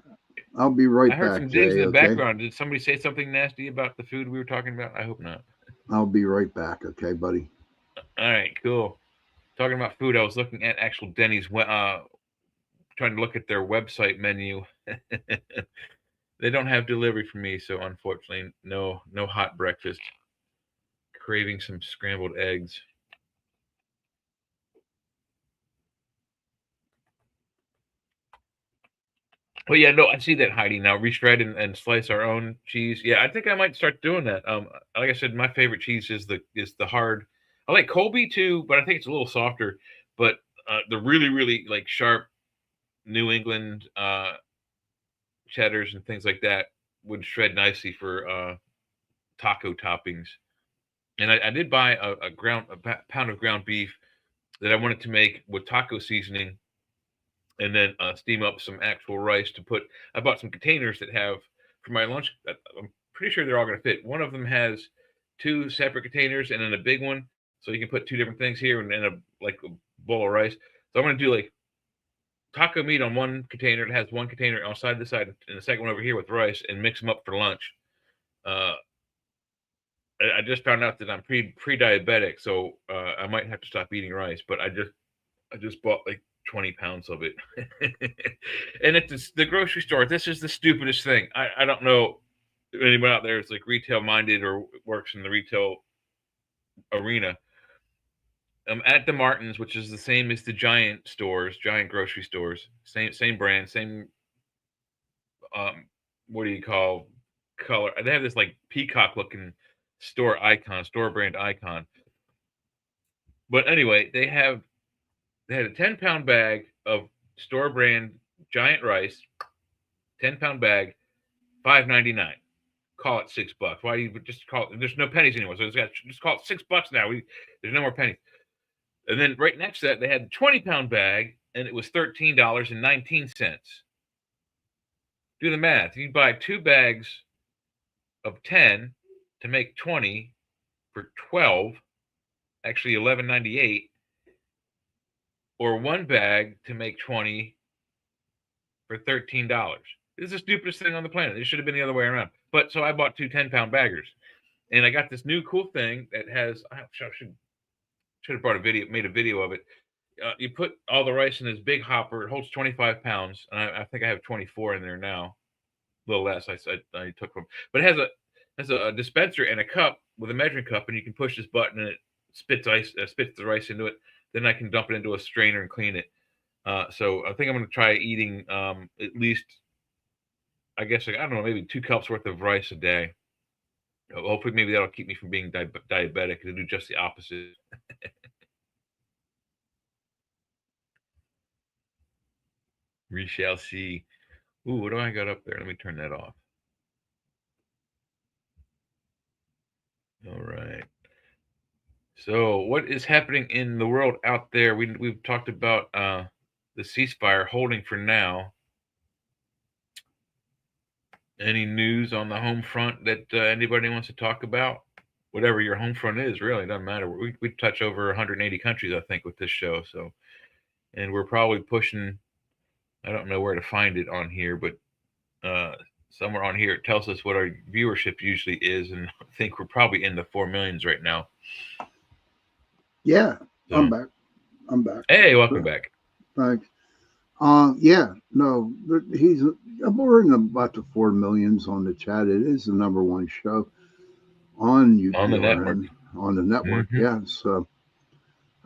Speaker 3: I'll be right back.
Speaker 2: I heard some digs
Speaker 3: Jay,
Speaker 2: in the background. Did somebody say something nasty about the food we were talking about? I hope not.
Speaker 3: I'll be right back. Okay, buddy.
Speaker 2: All right, cool. Talking about food, I was looking at actual Denny's, trying to look at their website menu. They don't have delivery for me, so unfortunately, no hot breakfast. Craving some scrambled eggs. But yeah, no, I see that, Heidi. Now reshred and slice our own cheese. Yeah, I think I might start doing that. Like I said, my favorite cheese is the hard. I like Colby too, but I think it's a little softer. But the really, really like sharp New England cheddars and things like that would shred nicely for taco toppings. And I did buy a pound of ground beef that I wanted to make with taco seasoning, and then steam up some actual rice to put. I bought some containers that have for my lunch. I'm pretty sure they're all going to fit. One of them has 2 separate containers and then a big one, so you can put 2 different things here and a bowl of rice. So I'm going to do like taco meat on one container. It has one container on the side, and the second one over here with rice, and mix them up for lunch. I just found out that I'm pre-diabetic, so I might have to stop eating rice. But I just bought like 20 pounds of it. And at the grocery store, this is the stupidest thing. I don't know if anyone out there is like retail minded or works in the retail arena. At the Martins, which is the same as the giant grocery stores, same brand, same what do you call color? They have this like peacock looking store brand icon. But anyway, they had a 10-pound bag of store brand giant rice, 10-pound bag, $5.99. Call it $6. Why do you just call it? There's no pennies anymore, so just call it $6 now. There's no more pennies. And then right next to that, they had the 20-pound bag, and it was $13.19. Do the math. You buy 2 bags of 10 to make 20 for 12, actually $11.98, or one bag to make 20 for $13. This is the stupidest thing on the planet. It should have been the other way around. But so I bought two 10-pound baggers, and I got this new cool thing that has. I should have made a video of it. You put all the rice in this big hopper. It holds 25 pounds, and I think I have 24 in there now. A little less. I took from, but it has a dispenser and a cup with a measuring cup, and you can push this button and it spits the rice into it. Then I can dump it into a strainer and clean it. So I think I'm going to try eating at least, I guess, I don't know, maybe 2 cups worth of rice a day. Hopefully, maybe that'll keep me from being diabetic. To do just the opposite. We shall see. Ooh, what do I got up there? Let me turn that off. All right. So, what is happening in the world out there? We've talked about the ceasefire holding for now. Any news on the home front that anybody wants to talk about? Whatever your home front is, really, it doesn't matter. We touch over 180 countries, I think, with this show. So, and we're probably pushing. I don't know where to find it on here, but somewhere on here it tells us what our viewership usually is, and I think we're probably in the 4 millions right now.
Speaker 3: Yeah,
Speaker 2: So,
Speaker 3: I'm back.
Speaker 2: Hey, welcome back.
Speaker 3: Thanks. Yeah, no, we're in about the 4 millions on the chat. It is the #1 show on UPRN,
Speaker 2: On the network.
Speaker 3: On the network,
Speaker 2: Mhm.
Speaker 3: yeah. So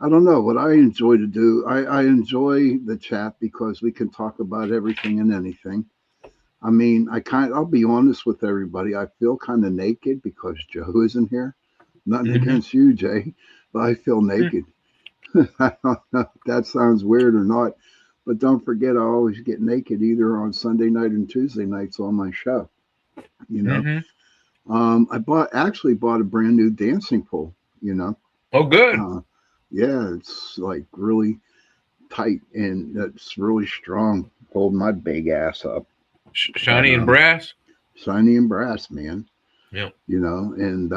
Speaker 3: I don't know what I enjoy to do. I enjoy the chat because we can talk about everything and anything. I mean, I'll be honest with everybody. I feel kind of naked because Joe isn't here. Nothing
Speaker 2: Mhm.
Speaker 3: against you, Jay, but I feel naked. I don't know if that sounds weird or not, but don't forget, I always get naked either on Sunday night and Tuesday nights on my show. You know,
Speaker 2: Mhm.
Speaker 3: I actually bought a brand new dancing pole. You know,
Speaker 2: Oh, good.
Speaker 3: yeah, it's like really tight and it's really strong. Hold my big ass up.
Speaker 2: Shiny and brass.
Speaker 3: Shiny and brass, man.
Speaker 2: Yep.
Speaker 3: You know, and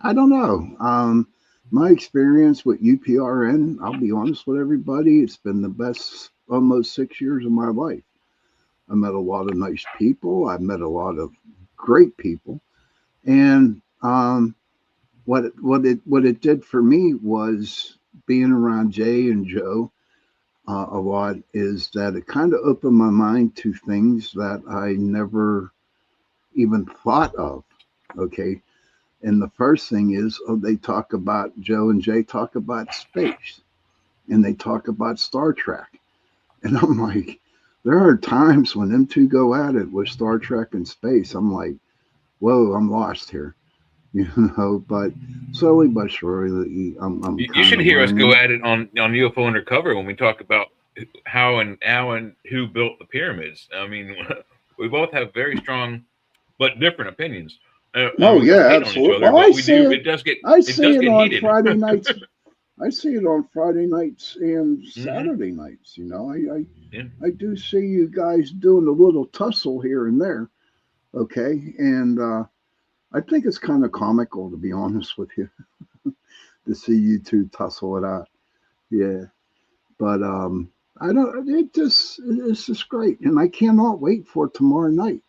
Speaker 3: I don't know. My experience with UPRN, I'll be honest with everybody, it's been the best almost 6 years of my life. I met a lot of nice people. I met a lot of great people, and what it did for me was being around Jay and Joe a lot. Is that it kind of opened my mind to things that I never even thought of. Okay. And the first thing is, they talk about, Joe and Jay talk about space and they talk about Star Trek. And I'm like, there are times when them two go at it with Star Trek and space. I'm like, whoa, I'm lost here. You know, but slowly but surely,
Speaker 2: You should hear us go at it on UFO Undercover when we talk about how and who built the pyramids. I mean, we both have very strong but different opinions.
Speaker 3: Oh yeah, absolutely. Well, I see it.
Speaker 2: It does get
Speaker 3: on
Speaker 2: heated.
Speaker 3: Friday nights. I see it on Friday nights and Saturday nights. You know, I do see you guys doing a little tussle here and there. Okay, and I think it's kind of comical, to be honest with you, to see you two tussle it out. Yeah, but I don't. It's just great, and I cannot wait for tomorrow night.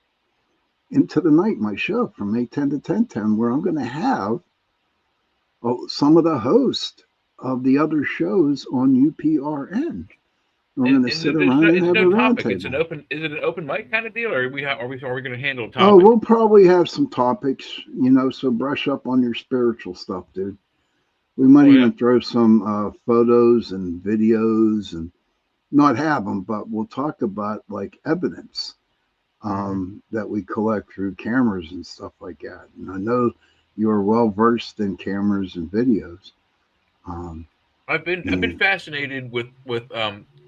Speaker 3: Into the Night, my show from 8:10 to 10:10, where I'm going to have some of the hosts of the other shows on UPRN. We're going to sit around and have a roundtable.
Speaker 2: Is it an open mic kind of deal, or are we going to handle a topic?
Speaker 3: Oh, we'll probably have some topics, you know. So brush up on your spiritual stuff, dude. We might even throw some photos and videos, and not have them, but we'll talk about like evidence that we collect through cameras and stuff like that. And I know you're well versed in cameras and videos.
Speaker 2: I've been fascinated with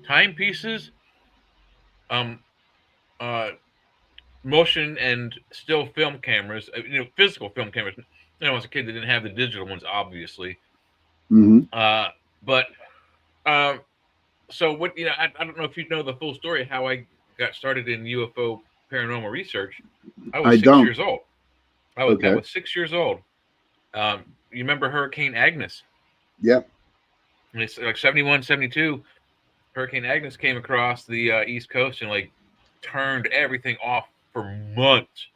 Speaker 2: timepieces, motion and still film cameras. You know, physical film cameras. You know, as a kid, they didn't have the digital ones, obviously. But so what? You know, I don't know if you know the full story of how I got started in UFO paranormal research. I was 6 years old. I
Speaker 3: Okay.
Speaker 2: was 6 years old. You remember Hurricane Agnes?
Speaker 3: Yeah.
Speaker 2: And it's like 71, 72. Hurricane Agnes came across the East Coast and like turned everything off for months.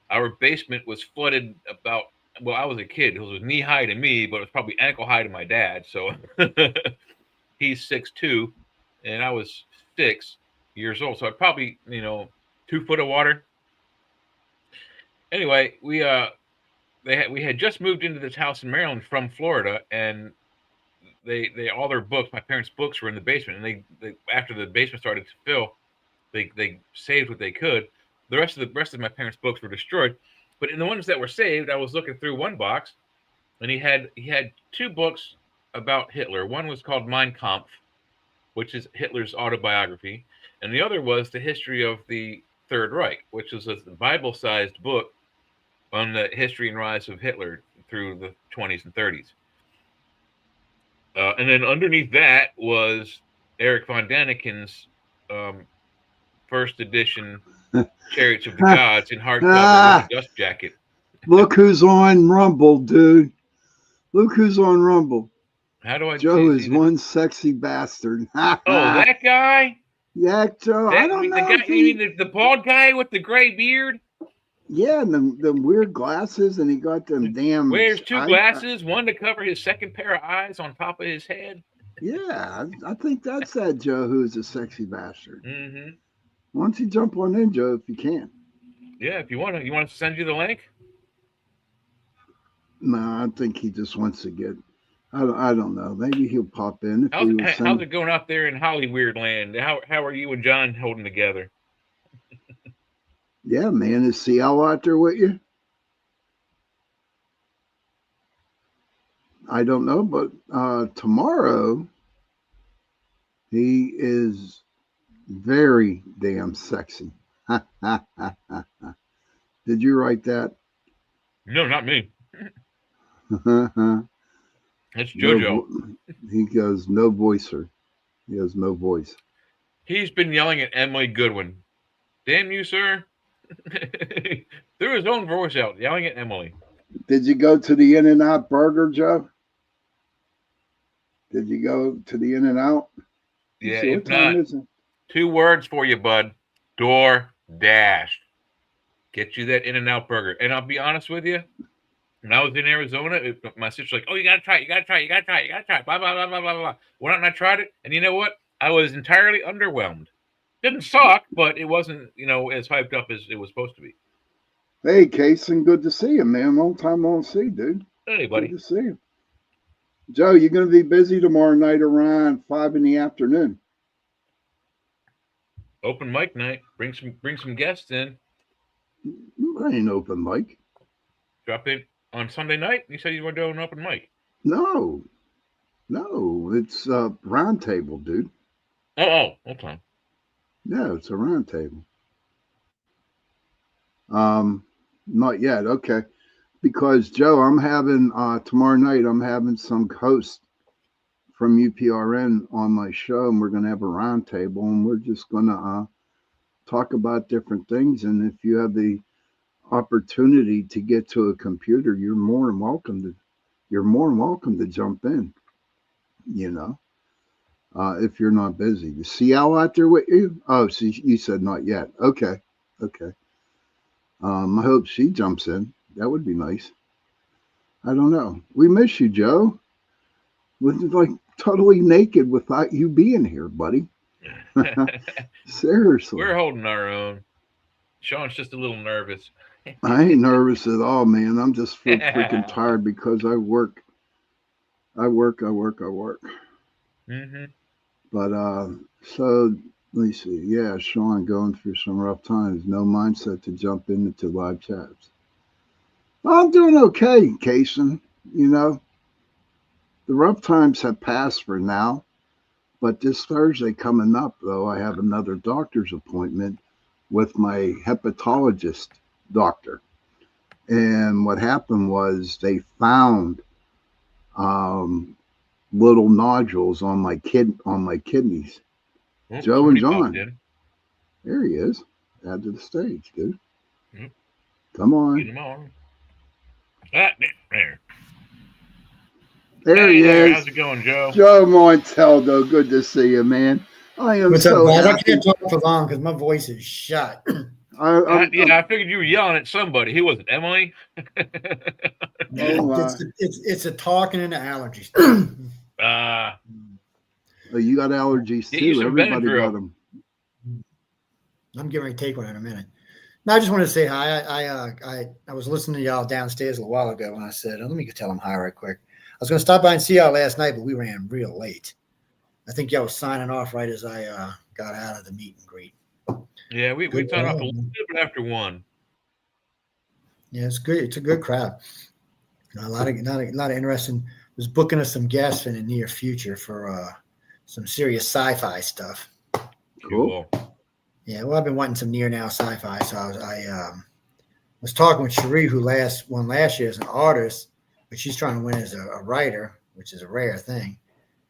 Speaker 2: Our basement was flooded about. Well, I was a kid. It was knee high to me, but it was probably ankle high to my dad. So he's 6'2", and I was 6 years old. So I probably 2 foot of water. Anyway, we had just moved into this house in Maryland from Florida, and they all their books, my parents' books, were in the basement. And they after the basement started to fill, they saved what they could. The rest of my parents' books were destroyed, but in the ones that were saved, I was looking through one box, and he had 2 books about Hitler. One was called Mein Kampf, which is Hitler's autobiography, and the other was the history of the Third Reich, which was a Bible-sized book on the history and rise of Hitler through the 20s and 30s. And then underneath that was Eric von Daniken's first edition Chariots of the Gods in hardcover with a dust jacket.
Speaker 3: Look who's on Rumble, dude. Look who's on Rumble.
Speaker 2: How do I?
Speaker 3: Joe is one sexy bastard.
Speaker 2: Oh, that guy?
Speaker 3: Yeah, Joe. I don't know.
Speaker 2: You mean the bald guy with the gray beard?
Speaker 3: Yeah, and them weird glasses, and he got them damn.
Speaker 2: Wears 2 glasses, one to cover his second pair of eyes on top of his head.
Speaker 3: Yeah, I think that's that Joe who's a sexy bastard.
Speaker 2: Mm-hmm.
Speaker 3: Why don't you jump on in, Joe, if you can?
Speaker 2: Yeah, if you want to. You want to send you the link?
Speaker 3: No, I think he just wants to get. I don't know. Maybe he'll pop in.
Speaker 2: How's it going out there in Hollyweird land? How are you and John holding together?
Speaker 3: Yeah, man. Is CL out there with you? I don't know, but tomorrow he is very damn sexy. Did you write that?
Speaker 2: No, not me. That's JoJo.
Speaker 3: He goes, no voicer. He has no voice.
Speaker 2: He's been yelling at Emily Goodwin. Damn you, sir. Threw his own voice out, yelling at Emily.
Speaker 3: Did you go to the In-N-Out Burger, Joe? Did you go to the In-N-Out?
Speaker 2: Yeah, if not, 2 words for you, bud. DoorDash. Get you that In-N-Out burger. And I'll be honest with you, when I was in Arizona, my sister's like, oh, you got to try it, you got to try it, you got to try it, you got to try it, blah, blah, blah, blah, blah, blah. Went out and I tried it, and you know what? I was entirely underwhelmed. Didn't suck, but it wasn't, as hyped up as it was supposed to be.
Speaker 3: Hey, Kason, good to see you, man. Long time no see, dude.
Speaker 2: Hey, buddy.
Speaker 3: Good to see you. Joe, you're going to be busy tomorrow night around 5 in the afternoon.
Speaker 2: Open mic night. Bring some guests in.
Speaker 3: I ain't open mic.
Speaker 2: Drop in on Sunday night. You said you were doing an open mic.
Speaker 3: No, it's a round table, dude.
Speaker 2: Oh, okay.
Speaker 3: Yeah, it's a round table. Not yet. Okay. Because Joe, I'm having tomorrow night, I'm having some host from UPRN on my show, and we're going to have a round table, and we're just going to talk about different things. And if you have the opportunity to get to a computer, you're more than welcome to jump in, if you're not busy. Is CL out there with you? Oh, so you said not yet. Okay. I hope she jumps in. That would be nice. I don't know. We miss you, Joe. We're like totally naked without you being here, buddy. Seriously.
Speaker 2: We're holding our own. Sean's just a little nervous.
Speaker 3: I ain't nervous at all, man. I'm just freaking tired because I work.
Speaker 2: Mm-hmm.
Speaker 3: But so let me see. Yeah, Sean going through some rough times. No mindset to jump into live chats. I'm doing okay, Kason. The rough times have passed for now. But this Thursday coming up, though, I have another doctor's appointment with my hepatologist doctor. And what happened was they found little nodules on my kidneys.
Speaker 2: Oh,
Speaker 3: Joe and John. There he is. Add to the stage, dude.
Speaker 2: Mm-hmm.
Speaker 3: Come on.
Speaker 2: Get him on. Ah, there.
Speaker 3: There he
Speaker 2: Hey,
Speaker 3: is.
Speaker 2: how's it going, Joe?
Speaker 3: Joe Montaldo. Good to see you, man. I am
Speaker 10: What's
Speaker 3: so
Speaker 10: up, guys? I
Speaker 3: happy.
Speaker 10: can't talk for long because my voice is shot.
Speaker 2: I figured you were yelling at somebody. Who was it, Emily?
Speaker 10: It's a talking and the allergies.
Speaker 3: Oh, you got allergies
Speaker 2: Get you
Speaker 3: too.
Speaker 2: some
Speaker 3: Everybody
Speaker 2: Benadryl.
Speaker 3: got them.
Speaker 10: I'm getting ready to take one in a minute. No, I just wanted to say hi. I was listening to y'all downstairs a while ago when I said, let me tell them hi right quick. I was going to stop by and see y'all last night, but we ran real late. I think y'all was signing off right as I got out of the meet and greet.
Speaker 2: Yeah, we signed off a little bit after 1.
Speaker 10: Yeah, it's good. It's a good crowd. A lot of interesting. Was booking us some guests in the near future for some serious sci-fi stuff.
Speaker 3: Cool.
Speaker 10: Yeah, well, I've been wanting some near now sci-fi, so I was talking with Cherie, who won last year as an artist, but she's trying to win as a writer, which is a rare thing.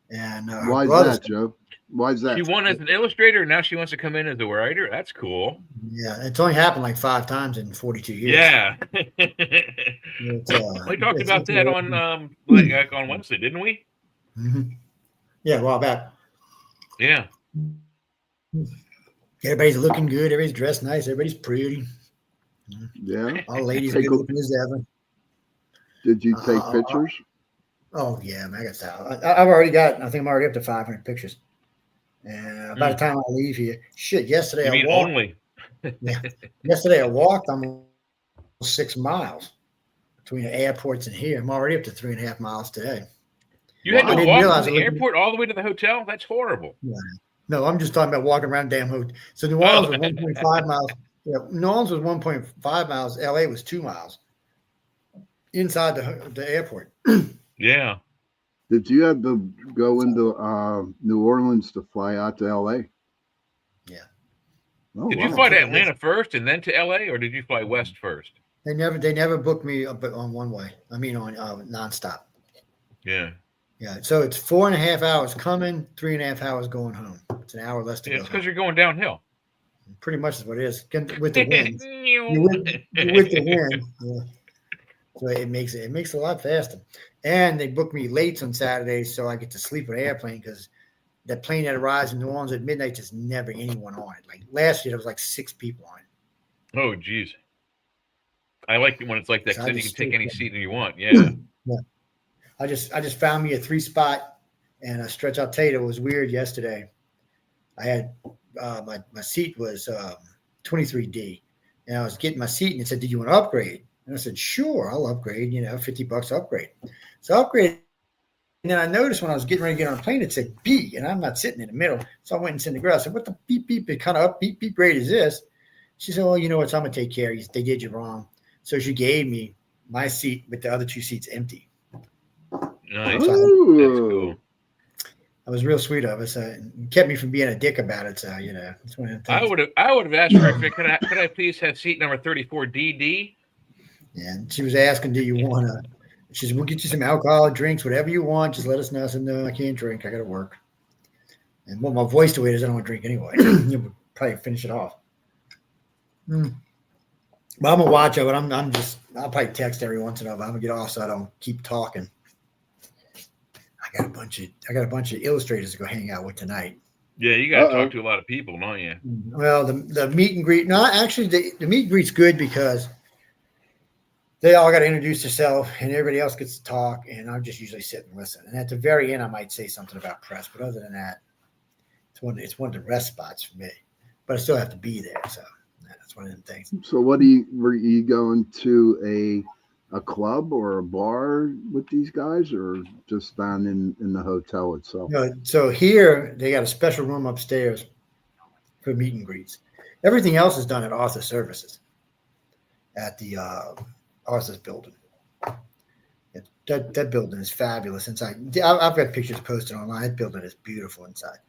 Speaker 10: And
Speaker 3: why is that, Joe? Why is that?
Speaker 2: She won as an illustrator, and now she wants to come in as a writer. That's cool.
Speaker 10: Yeah, it's only happened like 5 times in 42 years.
Speaker 2: Yeah. We talked about that on Wednesday, didn't we?
Speaker 10: Mm-hmm. Yeah, a while back.
Speaker 2: Yeah.
Speaker 10: Everybody's looking good. Everybody's dressed nice. Everybody's pretty.
Speaker 3: Yeah.
Speaker 10: All the ladies good looking as ever.
Speaker 3: Did you take pictures?
Speaker 10: Oh yeah, man, I got that. I've already got. I think I'm already up to 500 pictures. And by the time I leave here, yesterday I walked.
Speaker 2: Only?
Speaker 10: Yeah, yesterday I walked almost 6 miles between the airports and here. I'm already up to 3.5 miles today.
Speaker 2: You had to walk from the airport all the way to the hotel? That's horrible.
Speaker 10: Yeah. No, I'm just talking about walking around damn hotel. So New Orleans was 1.5 miles. Yeah, New Orleans was 1.5 miles. LA was 2 miles inside the airport.
Speaker 2: Yeah.
Speaker 3: Did you have to go into New Orleans to fly out to LA?
Speaker 10: Yeah.
Speaker 3: Oh,
Speaker 2: did you fly to Atlanta first and then to LA, or did you fly west first?
Speaker 10: They never booked me on one way. I mean on nonstop.
Speaker 2: Yeah.
Speaker 10: Yeah. So it's 4.5 hours coming, 3.5 hours going home. It's an hour less to go.
Speaker 2: It's because you're going downhill.
Speaker 10: Pretty much is what it is with the wind. You're with the wind. Yeah. So it makes it a lot faster. And they booked me late on Saturdays, so I get to sleep on an airplane because that plane that arrives in New Orleans at midnight, there's never anyone on it. Like last year, there was like 6 people on it.
Speaker 2: Oh, geez. I like it when it's like that because then you can take any seat that you want. Yeah.
Speaker 10: Yeah. I just found me a 3-spot and a stretch. I'll tell you, it was weird yesterday. I had my seat was 23D, and I was getting my seat, and it said, "Do you want to upgrade?" And I said, "Sure, I'll upgrade. $50 upgrade." So I upgraded, and then I noticed when I was getting ready to get on a plane, it said B, and I'm not sitting in the middle. So I went and sent the girl. I said, "What the beep beep kind of up beep beep grade is this?" She said, "Well, you know what? So I'm gonna take care of you. They did you wrong." So she gave me my seat with the other 2 seats empty.
Speaker 2: Nice. That's cool.
Speaker 10: That was real sweet of us. It kept me from being a dick about it. So it's one of the things.
Speaker 2: I would have asked her, could I please have seat number 34DD?
Speaker 10: Yeah, and she was asking, "Do you want to?" She said, "We'll get you some alcohol, drinks, whatever you want. Just let us know." I said, "No, I can't drink. I got to work." And my voice the way it is, I don't want to drink anyway. You would probably finish it off. But I'm gonna watch it. But I'll probably text every once in a while. I'm gonna get off so I don't keep talking. I got a bunch of illustrators to go hang out with tonight.
Speaker 2: Yeah, you got to talk to a lot of people, don't you?
Speaker 10: Well, the meet and greet. No, actually, the meet and greet's good because they all got to introduce themselves, and everybody else gets to talk, and I just usually sit and listen. And at the very end, I might say something about press, but other than that, it's one of the rest spots for me. But I still have to be there, so that's one of them things.
Speaker 3: So, were you going to a club or a bar with these guys, or just down in the hotel itself?
Speaker 10: No, so here they got a special room upstairs for meet and greets. Everything else is done at Arthur Services at the Arthur's building. That building is fabulous inside. I've got pictures posted online. That building is beautiful inside.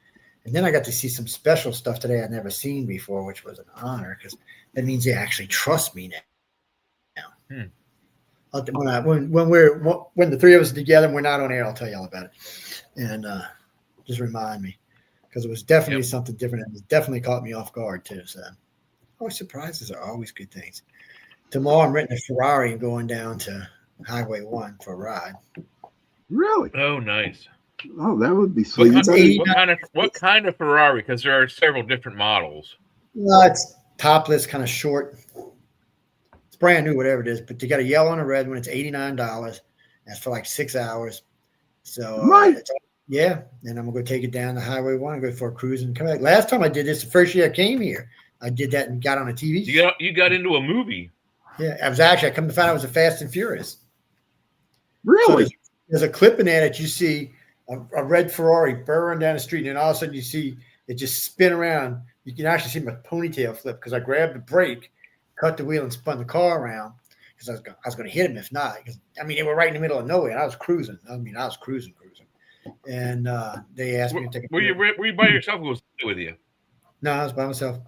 Speaker 10: And then I got to see some special stuff today I'd never seen before, which was an honor because that means they actually trust me now. When the 3 of us are together and we're not on air, I'll tell you all about it. And just remind me because it was definitely something different. It definitely caught me off guard too. So always surprises are always good things. Tomorrow I'm renting a Ferrari and going down to Highway 1 for a ride.
Speaker 3: Really?
Speaker 2: Oh, nice.
Speaker 3: Oh, that would be
Speaker 2: What
Speaker 3: sweet.
Speaker 2: what kind of Ferrari? Because there are several different models.
Speaker 10: Well, it's topless, kind of short. It's brand new, whatever it is. But they got a yellow and a red one. It's $89. That's for like 6 hours. So
Speaker 3: Right.
Speaker 10: yeah, and I'm gonna go take it down the Highway 1 and go for a cruise and come back. Last time I did this, the first year I came here, I did that and got on a TV.
Speaker 2: You got into a movie.
Speaker 10: Yeah, I come to find out it was a Fast and Furious.
Speaker 3: Really?
Speaker 10: So there's a clip in there that you see a red Ferrari burring down the street, and then all of a sudden you see it just spin around. You can actually see my ponytail flip because I grabbed the brake, cut the wheel, and spun the car around because I was going to hit him if not. Because I mean, they were right in the middle of nowhere, and I was cruising. I was cruising, and they asked me to take.
Speaker 2: Were you by yourself? Or was it with you?
Speaker 10: No, I was by myself.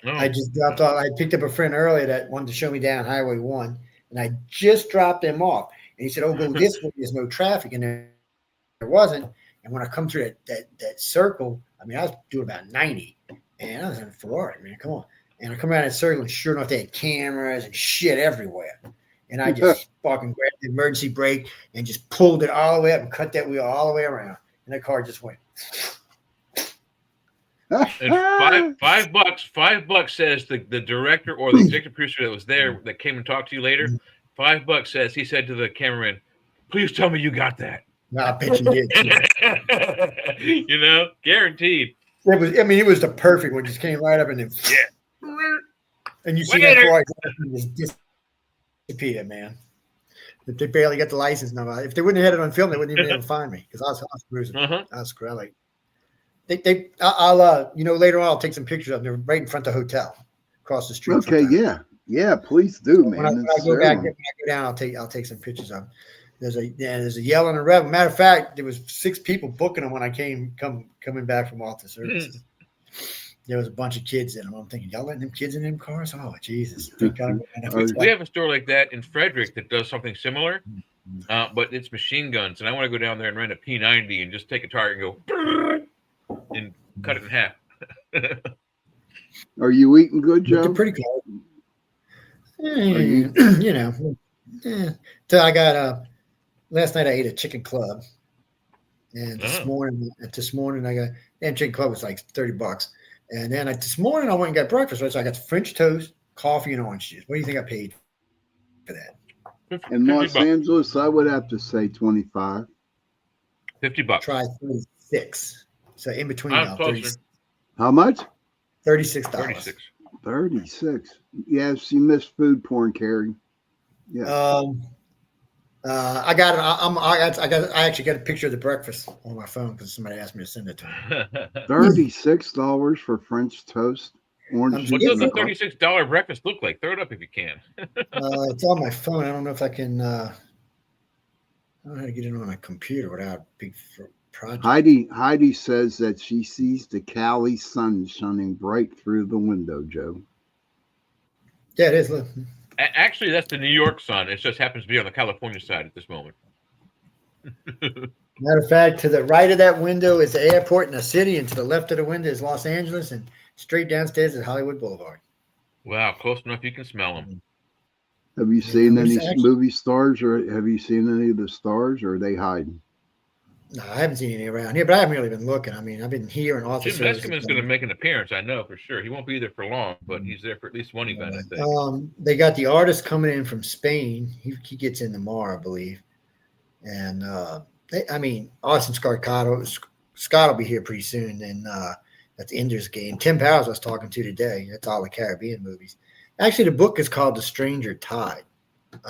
Speaker 2: No.
Speaker 10: I just dropped off. I picked up a friend earlier that wanted to show me down Highway 1, and I just dropped him off. And he said, "Oh, go this way. There's no traffic." And there wasn't. And when I come through that circle, I mean, I was doing about 90, and I was in a Ferrari, man. Come on. And I come around that circle, and sure enough, they had cameras and shit everywhere. And I just fucking grabbed the emergency brake and just pulled it all the way up and cut that wheel all the way around. And the car just went.
Speaker 2: And $5 says the director or the executive producer that was there that came and talked to you later. $5 says he said to the cameraman, "Please tell me you got that."
Speaker 10: No, I bet you did.
Speaker 2: You know, guaranteed.
Speaker 10: It was the perfect one. Just came right up and then and you see that Ferrari just disappear, man. If they barely got the license number. If they wouldn't have had it on film, they wouldn't even be able to find me because I was cruising. I was cruising. I'll later on I'll take some pictures of them. They're right in front of the hotel, across the street.
Speaker 3: Okay, yeah, please do, man.
Speaker 10: When I go down, I'll take some pictures of them. There's a yellow and a red. Matter of fact, there was 6 people booking them when I coming back from off the services. There was a bunch of kids in them. I'm thinking, y'all letting them kids in them cars? Oh, Jesus.
Speaker 2: We have a store like that in Frederick that does something similar, but it's machine guns. And I want to go down there and rent a P90 and just take a target and go and cut it in half.
Speaker 3: Are you eating good, Joe?
Speaker 10: They're pretty cool. So I got last night I ate a chicken club. And this morning I got chicken club was like $30. And then this morning I went and got breakfast. Right? So I got French toast, coffee, and orange juice. What do you think I paid for that?
Speaker 3: In Los Angeles, I would have to say 25.
Speaker 2: $50.
Speaker 10: Try 36. So in between
Speaker 2: I'm
Speaker 10: now,
Speaker 2: closer.
Speaker 3: How much?
Speaker 10: $36.
Speaker 3: 36. Yes, you missed food porn, Carrie. Yeah.
Speaker 10: I got it. I actually got a picture of the breakfast on my phone because somebody asked me to send it to them.
Speaker 3: $36 for French toast. Orange
Speaker 2: What does a $36 breakfast look like? Throw it up if you can.
Speaker 10: It's on my phone. I don't know if I can. I don't know how to get it on a computer without a big project.
Speaker 3: Heidi says that she sees the Cali sun shining bright through the window, Joe.
Speaker 10: Yeah, it is. Look.
Speaker 2: Actually, that's the New York sun. It just happens to be on the California side at this moment.
Speaker 10: Matter of fact, to the right of that window is the airport in the city, and to the left of the window is Los Angeles, and straight downstairs is Hollywood Boulevard.
Speaker 2: Wow, close enough you can smell them.
Speaker 3: Have you seen any movie stars, or have you seen any of the stars, or are they hiding?
Speaker 10: No, I haven't seen any around here, but I haven't really been looking. I mean, I've been here and off the
Speaker 2: Jim Meskimen's going to make an appearance, I know for sure. He won't be there for long, but he's there for at least one event, I think.
Speaker 10: They got the artist coming in from Spain. He gets in tomorrow, I believe. And Austin Scott will be here pretty soon. And that's the Enders Game. Tim Powers I was talking to today. That's all the Caribbean movies. Actually, the book is called The Stranger Tide.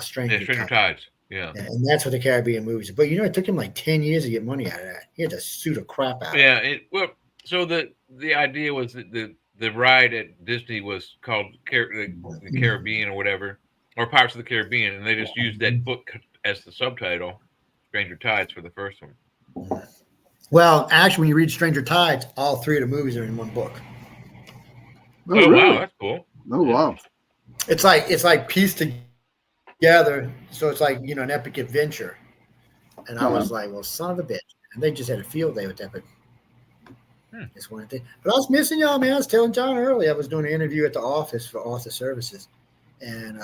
Speaker 10: Stranger
Speaker 2: Tides. Yeah.
Speaker 10: And that's what the Caribbean movies. But it took him like 10 years to get money out of that. He had to sue the crap out of it.
Speaker 2: Yeah. So the idea was that the ride at Disney was called the Caribbean or whatever, or Pirates of the Caribbean, and they just used that book as the subtitle, Stranger Tides, for the first one.
Speaker 10: Well, actually, when you read Stranger Tides, all 3 of the movies are in one book.
Speaker 3: Oh, really?
Speaker 2: Wow, that's cool.
Speaker 3: Oh, wow.
Speaker 10: It's like pieced together, so it's like an epic adventure. And I was like, well, son of a bitch. And they just had a field day with that, but it's one thing. But I was missing y'all, man. I was telling John earlier, I was doing an interview at the office for Office Services, and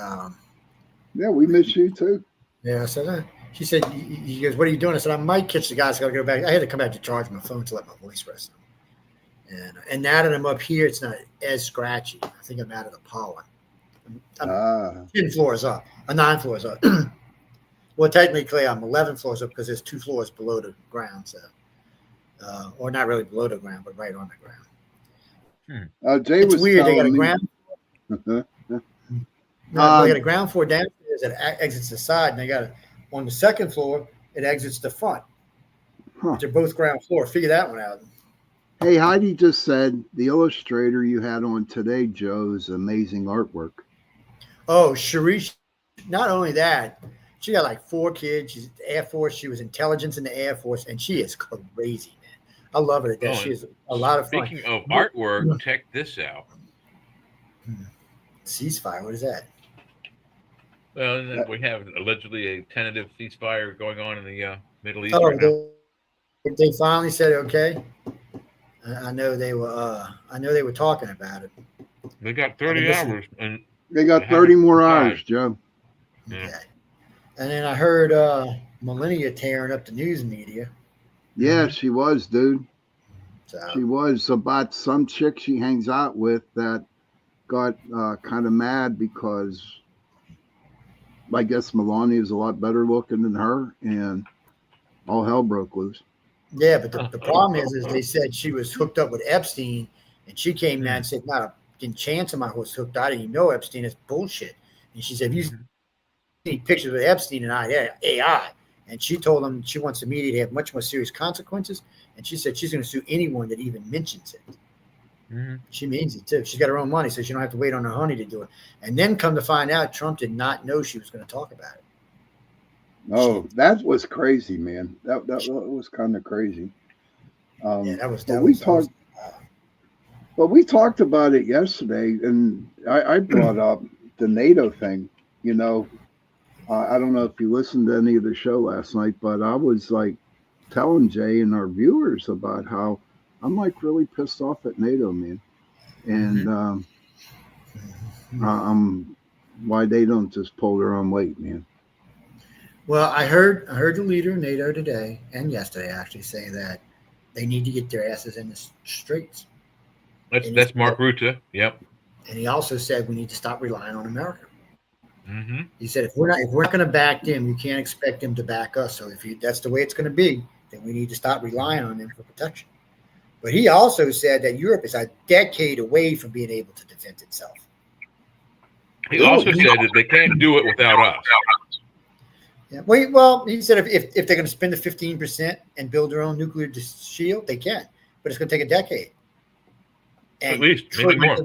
Speaker 3: Yeah, we miss you too.
Speaker 10: Yeah, I said, she said, he goes, what are you doing? I said, I might catch the guys. I got to go back. I had to come back to charge my phone to let my voice rest. And now that I'm up here, it's not as scratchy. I think I'm out of the pollen. I'm 10 floors up, 9 floors up. Well, technically, I'm 11 floors up because there's 2 floors below the ground. So, or not really below the ground, but right on the ground.
Speaker 3: Jay
Speaker 10: It's
Speaker 3: was
Speaker 10: weird. They got a
Speaker 3: telling me-
Speaker 10: ground. No, they got a ground floor downstairs that exits the side, and they got on the second floor it exits the front.
Speaker 3: Huh.
Speaker 10: They're both ground floor. Figure that one out.
Speaker 3: Hey, Heidi just said the illustrator you had on today, Joe's amazing artwork.
Speaker 10: Oh, Sharice. Not only that, she got like 4 kids. She's Air Force. She was intelligence in the Air Force, and she is crazy, man. I love her to death. She is a lot of fun.
Speaker 2: Speaking of artwork, check this out.
Speaker 10: Ceasefire. What is that?
Speaker 2: Well, we have allegedly a tentative ceasefire going on in the Middle East
Speaker 10: Oh,
Speaker 2: right now.
Speaker 10: they finally said okay. I know they were. I know they were talking about it.
Speaker 2: They got 30 hours, and
Speaker 3: They got 30 more hours, Joe.
Speaker 2: Yeah.
Speaker 10: Okay. And then I heard Melania tearing up the news media.
Speaker 3: Yeah, she was, dude.
Speaker 10: So
Speaker 3: She was about some chick she hangs out with that got kind of mad because I guess Melania is a lot better looking than her, and all hell broke loose.
Speaker 10: yeah, but the problem is they said she was hooked up with Epstein, and she came out and said, "Not a chance of my was hooked. I didn't even know Epstein. It's bullshit." And she said, "You see pictures with Epstein and AI." And she told them she wants the media to have much more serious consequences. And she said she's going to sue anyone that even mentions it.
Speaker 2: Mm-hmm.
Speaker 10: She means it too. She's got her own money, so she don't have to wait on her honey to do it. And then come to find out, Trump did not know she was going to talk about it.
Speaker 3: Oh, that was crazy, man. That was kind of crazy.
Speaker 10: Yeah, that was.
Speaker 3: But we talked about it yesterday, and I brought up the NATO thing. You know, I don't know if you listened to any of the show last night, but I was like telling Jay and our viewers about how I'm like really pissed off at NATO, man, and why they don't just pull their own weight, man.
Speaker 10: Well, I heard the leader of NATO today and yesterday actually say that they need to get their asses in the streets.
Speaker 2: That's Mark Rutte. Yep.
Speaker 10: And he also said we need to stop relying on America.
Speaker 2: Mm-hmm.
Speaker 10: He said if we're not going to back them, you can't expect them to back us. So if that's the way it's going to be, then we need to stop relying on them for protection. But he also said that Europe is a decade away from being able to defend itself.
Speaker 2: He also said that they can't do it without us.
Speaker 10: Yeah. Well, he said if they're going to spend the 15% and build their own nuclear shield, they can, but it's going to take a decade. And
Speaker 2: At least, maybe more.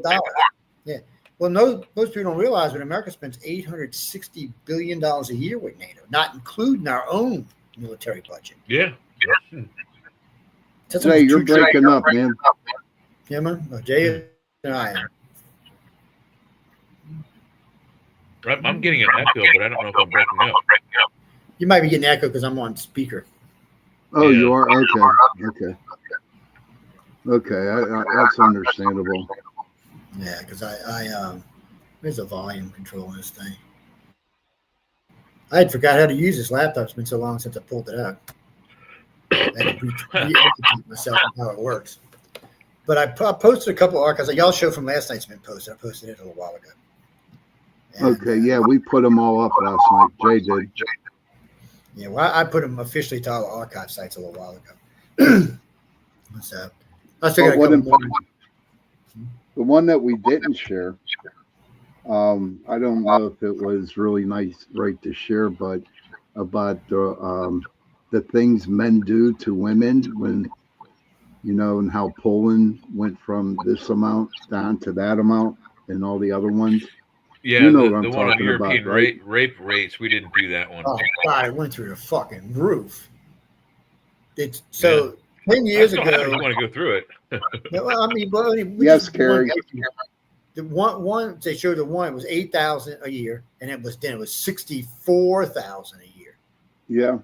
Speaker 10: Yeah. Well, most people don't realize that America spends $860 billion a year with NATO, not including our own military budget.
Speaker 2: Yeah.
Speaker 3: Jay, you're breaking up, man.
Speaker 10: Yeah, man. No, Jay and I am.
Speaker 2: I'm getting an echo, but I don't know if I'm breaking up.
Speaker 10: You might be getting echo because I'm on speaker.
Speaker 3: Oh, you are? Okay. That's understandable.
Speaker 10: Yeah, because there's a volume control in this thing. I had forgot how to use this laptop. It's been so long since I pulled it out. I had to re-educate myself on how it works. But I posted a couple of archives. Y'all show from last night's been posted. I posted it a little while ago. And,
Speaker 3: Okay, yeah, we put them all up last night. Jay did.
Speaker 10: Yeah, well, I put them officially to all the archive sites a little while ago. So I still got a couple more.
Speaker 3: The one that we didn't share, I don't know if it was really nice, right, to share, but about the things men do to women when, you know, and how Poland went from this amount down to that amount and all the other ones.
Speaker 2: Yeah,
Speaker 3: you know
Speaker 2: the
Speaker 3: what I'm
Speaker 2: one on
Speaker 3: talking
Speaker 2: European
Speaker 3: about, right?
Speaker 2: rape rates, we didn't do that one.
Speaker 10: Oh, God, it went through the fucking roof. It's so 10 years
Speaker 2: I
Speaker 10: ago.
Speaker 2: don't want to go through it.
Speaker 10: Well, I mean,
Speaker 3: Yes, Carrie.
Speaker 10: The one they showed the one was 8,000 a year, and it was 64,000 a year.
Speaker 3: Yeah,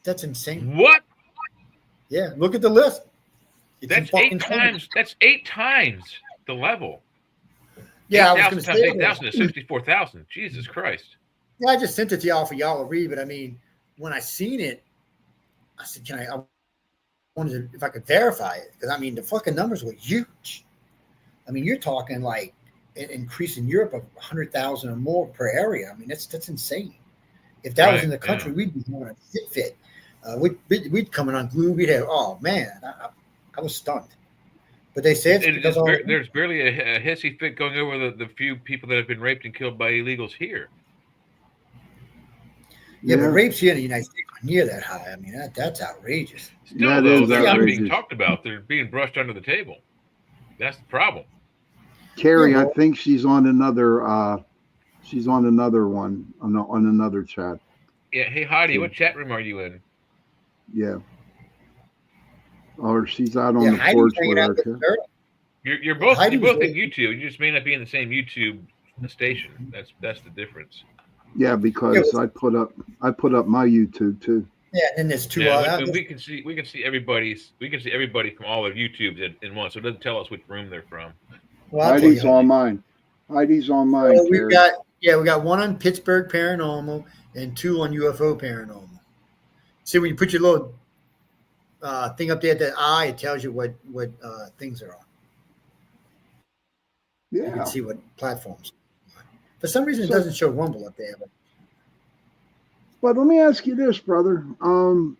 Speaker 10: That's insane.
Speaker 2: What?
Speaker 10: Yeah, look at the list. It's
Speaker 2: That's
Speaker 10: fucking
Speaker 2: 8 times. That's 8 times the level.
Speaker 10: Yeah, I was
Speaker 2: 8,000
Speaker 10: going to
Speaker 2: times
Speaker 10: say
Speaker 2: 8,000 is 64,000. Jesus Christ.
Speaker 10: Yeah, I just sent it to y'all for y'all to read. But I mean, when I seen it, I said, I wanted to, if I could verify it, because I mean, the fucking numbers were huge. I mean, you're talking like an increase in Europe of 100,000 or more per area. I mean, that's insane. If that was in the country, we'd be having a fit. We'd come in on glue. We'd have, oh man, I was stunned. But they say
Speaker 2: there's barely a hissy fit going over the few people that have been raped and killed by illegals here.
Speaker 10: Yeah, but rapes here in the United States are near that high. I mean, that's outrageous.
Speaker 2: Still, though, they're not being talked about. They're being brushed under the table. That's the problem.
Speaker 3: Carrie, I think she's on another one on another chat.
Speaker 2: Yeah. Hey, Heidi, what chat room are you in?
Speaker 3: Yeah. Or she's out on the porch with her.
Speaker 2: You're both in YouTube. You just may not be in the same YouTube station. That's the difference.
Speaker 3: Yeah, because I put up my YouTube too.
Speaker 10: Yeah, and there's two.
Speaker 2: We can see everybody from all of YouTubes in one, so it doesn't tell us which room they're from.
Speaker 3: Well, Heidi's on mine. Heidi's on mine.
Speaker 10: So we got one on Pittsburgh Paranormal and two on UFO Paranormal. See, when you put your little thing up there at the eye, it tells you what things are on.
Speaker 3: Yeah,
Speaker 10: you can see what platforms. For some reason, it doesn't show Rumble up there.
Speaker 3: But let me ask you this, brother. There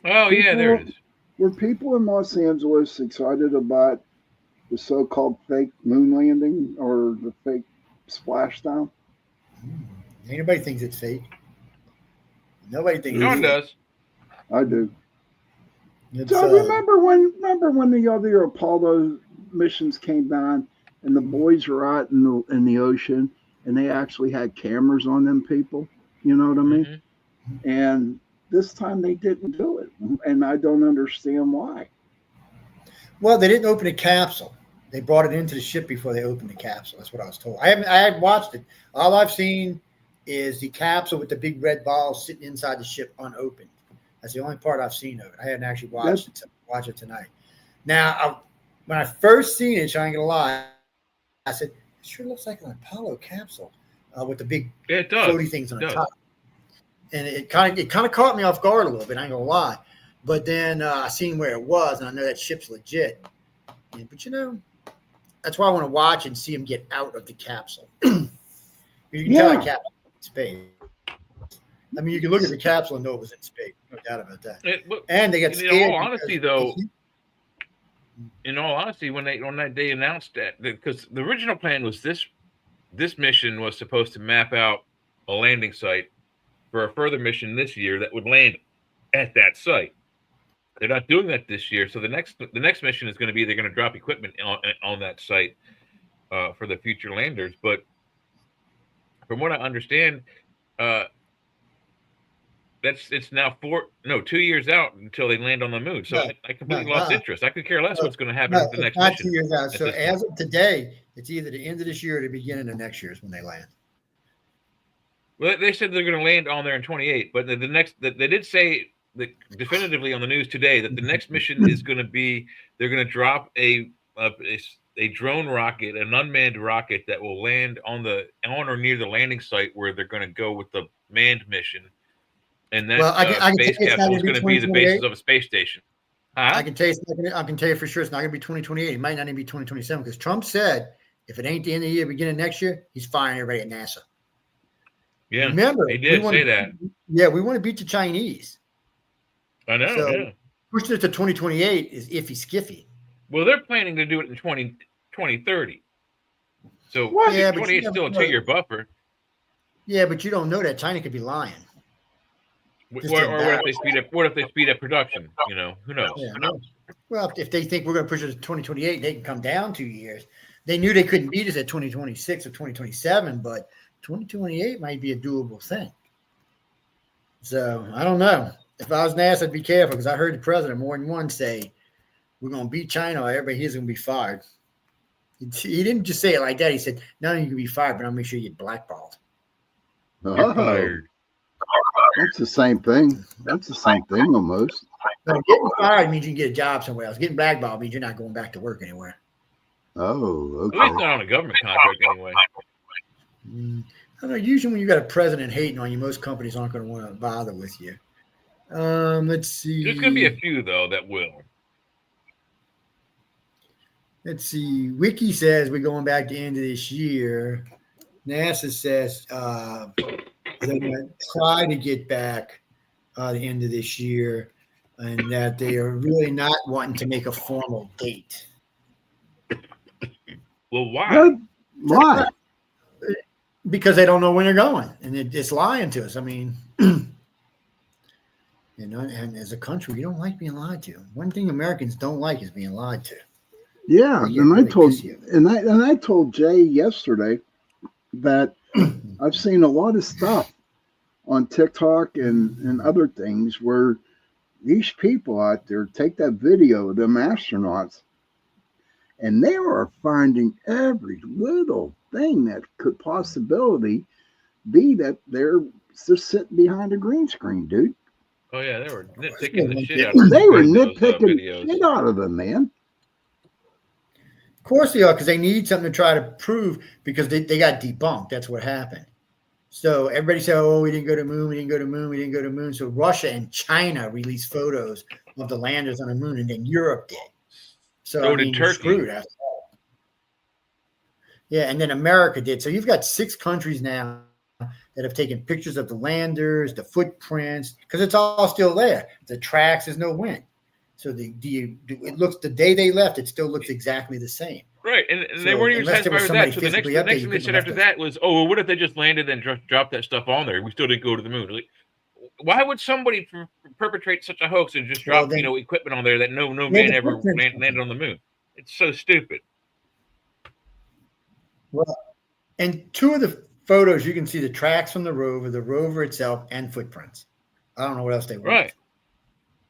Speaker 2: it is.
Speaker 3: Were people in Los Angeles excited about the so-called fake moon landing or the fake splashdown?
Speaker 10: Anybody thinks it's fake. Nobody thinks.
Speaker 2: No one does.
Speaker 3: I do. So remember when the other Apollo missions came down and the boys were out in the ocean and they actually had cameras on them people? You know what I mean? Mm-hmm. And this time they didn't do it, and I don't understand why.
Speaker 10: Well, they didn't open a capsule. They brought it into the ship before they opened the capsule. That's what I was told. I haven't watched it. All I've seen is the capsule with the big red ball sitting inside the ship unopened. That's the only part I've seen of it. I hadn't actually watched it tonight. Now, when I first seen it, I ain't gonna lie, I said, it sure looks like an Apollo capsule with the big floaty things on the top. And it kind of caught me off guard a little bit. I ain't gonna lie, but then I seen where it was, and I know that ship's legit. But that's why I want to watch and see him get out of the capsule. You can tell that capsule in space. I mean, you can look at the capsule and know it was in space. No doubt about that. And they got scared.
Speaker 2: In all honesty, though, when they announced that, because the original plan was this mission was supposed to map out a landing site for a further mission this year that would land at that site. They're not doing that this year, so the next mission is going to be they're going to drop equipment on that site for the future landers. But from what I understand, it's now 2 years out until they land on the moon. So I completely lost interest. I could care less what's going to happen with the next mission.
Speaker 10: 2 years out. So as of today, it's either the end of this year or the beginning of next year is when they land.
Speaker 2: Well, they said they're going to land on there in 28, but they did say that definitively on the news today that the next mission is going to be they're going to drop a drone rocket, an unmanned rocket that will land on or near the landing site where they're going to go with the manned mission, and that space capsule is going to be the basis of a space station. Huh?
Speaker 10: I can tell you for sure it's not going to be 2028. It might not even be 2027 because Trump said if it ain't the end of the year, beginning of next year, he's firing everybody at NASA.
Speaker 2: Yeah,
Speaker 10: remember
Speaker 2: they did say that.
Speaker 10: Yeah, we want to beat the Chinese.
Speaker 2: I know. So
Speaker 10: pushing it to 2028 is iffy skiffy.
Speaker 2: Well, they're planning to do it in 2030. So 2028 is still a 2-year buffer.
Speaker 10: Yeah, but you don't know that China could be lying.
Speaker 2: Or what if they speed up production? Who knows?
Speaker 10: Yeah, well, if they think we're going to push it to 2028, they can come down 2 years. They knew they couldn't beat us at 2026 or 2027, but 2028 might be a doable thing. So I don't know. If I was NASA, I'd be careful because I heard the president more than once say, we're going to beat China or everybody here's going to be fired. He didn't just say it like that. He said, not only you can be fired, but I'll make sure you get blackballed.
Speaker 2: You're fired.
Speaker 3: That's the same thing. That's the same thing almost.
Speaker 10: So getting fired means you can get a job somewhere else. Getting blackballed means you're not going back to work anywhere.
Speaker 3: Oh, okay.
Speaker 2: At least not on a government contract anyway.
Speaker 10: I don't know. Usually, when you got a president hating on you, most companies aren't going to want to bother with you. Let's see.
Speaker 2: There's going to be a few though that will.
Speaker 10: Let's see. Wiki says we're going back to the end of this year. NASA says they're going to try to get back the end of this year, and that they are really not wanting to make a formal date.
Speaker 2: Well, why?
Speaker 3: Why?
Speaker 10: Because they don't know when they're going, and it's lying to us. I mean, and as a country, we don't like being lied to. One thing Americans don't like is being lied to.
Speaker 3: Yeah, and I told Jay yesterday that I've seen a lot of stuff on TikTok and other things where these people out there take that video of them astronauts, and they are finding every little thing that could possibly be that they're just sitting behind a green screen, dude.
Speaker 2: Oh yeah, they were nitpicking the shit out of them.
Speaker 3: They were nitpicking shit out of them, man.
Speaker 10: Of course they are, because they need something to try to prove, because they got debunked. That's what happened. So everybody said, oh, we didn't go to the moon, we didn't go to the moon, we didn't go to the moon. So Russia and China released photos of the landers on the moon, and then Europe did. So
Speaker 2: did Turkey.
Speaker 10: Screwed after that. Yeah, and then America did. So you've got 6 countries now that have taken pictures of the landers, the footprints, because it's all still there. The tracks, there's no wind. So it looks, the day they left, it still looks exactly the same.
Speaker 2: Right, and they weren't even satisfied with that. So the next thing they said after that was, oh, well, what if they just landed and dropped that stuff on there? We still didn't go to the moon. Like, why would somebody perpetrate such a hoax and just drop equipment on there that no man ever landed on the moon? It's so stupid.
Speaker 10: Well, and 2 of the photos, you can see the tracks from the rover itself, and footprints. I don't know what else they want.
Speaker 2: Right.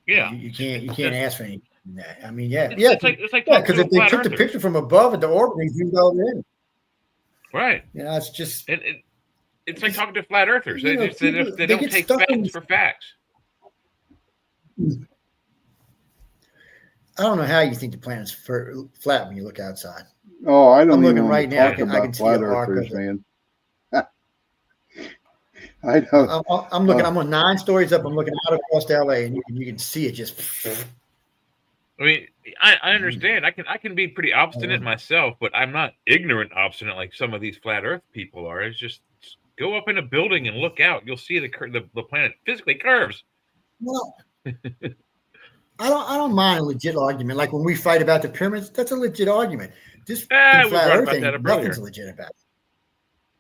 Speaker 2: Yeah.
Speaker 10: You can't ask for anything from that. I mean, yeah.
Speaker 2: It's like
Speaker 10: because if they took the picture from above at the orbit, they zoomed all in.
Speaker 2: Right.
Speaker 10: It's just.
Speaker 2: It's like talking to flat earthers. They don't take facts for facts.
Speaker 3: I
Speaker 10: don't know how you think the planet's flat when you look outside.
Speaker 3: Oh, I don't.
Speaker 10: I'm looking
Speaker 3: even
Speaker 10: right now. I can see
Speaker 3: flat
Speaker 10: the arc
Speaker 3: earthers,
Speaker 10: of it.
Speaker 3: man. I don't.
Speaker 10: I'm looking. I'm on 9 stories up. I'm looking out across LA, and you can see it just.
Speaker 2: I mean, I understand. I can be pretty obstinate myself, but I'm not ignorant obstinate like some of these flat Earth people are. It's just go up in a building and look out. You'll see the planet physically curves.
Speaker 10: Well, I don't mind a legit argument. Like when we fight about the pyramids, that's a legit argument. This flat Earth thing, nothing's legit about it.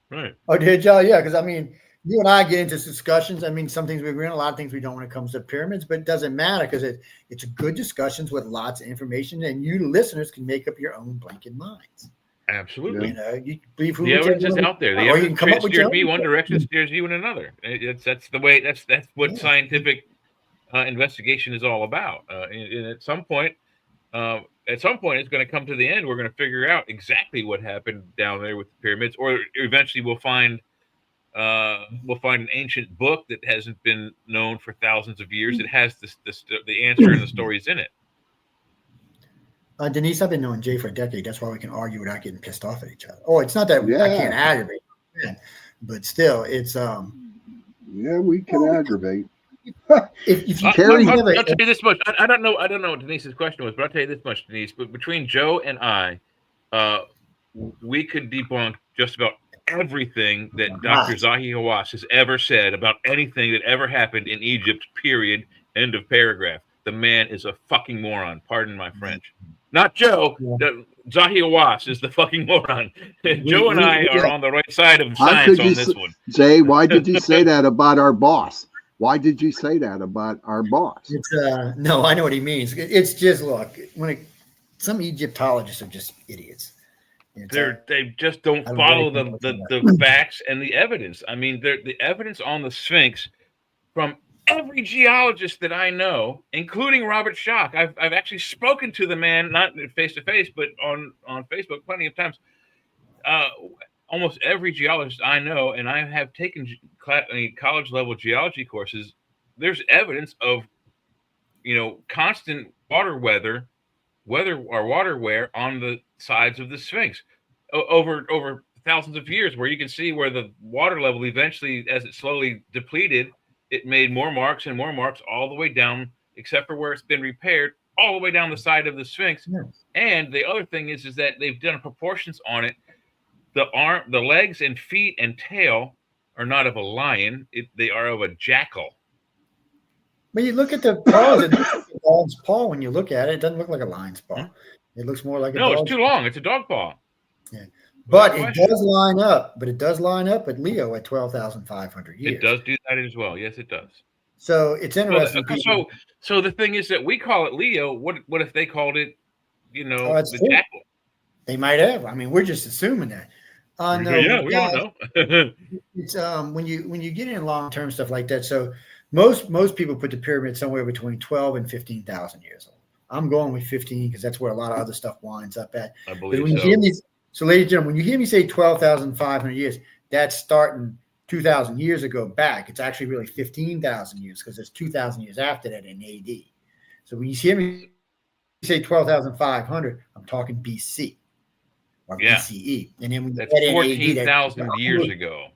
Speaker 2: Right.
Speaker 10: Oh, did y'all? Yeah, because I mean, you and I get into discussions. I mean, some things we agree on, a lot of things we don't when it comes to pyramids, but it doesn't matter because it's good discussions with lots of information, and you listeners can make up your own blanket minds.
Speaker 2: Absolutely.
Speaker 10: You believe
Speaker 2: the evidence is out there. The evidence steers me one direction, steers you in another. That's the way. That's what scientific investigation is all about. And at some point, it's going to come to the end. We're going to figure out exactly what happened down there with the pyramids, or eventually we'll find an ancient book that hasn't been known for thousands of years. It has the answer and the stories in it.
Speaker 10: Denise, I've been knowing Jay for a decade. That's why we can argue without getting pissed off at each other. Oh, it's not that I can't aggravate, but still, it's
Speaker 3: we can aggravate.
Speaker 10: If you
Speaker 2: I'll tell you this much. I don't know what Denise's question was, but I'll tell you this much, Denise. But between Joe and I, we could debunk just about everything that Dr. Zahi Hawass has ever said about anything that ever happened in Egypt, period, end of paragraph. The man is a fucking moron. Pardon my French. Not Joe. Zahi Hawass is the fucking moron. Joe and I are on the right side of science on this one.
Speaker 3: Jay, why did you say that about our boss? Why did you say that about our boss?
Speaker 10: It's no, I know what he means. It's just, look, some Egyptologists are just idiots.
Speaker 2: They just don't follow the facts and the evidence. I mean, the evidence on the Sphinx from every geologist that I know, including Robert Schoch. I've actually spoken to the man, not face to face, but on Facebook plenty of times. Almost every geologist I know, and I have taken college level geology courses. There's evidence of, constant water wear on the sides of the Sphinx over thousands of years, where you can see where the water level eventually, as it slowly depleted, it made more marks and more marks all the way down, except for where it's been repaired, all the way down the side of the Sphinx.
Speaker 10: Yeah.
Speaker 2: And the other thing is that they've done proportions on it. The legs and feet and tail are not of a lion; they are of a jackal.
Speaker 10: When you look at the paws, it looks like a dog's paw. When you look at it, it doesn't look like a lion's paw. It looks more like a
Speaker 2: No,
Speaker 10: dog's
Speaker 2: it's too long. It's a dog paw.
Speaker 10: Yeah. But
Speaker 2: Without
Speaker 10: it
Speaker 2: question.
Speaker 10: does line up. But it does line up at Leo at 12,500 years.
Speaker 2: It does do that as well. Yes, it does.
Speaker 10: So it's interesting.
Speaker 2: So the thing is that we call it Leo. What if they called it,
Speaker 10: that's
Speaker 2: the
Speaker 10: true.
Speaker 2: jackal?
Speaker 10: They might have. I mean, we're just assuming that. No,
Speaker 2: Yeah, we
Speaker 10: guys,
Speaker 2: don't know.
Speaker 10: It's when you get in long term stuff like that. So most people put the pyramid somewhere between 12 and 15,000 years old. I'm going with 15 because that's where a lot of other stuff winds up at.
Speaker 2: I
Speaker 10: But
Speaker 2: believe
Speaker 10: when you
Speaker 2: so.
Speaker 10: hear me, so ladies and gentlemen, when you hear me say 12,500 years, that's starting 2,000 years ago back. It's actually really 15,000 years because there's 2,000 years after that in AD. So when you hear me say 12,500, I'm talking BC or
Speaker 2: Yeah.
Speaker 10: BCE. And then when you
Speaker 2: That's
Speaker 10: add in AD,
Speaker 2: 14,000 years ago.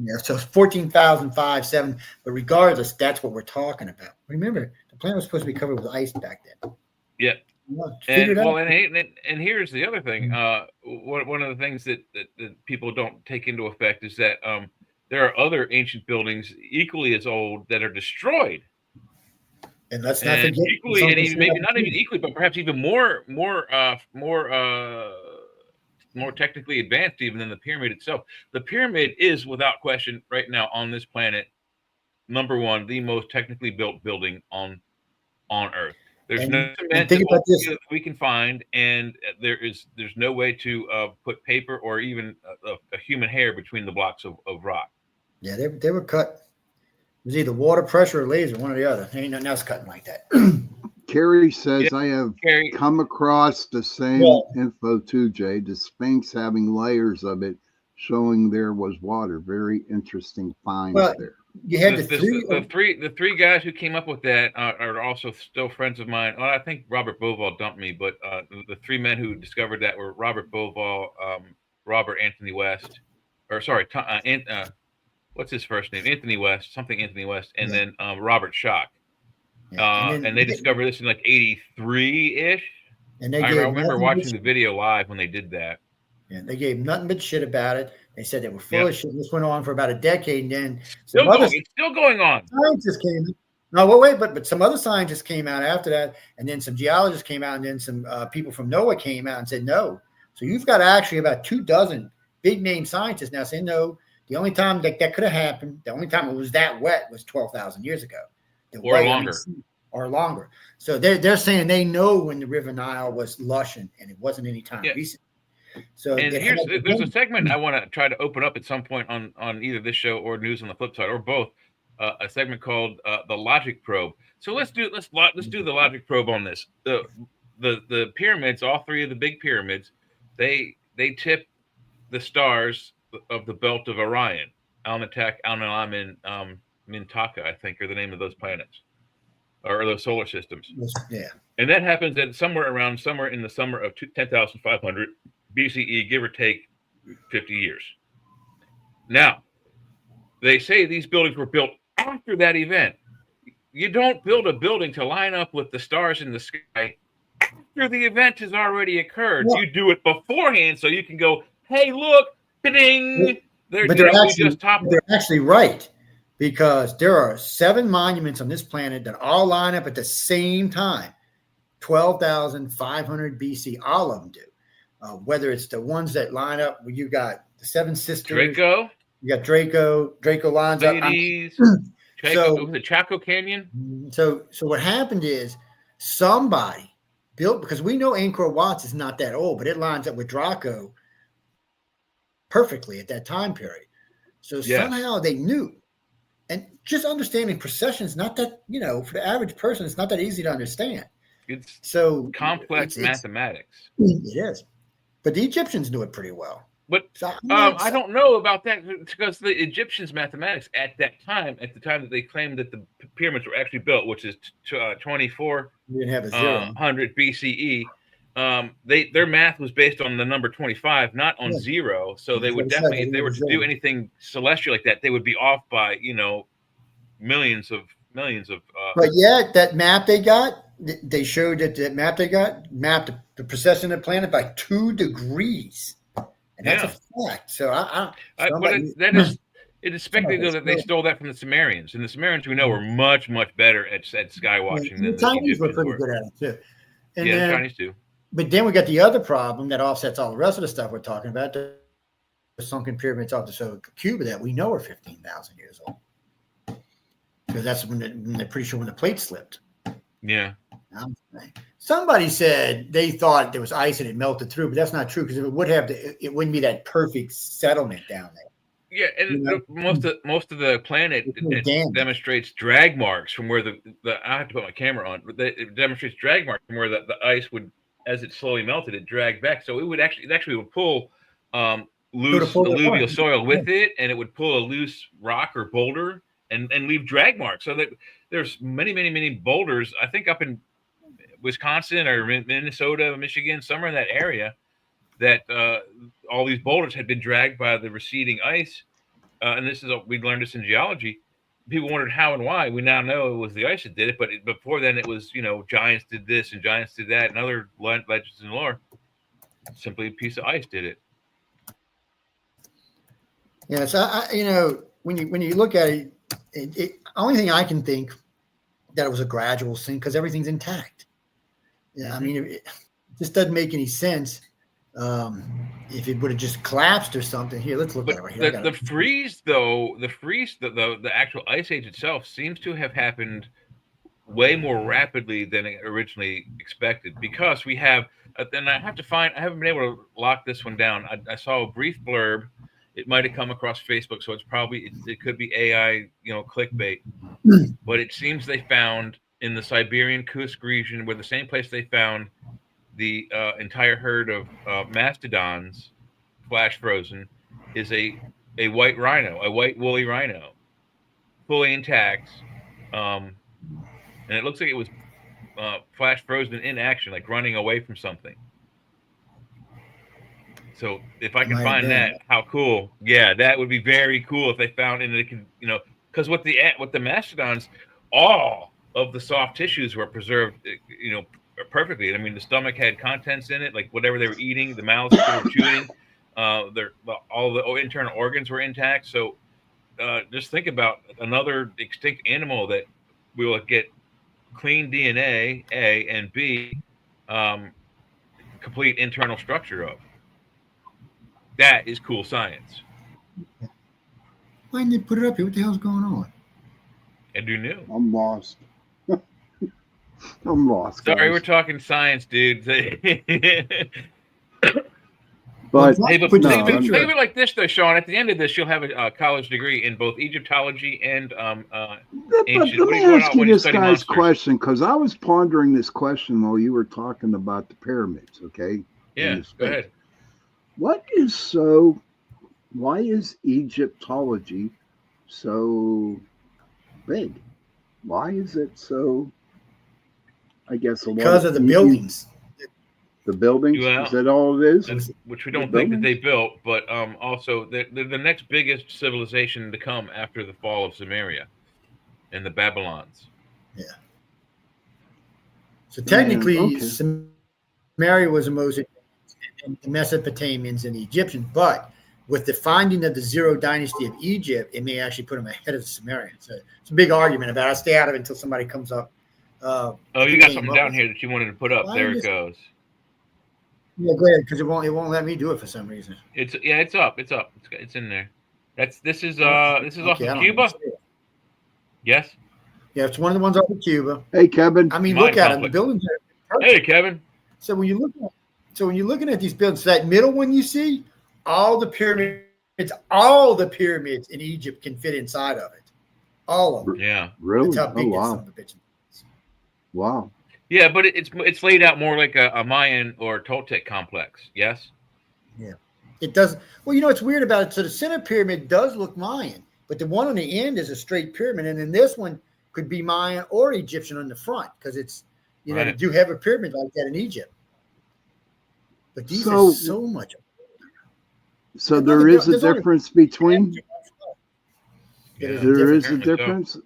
Speaker 10: Yeah, so 14,507. But regardless, that's what we're talking about. Remember, the planet was supposed to be covered with ice back then.
Speaker 2: Yeah.
Speaker 10: Figure it out.
Speaker 2: And here's the other thing. One of the things that people don't take into effect is that there are other ancient buildings equally as old that are destroyed.
Speaker 10: And let's not
Speaker 2: And
Speaker 10: forget
Speaker 2: equally, and even, maybe not even equally, but perhaps even more technically advanced even than the pyramid itself. The pyramid is, without question, right now on this planet, number one, the most technically built building on Earth. There's no cement
Speaker 10: think about this.
Speaker 2: that we can find, and there's no way to put paper or even a human hair between the blocks of rock.
Speaker 10: Yeah, they were cut. It was either water pressure or laser, one or the other. There ain't nothing else cutting like that.
Speaker 3: Carrie says, I have
Speaker 2: Carrie,
Speaker 3: come across the same info too, Jay. The Sphinx having layers of it showing there was water. Very interesting finds there.
Speaker 10: You had
Speaker 2: the three guys who came up with that are also still friends of mine. Well, I think Robert Bovall dumped me, but the three men who discovered that were Robert Bovall, Robert Anthony West, or sorry, what's his first name? Anthony West, and then Robert Schoch. And they discovered this in like 83-ish.
Speaker 10: And
Speaker 2: I remember watching the video live when they did that.
Speaker 10: Yeah, they gave nothing but shit about it. They said they were full of shit. This went on for about a decade, and then
Speaker 2: it's still going on.
Speaker 10: Scientists came. No, wait, but some other scientists came out after that, and then some geologists came out, and then some people from NOAA came out and said no. So you've got actually about 24 big name scientists now saying no. The only time that could have happened, the only time it was that wet was 12,000 years ago.
Speaker 2: Or longer.
Speaker 10: Or longer. So they're saying they know when the River Nile was lush and it wasn't any time recent. So
Speaker 2: and there's a segment I want to try to open up at some point on either this show or News on the Flip Side or both. A segment called the Logic Probe. So let's do the Logic Probe on this. The pyramids, all three of the big pyramids, they tip the stars of the belt of Orion. Alnitak, Alnilam, and Mintaka, I think, are the name of those planets or those solar systems.
Speaker 10: Yeah.
Speaker 2: And that happens at somewhere in the summer of 10,500 BCE, give or take 50 years. Now, they say these buildings were built after that event. You don't build a building to line up with the stars in the sky after the event has already occurred. Yeah. You do it beforehand so you can go, hey, look, ding.
Speaker 10: They're actually right, because there are 7 monuments on this planet that all line up at the same time, 12,500 BC. All of them do. Whether it's the ones that line up where you got the 7 sisters,
Speaker 2: Draco,
Speaker 10: you got Draco lines
Speaker 2: Ladies,
Speaker 10: up.
Speaker 2: So the Chaco Canyon.
Speaker 10: So what happened is somebody built, because we know Angkor Wat is not that old, but it lines up with Draco perfectly at that time period. So somehow they knew. And just understanding precession is not that, for the average person, it's not that easy to understand.
Speaker 2: It's
Speaker 10: so
Speaker 2: complex mathematics.
Speaker 10: It is. But the Egyptians knew it pretty well.
Speaker 2: But I don't know about that, because the Egyptians' mathematics at the time that they claimed that the pyramids were actually built, which is 2400 BCE, their math was based on the number 25, not on
Speaker 10: Yeah.
Speaker 2: 0. So they would
Speaker 10: That's what I said,
Speaker 2: definitely, if they were to
Speaker 10: zero.
Speaker 2: do anything celestial like that, they would be off by, millions of.
Speaker 10: But yet that map they got, they showed that map they got mapped the precession of the planet by 2 degrees, and that's a fact. So
Speaker 2: It is speculated that they stole that from the Sumerians, and the Sumerians we know were much better at sky watching than
Speaker 10: the Chinese were
Speaker 2: Egyptians
Speaker 10: pretty good at it too. And
Speaker 2: yeah,
Speaker 10: then,
Speaker 2: the Chinese too.
Speaker 10: But then we got the other problem that offsets all the rest of the stuff we're talking about. The sunken pyramids off the so Cuba that we know are 15,000 years old. Because that's when they're pretty sure when the plate slipped.
Speaker 2: Yeah.
Speaker 10: Somebody said they thought there was ice and it melted through, but that's not true because if it would have, it wouldn't be that perfect settlement down there.
Speaker 2: Yeah, and most of the planet it demonstrates drag marks from where I have to put my camera on, but it demonstrates drag marks from where the ice would, as it slowly melted, it dragged back. So it actually would pull loose alluvial soil with it, and it would pull a loose rock or boulder and leave drag marks. So that there's many boulders. I think up in Wisconsin or Minnesota, Michigan, somewhere in that area, that all these boulders had been dragged by the receding ice. And we learned this in geology. People wondered how and why. We now know it was the ice that did it, but before then it was, giants did this and giants did that and other legends and lore. Simply a piece of ice did it.
Speaker 10: Yeah, so when you look at it, only thing I can think that it was a gradual thing because everything's intact. Yeah, I mean, it just doesn't make any sense. If it would have just collapsed or something. Here, let's look at it right here.
Speaker 2: The freeze, the actual ice age itself seems to have happened way more rapidly than originally expected because we have, and I haven't been able to lock this one down. I saw a brief blurb. It might have come across Facebook, so it could be AI, clickbait. But it seems they found in the Siberian Kursk region, where the same place they found the entire herd of mastodons, flash frozen, is a white rhino, a white woolly rhino, fully intact, and it looks like it was flash frozen in action, like running away from something. So if I can find that, how cool! Yeah, that would be very cool if they found and they could, because with the mastodons, all of the soft tissues were preserved, perfectly. I mean, the stomach had contents in it, like whatever they were eating, the mouths they were chewing, all the internal organs were intact. So just think about another extinct animal that we will get clean DNA, A, and B, complete internal structure of. That is cool science.
Speaker 10: Why didn't they put it up here? What the hell's going on?
Speaker 2: And who knew?
Speaker 3: I'm lost. I'm lost.
Speaker 2: Sorry,
Speaker 3: guys.
Speaker 2: we're talking science, dude.
Speaker 3: But
Speaker 2: think of it like this, though, Sean. At the end of this, you'll have a college degree in both Egyptology and ancient.
Speaker 3: Let me ask you this guy's question, because I was pondering this question while you were talking about the pyramids. Okay.
Speaker 2: Yeah. Go ahead.
Speaker 3: Why is Egyptology so big? Why is it so? I guess
Speaker 10: because of the buildings.
Speaker 3: The buildings?
Speaker 2: Well,
Speaker 3: is that all it is?
Speaker 2: Which we don't think that they built, but also they're the next biggest civilization to come after the fall of Sumeria and the Babylons.
Speaker 10: Yeah. So technically, Sumeria was the most, and the Mesopotamians and the Egyptians, but with the finding of the Zero Dynasty of Egypt, it may actually put them ahead of the Sumerians. So it's a big argument about it. I'll stay out of it until somebody comes up.
Speaker 2: You got something down here that you wanted to put up. There it goes.
Speaker 10: Yeah, go ahead, because it won't let me do it for some reason.
Speaker 2: It's up. It's in there. This is off of Cuba. Yes.
Speaker 10: Yeah, it's one of the ones off of Cuba.
Speaker 3: Hey, Kevin.
Speaker 10: I mean, look at them. The buildings are
Speaker 2: Hey, Kevin.
Speaker 10: So when you're looking at these buildings, that middle one you see, all the pyramids in Egypt can fit inside of it. All of them.
Speaker 2: Yeah.
Speaker 3: Really?
Speaker 10: That's how big
Speaker 3: wow.
Speaker 10: some of the bitches.
Speaker 3: Wow.
Speaker 2: Yeah, but it's laid out more like a Mayan or Toltec complex. Yes.
Speaker 10: Yeah, it does. Well, it's weird about it. So the center pyramid does look Mayan, but the one on the end is a straight pyramid, and then this one could be Mayan or Egyptian on the front because it's they do have a pyramid like that in Egypt. but these
Speaker 3: So-
Speaker 10: are so much.
Speaker 3: So there is a
Speaker 10: There's only-
Speaker 3: difference between.
Speaker 10: It is
Speaker 3: There is a
Speaker 2: Apparently so.
Speaker 3: difference.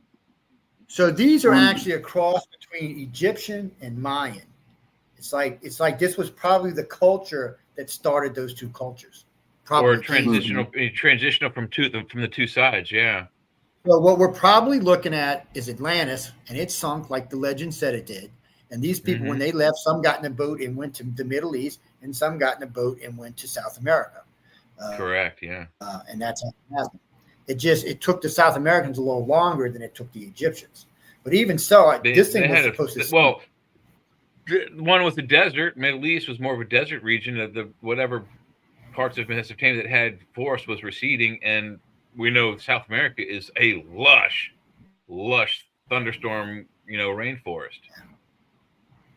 Speaker 10: So these are
Speaker 3: Um,
Speaker 10: actually a cross between Egyptian and Mayan. It's like this was probably the culture that started those two cultures. Probably.
Speaker 2: Or transitional from the two sides. Yeah.
Speaker 10: Well, what we're probably looking at is Atlantis, and it sunk like the legend said it did. And these people, when they left, some got in a boat and went to the Middle East, and some got in a boat and went to South America.
Speaker 2: Correct. Yeah.
Speaker 10: And that's how it happened. It took the South Americans a little longer than it took the Egyptians. But even so, this thing was supposed to.
Speaker 2: Well, one was the desert. Middle East was more of a desert region. The whatever parts of Mesopotamia that had forest was receding, and we know South America is a lush thunderstorm, rainforest.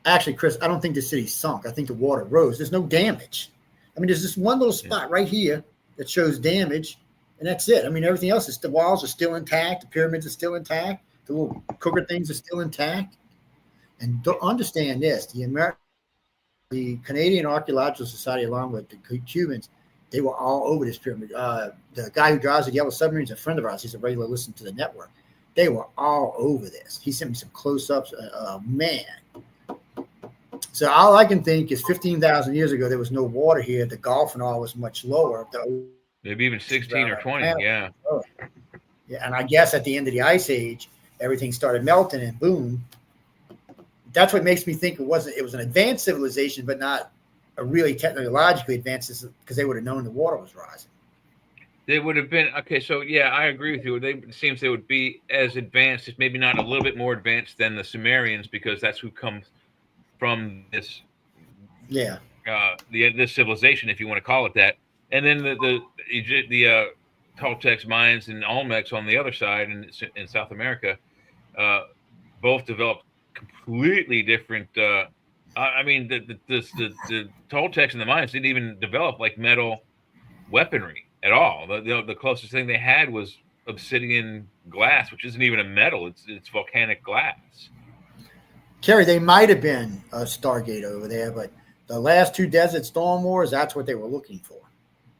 Speaker 10: Actually, Chris, I don't think the city sunk. I think the water rose. There's no damage. I mean, there's this one little spot right here that shows damage, and that's it. I mean, everything else is the walls are still intact, the pyramids are still intact, the little cooker things are still intact. And don't understand this: the Canadian Archaeological Society, along with the Cubans, they were all over this pyramid. The guy who drives the yellow submarine is a friend of ours. He's a regular listener to the network. They were all over this. He sent me some close-ups. Man. So all I can think is 15,000 years ago, there was no water here. The Gulf and all was much lower.
Speaker 2: Maybe even 16 or 20. Yeah.
Speaker 10: Yeah, and I guess at the end of the Ice Age, everything started melting, and boom. That's what makes me think it was an advanced civilization, but not a really technologically advanced, because they would have known the water was rising.
Speaker 2: They would have been okay. So yeah, I agree with you. It seems they would be as advanced, if maybe not a little bit more advanced than the Sumerians, because that's who comes from this.
Speaker 10: Yeah.
Speaker 2: This civilization, if you want to call it that, and then the Toltecs, Mayans, and Olmecs on the other side in South America, both developed completely different. I mean, the Toltecs and the Mayans didn't even develop like metal weaponry at all. The closest thing they had was obsidian glass, which isn't even a metal; it's volcanic glass.
Speaker 10: Kerry, they might have been a Stargate over there, but the last two Desert Storm wars, that's what they were looking for.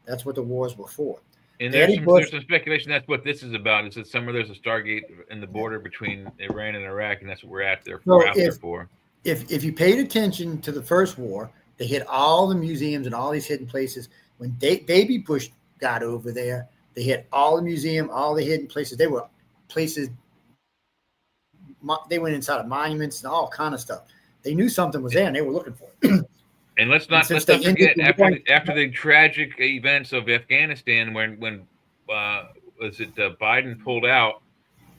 Speaker 10: That's what the wars were for.
Speaker 2: And there's some speculation that's what this is about. Is that there's a Stargate in the border between Iran and Iraq, and that's what we're out there for.
Speaker 10: If you paid attention to the first war, they hit all the museums and all these hidden places. When Baby Bush got over there, they hit all the museum, all the hidden places. They were places. They went inside of monuments and all kind of stuff. They knew something was there, and they were looking for it.
Speaker 2: And let's not forget after the tragic events of Afghanistan, when Biden pulled out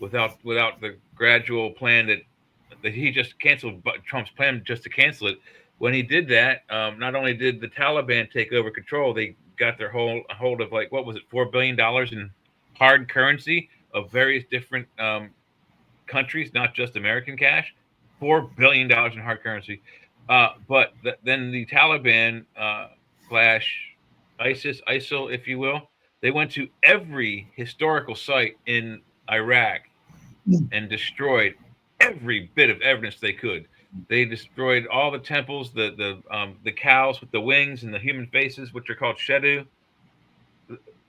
Speaker 2: without the gradual plan that he just canceled Trump's plan just to cancel it. When he did that, not only did the Taliban take over control, they got their hold of like, what was it, $4 billion in hard currency of various different countries, not just American cash. $4 billion in hard currency. But then the Taliban / ISIL, if you will, they went to every historical site in Iraq and destroyed every bit of evidence they could. They destroyed all the temples, the cows with the wings and the human faces, which are called Shedu.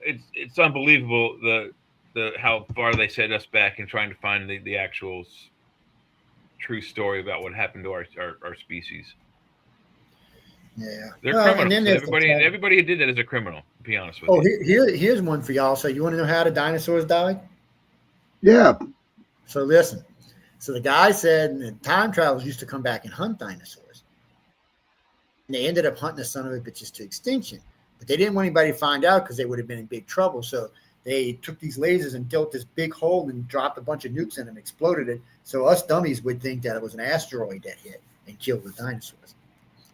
Speaker 2: It's unbelievable the how far they set us back in trying to find the actual true story about what happened to our species.
Speaker 10: Yeah,
Speaker 2: they're criminals. Everybody who did that is a criminal. To be honest with
Speaker 10: you. Here's one for y'all. So you want to know how the dinosaurs died?
Speaker 3: Yeah.
Speaker 10: So listen. So the guy said that time travelers used to come back and hunt dinosaurs. And they ended up hunting the son of a bitches to extinction. But they didn't want anybody to find out because they would have been in big trouble. So they took these lasers and built this big hole and dropped a bunch of nukes in it and exploded it. So us dummies would think that it was an asteroid that hit and killed the dinosaurs.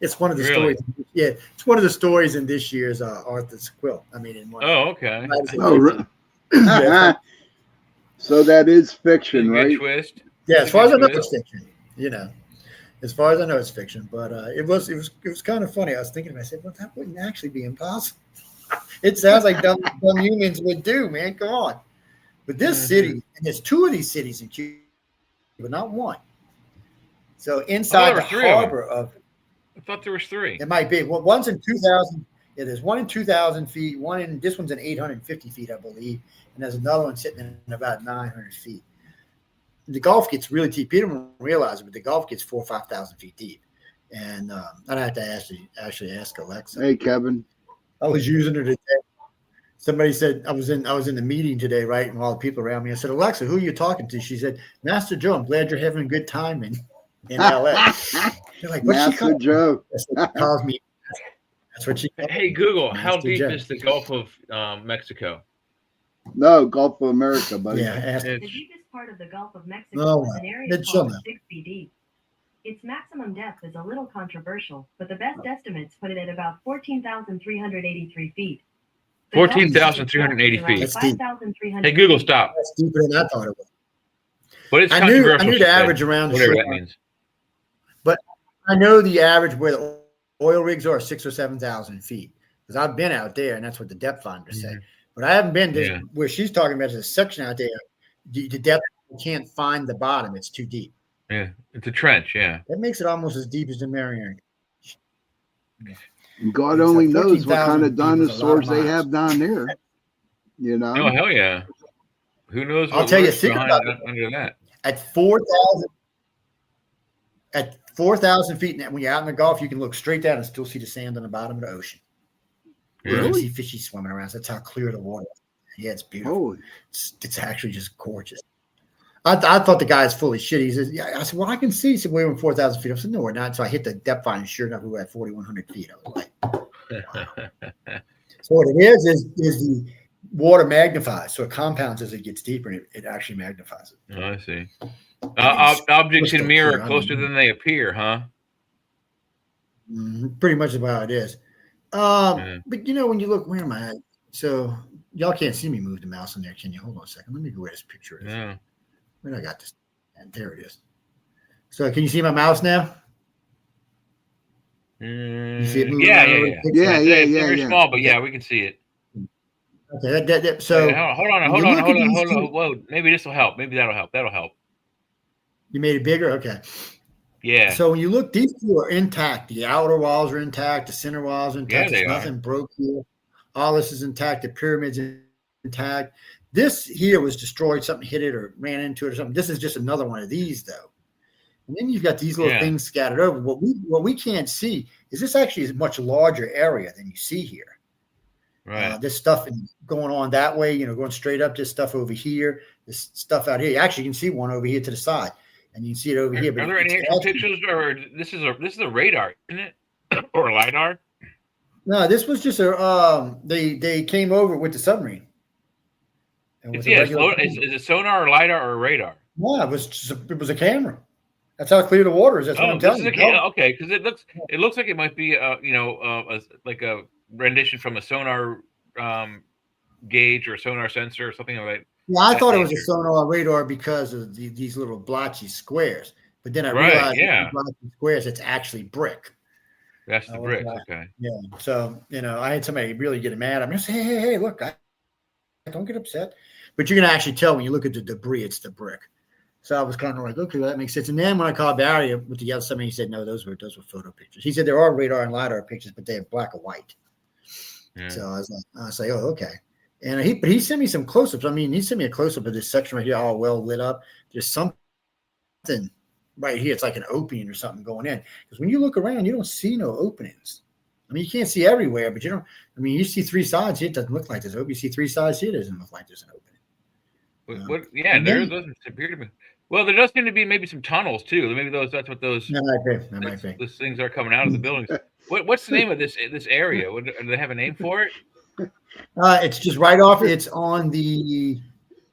Speaker 10: It's one of the stories. Yeah, it's one of the stories in this year's Arthur's Quill. I mean, in one.
Speaker 2: Oh, okay.
Speaker 3: So that is fiction, right?
Speaker 2: Twist.
Speaker 10: Yeah, as far as I know, it's fiction. As far as I know, it's fiction. But it was kind of funny. I was thinking to myself, well, that wouldn't actually be impossible. It sounds like dumb humans would do, man. Come on. But this city, and there's two of these cities in Cuba, but not one. So inside the harbor of
Speaker 2: thought there was 3.
Speaker 10: It might be. Well, one's in 2,000. Yeah, there's one in 2,000 feet. This one's in 850 feet, I believe, and there's another one sitting in about 900 feet. The Gulf gets really deep. People don't realize it, but the Gulf gets 4,000 or 5,000 feet deep. And I'd have to actually ask Alexa.
Speaker 3: Hey, Kevin.
Speaker 10: I was using her today. Somebody said I was in the meeting today, right? And all the people around me. I said, Alexa, who are you talking to? She said, Master Joe. I'm glad you're having a good time in LA. They're like, what's she
Speaker 3: Master
Speaker 10: calling?
Speaker 3: Joe.
Speaker 10: That's what she calls me. That's what she calls
Speaker 2: Hey, Google, how
Speaker 10: Master
Speaker 2: deep
Speaker 10: Joe.
Speaker 2: is the Gulf of Mexico?
Speaker 3: No, Gulf of America, buddy.
Speaker 10: Yeah, ask
Speaker 6: The
Speaker 2: It's-
Speaker 6: deepest part of the Gulf of Mexico
Speaker 10: Oh,
Speaker 6: is
Speaker 10: wow.
Speaker 6: an area
Speaker 10: It's chill
Speaker 6: called
Speaker 10: now.
Speaker 6: 6 feet deep. Its maximum depth is a little controversial, but the best estimates put it at about 14,383 feet. The Gulf's
Speaker 2: 14,380
Speaker 6: depth is around
Speaker 2: feet.
Speaker 10: That's deep.
Speaker 6: 5,300
Speaker 2: Hey, Google,
Speaker 6: feet.
Speaker 2: stop.
Speaker 10: That's deeper than I thought it was.
Speaker 2: But it's
Speaker 10: I knew
Speaker 2: controversial, she
Speaker 10: the
Speaker 2: said,
Speaker 10: average around the
Speaker 2: whatever
Speaker 10: shore.
Speaker 2: that means.
Speaker 10: I know the average where the oil rigs are 6,000 or 7,000 feet because I've been out there, and that's what the depth finders say. But I haven't been
Speaker 2: Yeah.
Speaker 10: where she's talking about. Is a section out there. The depth, you can't find the bottom; it's too deep.
Speaker 2: Yeah, it's a trench. Yeah.
Speaker 10: That makes it almost as deep as the Mariana.
Speaker 3: God
Speaker 10: It's
Speaker 3: only
Speaker 10: like
Speaker 3: knows what
Speaker 10: 14,000
Speaker 3: kind of
Speaker 10: feet is a lot of
Speaker 3: dinosaurs they
Speaker 10: miles.
Speaker 3: have down there. You know?
Speaker 2: Oh hell yeah! Who knows?
Speaker 10: I'll
Speaker 2: what
Speaker 10: tell you,
Speaker 2: lurks
Speaker 10: think
Speaker 2: behind
Speaker 10: about
Speaker 2: that- under that.
Speaker 10: At 4,000 feet, when you're out in the Gulf, you can look straight down and still see the sand on the bottom of the ocean. You can see fishies swimming around. So that's how clear the water is. Yeah, it's beautiful.
Speaker 3: Holy.
Speaker 10: It's actually just gorgeous. I thought the guy is full of shit. He says, "Yeah." I said, "Well, I can see." He said, "We're in 4,000 feet." I said, "No, we're not." So I hit the depth finder. Sure enough, we were at 4,100 feet. I was like, so what it is the water magnifies. So it compounds as it gets deeper, and it actually magnifies it.
Speaker 2: Oh, I see.
Speaker 10: It's
Speaker 2: Objects in
Speaker 10: crystal
Speaker 2: mirror
Speaker 10: clear.
Speaker 2: are closer than they appear, huh?
Speaker 10: Pretty much about it is. But you know, when you look, where am I at? So y'all can't see me move the mouse in there, can you? Hold on a second. Let me go where this picture is.
Speaker 2: Yeah.
Speaker 10: Where I got this? And there it is. So can you see my mouse now? You see it moving
Speaker 2: Yeah,
Speaker 10: around
Speaker 2: yeah,
Speaker 10: over
Speaker 2: yeah.
Speaker 10: the picture?
Speaker 2: It's very small, but yeah, we can see it.
Speaker 10: Okay. So
Speaker 2: Wait, hold on.
Speaker 10: when you look at these two-
Speaker 2: Whoa, maybe this will help. Maybe that'll help. That'll help.
Speaker 10: You made it bigger? Okay.
Speaker 2: Yeah.
Speaker 10: So when you look, these two are intact. The outer walls are intact. The center walls are intact.
Speaker 2: Yeah, they
Speaker 10: There's
Speaker 2: are.
Speaker 10: nothing broke here. All this is intact. The pyramid's intact. This here was destroyed. Something hit it or ran into it or something. This is just another one of these, though. And then you've got these little things scattered over. What we can't see is this actually is a much larger area than you see here.
Speaker 2: Right.
Speaker 10: This stuff going on that way, going straight up. This stuff over here. This stuff out here. You actually can see one over here to the side, and you can see it over here. But
Speaker 2: Are there any
Speaker 10: it's
Speaker 2: actual
Speaker 10: actually-
Speaker 2: pictures, or this is a radar, isn't it, or a lidar?
Speaker 10: No, this was just a. They came over with the submarine.
Speaker 2: Is it sonar or lidar or radar?
Speaker 10: No, it was a camera. That's how clear the water is. That's what I'm telling you.
Speaker 2: Okay, because it looks like it might be like a rendition from a sonar gauge or a sonar sensor or something like that.
Speaker 10: Yeah, I thought it was a sonar radar because of these little blotchy squares. But then I realized these blotchy squares, it's actually brick.
Speaker 2: That's the bricks. Okay.
Speaker 10: Yeah. So, I had somebody really get mad. I'm just, hey, look, don't get upset. But you can actually tell when you look at the debris, it's the brick. So I was kind of like, okay, well, that makes sense. And then when I called Barry with the other somebody, he said, no, those were photo pictures. He said there are radar and lidar pictures, but they have black or white. Yeah. So I was like, oh, okay. And he sent me some close-ups. I mean, he sent me a close-up of this section right here, all well lit up. There's something right here. It's like an opening or something going in. Because when you look around, you don't see no openings. I mean, you can't see everywhere, but you see three sides here. It doesn't look like there's an opening. You see three sides here. It doesn't look like there's an opening.
Speaker 2: There doesn't appear to be. Well, there does seem to be maybe some tunnels too. Maybe that's what those.
Speaker 10: That might be.
Speaker 2: Those things are coming out of the buildings. What's the name of this area? Do they have a name for it?
Speaker 10: It's just right off. It's on the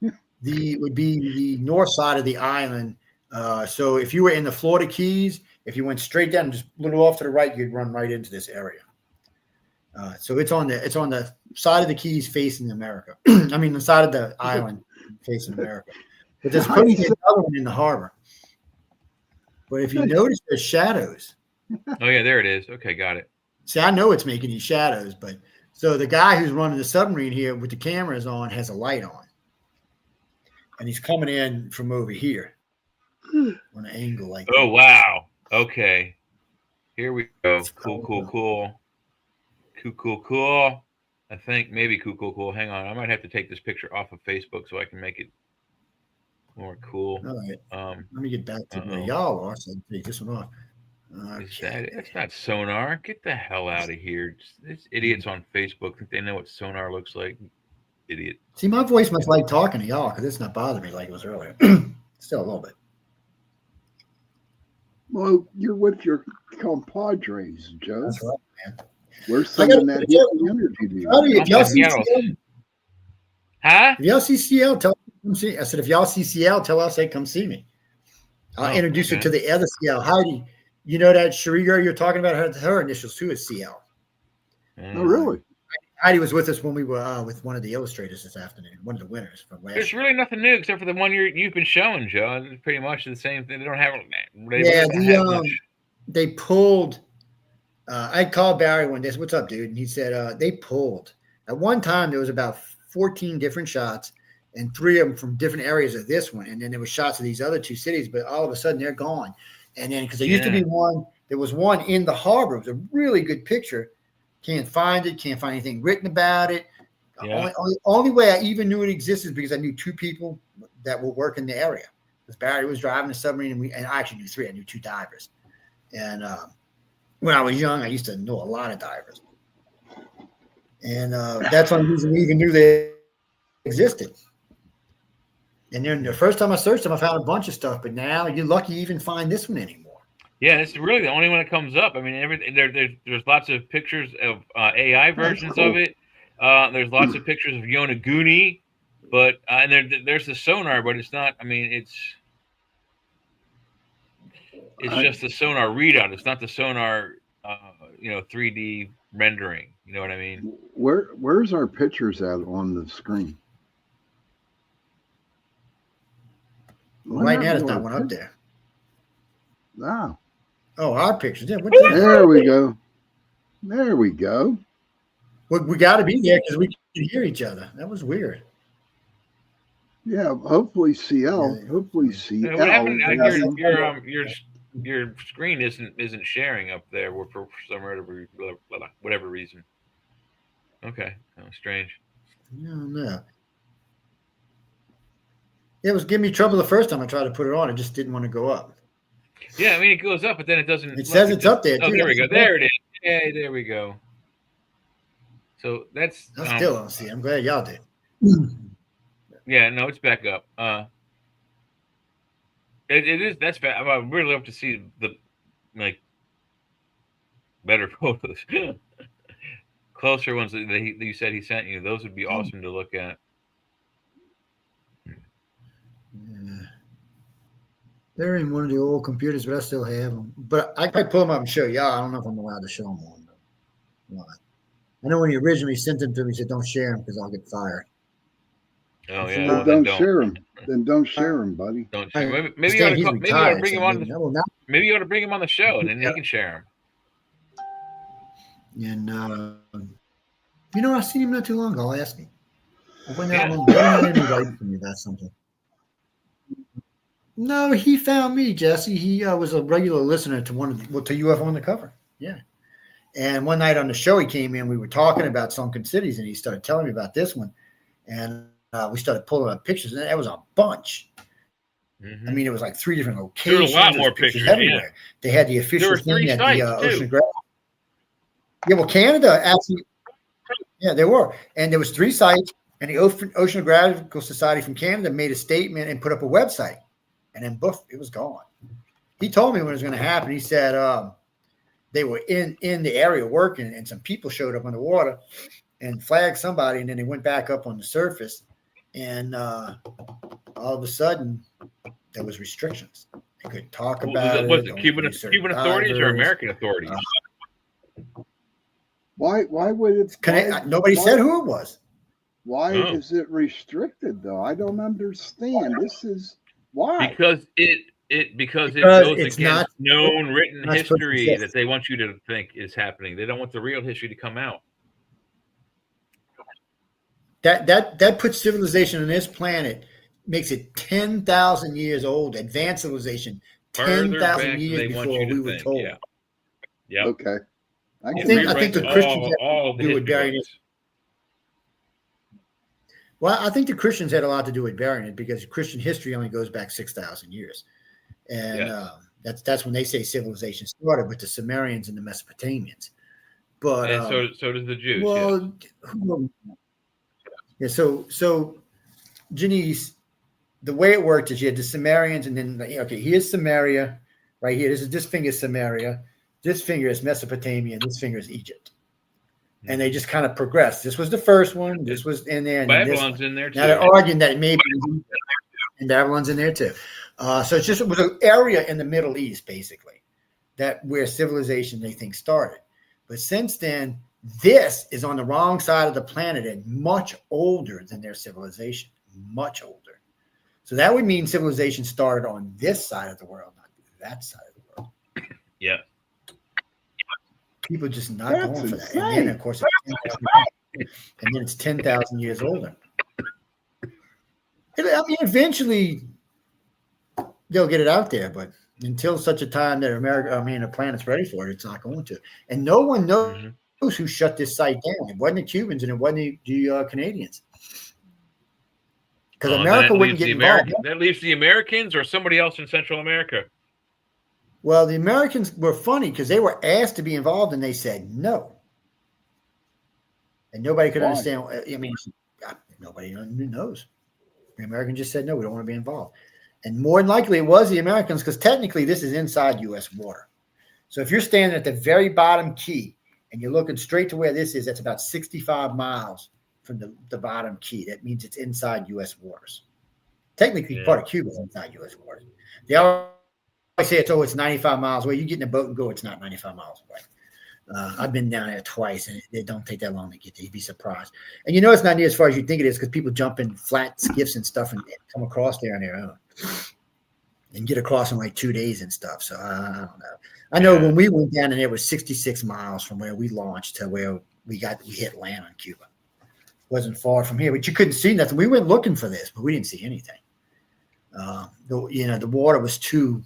Speaker 10: would be the north side of the island. So if you were in the Florida Keys, if you went straight down, just a little off to the right, you'd run right into this area. So it's on the side of the Keys facing America. I mean, the side of the island facing America. But there's supposed to be another one in the harbor. But if you notice, there's shadows.
Speaker 2: Oh yeah, there it is. Okay, got it.
Speaker 10: See, I know it's making these shadows, but so the guy who's running the submarine here with the cameras on has a light on, and he's coming in from over here on an angle like.
Speaker 2: Oh wow! Okay. Here we go. Cool. I think maybe cool. Hang on. I might have to take this picture off of Facebook so I can make it more cool.
Speaker 10: All right. Let me get back to where y'all are. So I can take this one off.
Speaker 2: That's not sonar. Get the hell out of here. These idiots on Facebook think they know what sonar looks like. Idiot.
Speaker 10: See, my voice must like talking to y'all because it's not bothering me like it was earlier. Still a little bit.
Speaker 3: Well, you're with your compadres, Joe.
Speaker 10: That's right, man.
Speaker 3: We're sending that energy to you.
Speaker 10: If y'all see CL,
Speaker 2: huh?
Speaker 10: If y'all see CL, tell them to come see. I said, if y'all see CL, tell us they come see me. I'll introduce her to the other CL, Heidi. You know that Cherie girl you're talking about? Her initials too is CL.
Speaker 3: Oh, really?
Speaker 10: Heidi was with us when we were with one of the illustrators this afternoon, one of the winners from last
Speaker 2: There's
Speaker 10: year.
Speaker 2: really nothing new except for the one you've been showing, Joe. It's pretty much the same thing. They don't have
Speaker 10: They pulled. I called Barry one day. What's up, dude? And he said they pulled. At one time, there was about 14 different shots, and 3 of them from different areas of this one. And then there were shots of these other 2 cities, but all of a sudden they're gone. And then because there used to be one, there was one in the harbor. It was a really good picture. Can't find it. Can't find anything written about it.
Speaker 2: Yeah.
Speaker 10: Only way I even knew it existed is because I knew 2 people that will work in the area. Because Barry was driving a submarine, and I actually knew 3. I knew 2 divers. And when I was young, I used to know a lot of divers. And that's one reason we even knew they existed. And then the first time I searched them, I found a bunch of stuff. But now you're lucky you even find this one anymore.
Speaker 2: Yeah, it's really the only one that comes up. I mean, there's lots of pictures of AI versions of it. There's lots of pictures of Yonaguni, but and there's the sonar, but it's not. I mean, it's just the sonar readout. It's not the sonar, 3D rendering. You know what I mean?
Speaker 3: Where's our pictures at on the screen?
Speaker 10: Right now, there's not one up there.
Speaker 3: Wow.
Speaker 10: Oh, our pictures. Yeah,
Speaker 3: there we go. There we go.
Speaker 10: We got to be there because we can hear each other. That was weird.
Speaker 3: Yeah, hopefully CL. Hopefully CL.
Speaker 2: What happened? Your screen isn't sharing up there for some whatever reason. Okay, that was strange.
Speaker 10: No. It was giving me trouble the first time I tried to put it on. It just didn't want to go up.
Speaker 2: Yeah, I mean, it goes up, but then it doesn't.
Speaker 10: It says it's up there.
Speaker 2: Oh, there we go. There it is. Yeah, there we go. So that's.
Speaker 10: I still don't see it. I'm glad y'all did.
Speaker 2: Yeah, no, it's back up. It is. That's bad. I would really love to see the better photos, closer ones that you said he sent you. Those would be awesome to look at.
Speaker 10: Yeah. They're in one of the old computers, but I still have them. But I could pull them up and show y'all. I don't know if I'm allowed to show them on. I know when he originally sent them to me, he said, "Don't share them because I'll get fired."
Speaker 2: Oh yeah,
Speaker 3: well, don't share them. Then don't share them, buddy.
Speaker 2: Don't share. Maybe you ought to bring him on. Maybe you ought to bring him on the show, and then he can share
Speaker 10: them. And I seen him not too long ago. I'll ask him. I went out on writing to me about something. No, he found me, Jesse. He was a regular listener to to UFO on the Cover. Yeah. And one night on the show, he came in. We were talking about Sunken Cities, and he started telling me about this one. And we started pulling up pictures, and that was a bunch. Mm-hmm. I mean, it was like 3 different locations.
Speaker 2: There were a lot more pictures everywhere.
Speaker 10: Yeah. They had the official thing at the oceanographic. Yeah, well, Canada actually. Yeah, there were, and there was 3 sites, and the Oceanographical Society from Canada made a statement and put up a website. And then, boof, it was gone. He told me when it was going to happen. He said they were in the area working, and some people showed up on the water and flagged somebody, and then they went back up on the surface. And all of a sudden, there was restrictions. They couldn't talk about it.
Speaker 2: Was it Cuban authorities or American authorities?
Speaker 3: Why would it?
Speaker 10: Nobody said who it was.
Speaker 3: Why is it restricted though? I don't understand. This is why.
Speaker 2: Because it goes against known written history that they want you to think is happening. They don't want the real history to come out.
Speaker 10: That puts civilization on this planet, makes it 10,000 years old, advanced civilization, 10,000 years before we were told.
Speaker 2: Yeah.
Speaker 3: Okay. I
Speaker 10: I
Speaker 3: can
Speaker 10: think
Speaker 3: read
Speaker 10: the
Speaker 3: that.
Speaker 10: Christians had
Speaker 2: all
Speaker 10: to
Speaker 2: the
Speaker 10: do with
Speaker 2: history
Speaker 10: burying it.
Speaker 2: books.
Speaker 10: Well, I think the Christians had a lot to do with burying it because Christian history only goes back 6,000 years, and that's when they say civilization started with the Sumerians and the Mesopotamians. But
Speaker 2: And so does the Jews.
Speaker 10: well, yeah. So Janice, the way it worked is you had the Sumerians, and then here's Samaria, right here. This finger is Samaria, this finger is Mesopotamia, and this finger is Egypt. And they just kind of progressed. This was the first one. This was in there. And
Speaker 2: Babylon's in there too.
Speaker 10: Now they're arguing that maybe and Babylon's in there too. So it was an area in the Middle East, basically, that where civilization they think started. But since then, this is on the wrong side of the planet and much older than their civilization, much older. So that would mean civilization started on this side of the world, not that side of the world.
Speaker 2: Yeah.
Speaker 10: People just not
Speaker 3: That's
Speaker 10: going for that.
Speaker 3: insane.
Speaker 10: And then, of course, it's 10,000 years older. I mean, eventually they'll get it out there, but until such a time that the planet's ready for it, it's not going to. And no one knows who shut this site down. It wasn't the Cubans and it wasn't the Canadians. Because America wouldn't get involved.
Speaker 2: That leaves the Americans or somebody else in Central America.
Speaker 10: Well, the Americans were funny because they were asked to be involved and they said no. And nobody could understand. I mean, nobody knows. The Americans just said no, we don't want to be involved. And more than likely it was the Americans because technically this is inside U.S. water. So if you're standing at the very bottom key and you're looking straight to where this is, that's about 65 miles from the bottom key. That means it's inside U.S. waters. Technically, part of Cuba is inside U.S. waters. They always say it's 95 miles away. You get in a boat and go, it's not 95 miles away. I've been down there twice, and it don't take that long to get there. You'd be surprised. And it's not near as far as you think it is because people jump in flat skiffs and stuff and come across there on their own and get across in like 2 days and stuff. So I don't know. I know when we went down and there was 66 miles from where we launched to where we hit land on Cuba. Wasn't far from here, but you couldn't see nothing. We went looking for this, but we didn't see anything. The water was too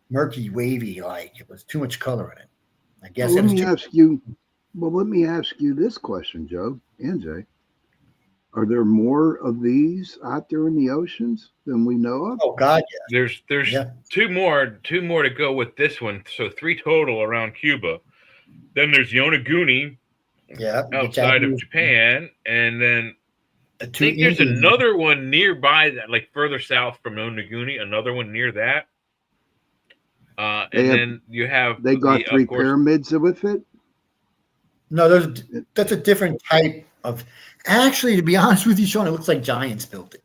Speaker 10: murky, wavy, like it was too much color in it. I guess.
Speaker 3: Let me ask you this question, Joe and Jay. Are there more of these out there in the oceans than we know of?
Speaker 10: Oh God, yeah.
Speaker 2: There's two more to go with this one. So 3 total around Cuba. Then there's Yonaguni, outside of Japan, and then I think there's another one nearby that, like further south from Yonaguni, another one near that. Then you have
Speaker 3: they got 3 pyramids with it.
Speaker 10: No, that's a different type of. Actually, to be honest with you, Sean, it looks like giants built it.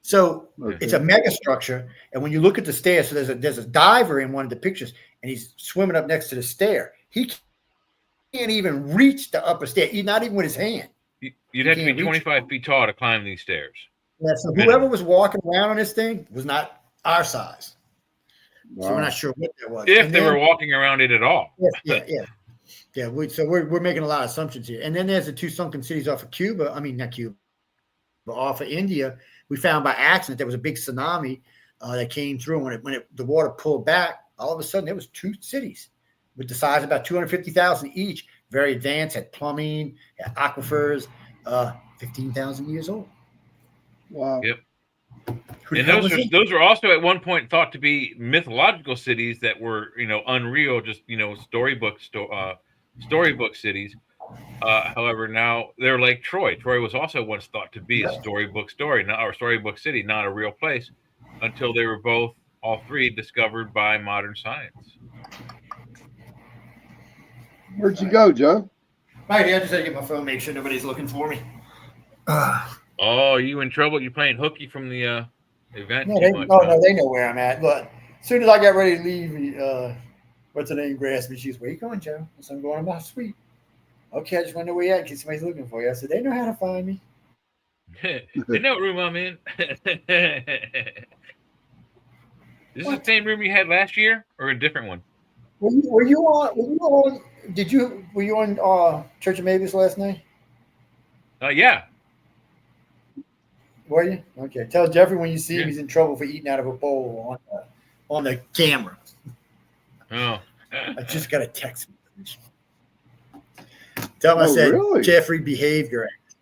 Speaker 10: So it's a mega structure, and when you look at the stairs, so there's a diver in one of the pictures, and he's swimming up next to the stair. He can't even reach the upper stair, not even with his hand.
Speaker 2: You'd have to be 25 feet tall to climb these stairs.
Speaker 10: Yeah, so whoever was walking around on this thing was not our size. Wow. So we're not sure what that was.
Speaker 2: If they were walking around it at all.
Speaker 10: Yeah. So we're making a lot of assumptions here. And then there's the 2 sunken cities off of Cuba. I mean, not Cuba, but off of India. We found by accident there was a big tsunami that came through. When the water pulled back, all of a sudden there was 2 cities with the size of about 250,000 each. Very advanced, had plumbing, had aquifers, 15,000 years old.
Speaker 3: Wow.
Speaker 2: Yep. And those are also at one point thought to be mythological cities that were, unreal, just, storybook cities. However, now they're like Troy. Troy was also once thought to be a storybook city, not a real place, until they were all 3 discovered by modern science.
Speaker 3: Where'd you go, Joe?
Speaker 10: Right here. I just had to get my phone, make sure nobody's looking for me.
Speaker 2: Oh, you in trouble? You playing hooky from the event?
Speaker 10: No, they know where I'm at. But as soon as I got ready to leave, what's her name? Grasped me. She's, where you going, Joe? I said, I'm going to my suite. Okay, I just want to know where you're at in case somebody's looking for you. I said, they know how to find me.
Speaker 2: They know what room I'm in. Is this the same room you had last year or a different one?
Speaker 10: Were you on Church of Mavis last night?
Speaker 2: Yeah.
Speaker 10: Were you? Okay. Tell Jeffrey when you see him, he's in trouble for eating out of a bowl on the camera.
Speaker 2: Oh.
Speaker 10: I just got a text message. Tell him I
Speaker 3: Oh,
Speaker 10: said,
Speaker 3: really?
Speaker 10: Jeffrey, behave your ass.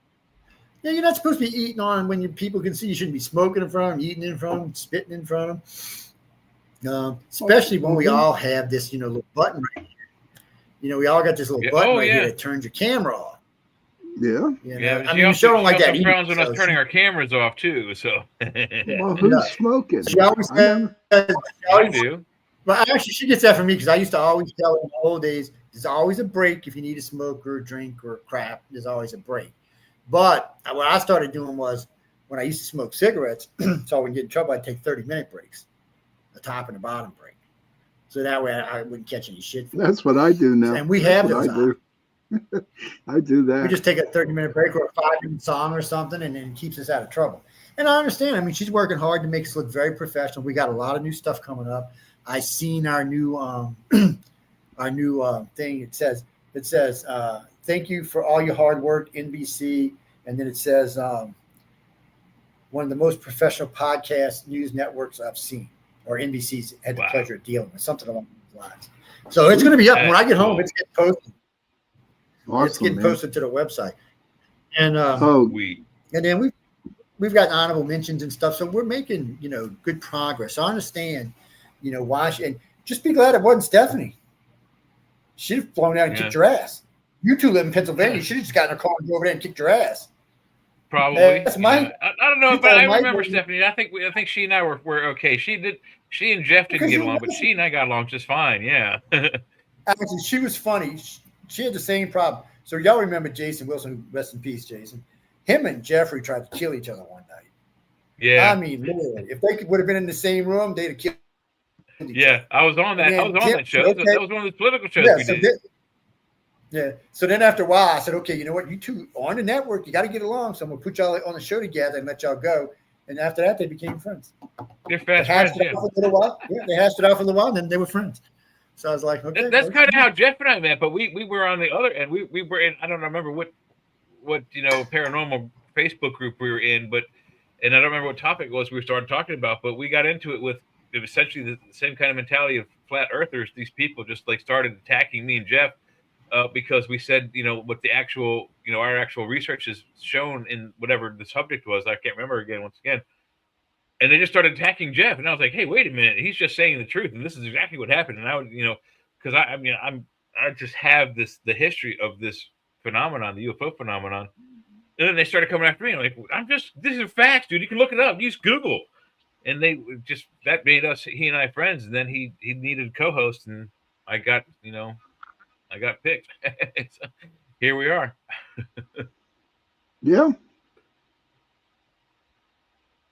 Speaker 10: Yeah, you're not supposed to be eating on when people can see. You shouldn't be smoking in front of them, eating in front of them, spitting in front of them. Especially when we all have this, little button right here. We all got this little button right here that turns your camera off.
Speaker 3: Yeah.
Speaker 10: I mean, she don't like that.
Speaker 2: She frowns on us turning our cameras off too. So.
Speaker 3: Well, who's smoking?
Speaker 10: She always says,
Speaker 2: I do.
Speaker 10: Well, actually, she gets that from me because I used to always tell her in the old days, there's always a break if you need a smoke or a drink or crap. There's always a break. But what I started doing was when I used to smoke cigarettes, so I wouldn't get in trouble, I'd take 30-minute breaks, the top and the bottom break. So that way I wouldn't catch any shit.
Speaker 3: That's what I do now.
Speaker 10: And we have those.
Speaker 3: I do. I do that.
Speaker 10: We just take a 30-minute break or a 5-minute song or something, and it keeps us out of trouble. And I understand. I mean, she's working hard to make us look very professional. We got a lot of new stuff coming up. I seen our new thing. It says thank you for all your hard work, NBC, and then it says one of the most professional podcast news networks I've seen, or NBC's had the pleasure of dealing with, something along those lines. So it's going to be up when I get home. It's getting posted.
Speaker 3: Awesome,
Speaker 10: it's getting posted to the website, and and then we've got honorable mentions and stuff. So we're making good progress. I understand, why and just be glad it wasn't Stephanie. She'd have flown out and kicked your ass. You two live in Pennsylvania. You should have just gotten a car and go over there and kicked your ass.
Speaker 2: Probably.
Speaker 10: That's my.
Speaker 2: I don't know, but I remember Stephanie. I think she and I were okay. She and Jeff didn't get along, but she and I got along just fine. Yeah.
Speaker 10: Actually, she was funny. She had the same problem. So y'all remember Jason Wilson? Rest in peace, Jason. Him and Jeffrey tried to kill each other one night.
Speaker 2: Yeah.
Speaker 10: I mean, literally, if they would have been in the same room, they'd have killed each other.
Speaker 2: I was on that. I was on that show. Okay. That was one of the political shows we did.
Speaker 10: So then after a while, I said, okay, you know what? You two on the network, you got to get along. So I'm going to put y'all on the show together and let y'all go. And after that, they became friends.
Speaker 2: They're fast friends,
Speaker 10: they hashed it out for a little while, and then they were friends. So I was like, okay.
Speaker 2: That's kind of how Jeff and I met, but we were on the other end. We were in, I don't remember what paranormal Facebook group we were in, and I don't remember what topic it was we started talking about, but we got into it with essentially the same kind of mentality of flat earthers. These people just started attacking me and Jeff because we said, what the actual, our actual research has shown in whatever the subject was. I can't remember once again. And they just started attacking Jeff. And I was like, hey, wait a minute. He's just saying the truth. And this is exactly what happened. And I would, because I just have the history of this phenomenon, the UFO phenomenon. And then they started coming after me. I'm like, this is facts, dude. You can look it up. Use Google. And they just, that made us, he and I, friends. And then he needed a co-host, and I got picked. So here we are.
Speaker 3: Yeah.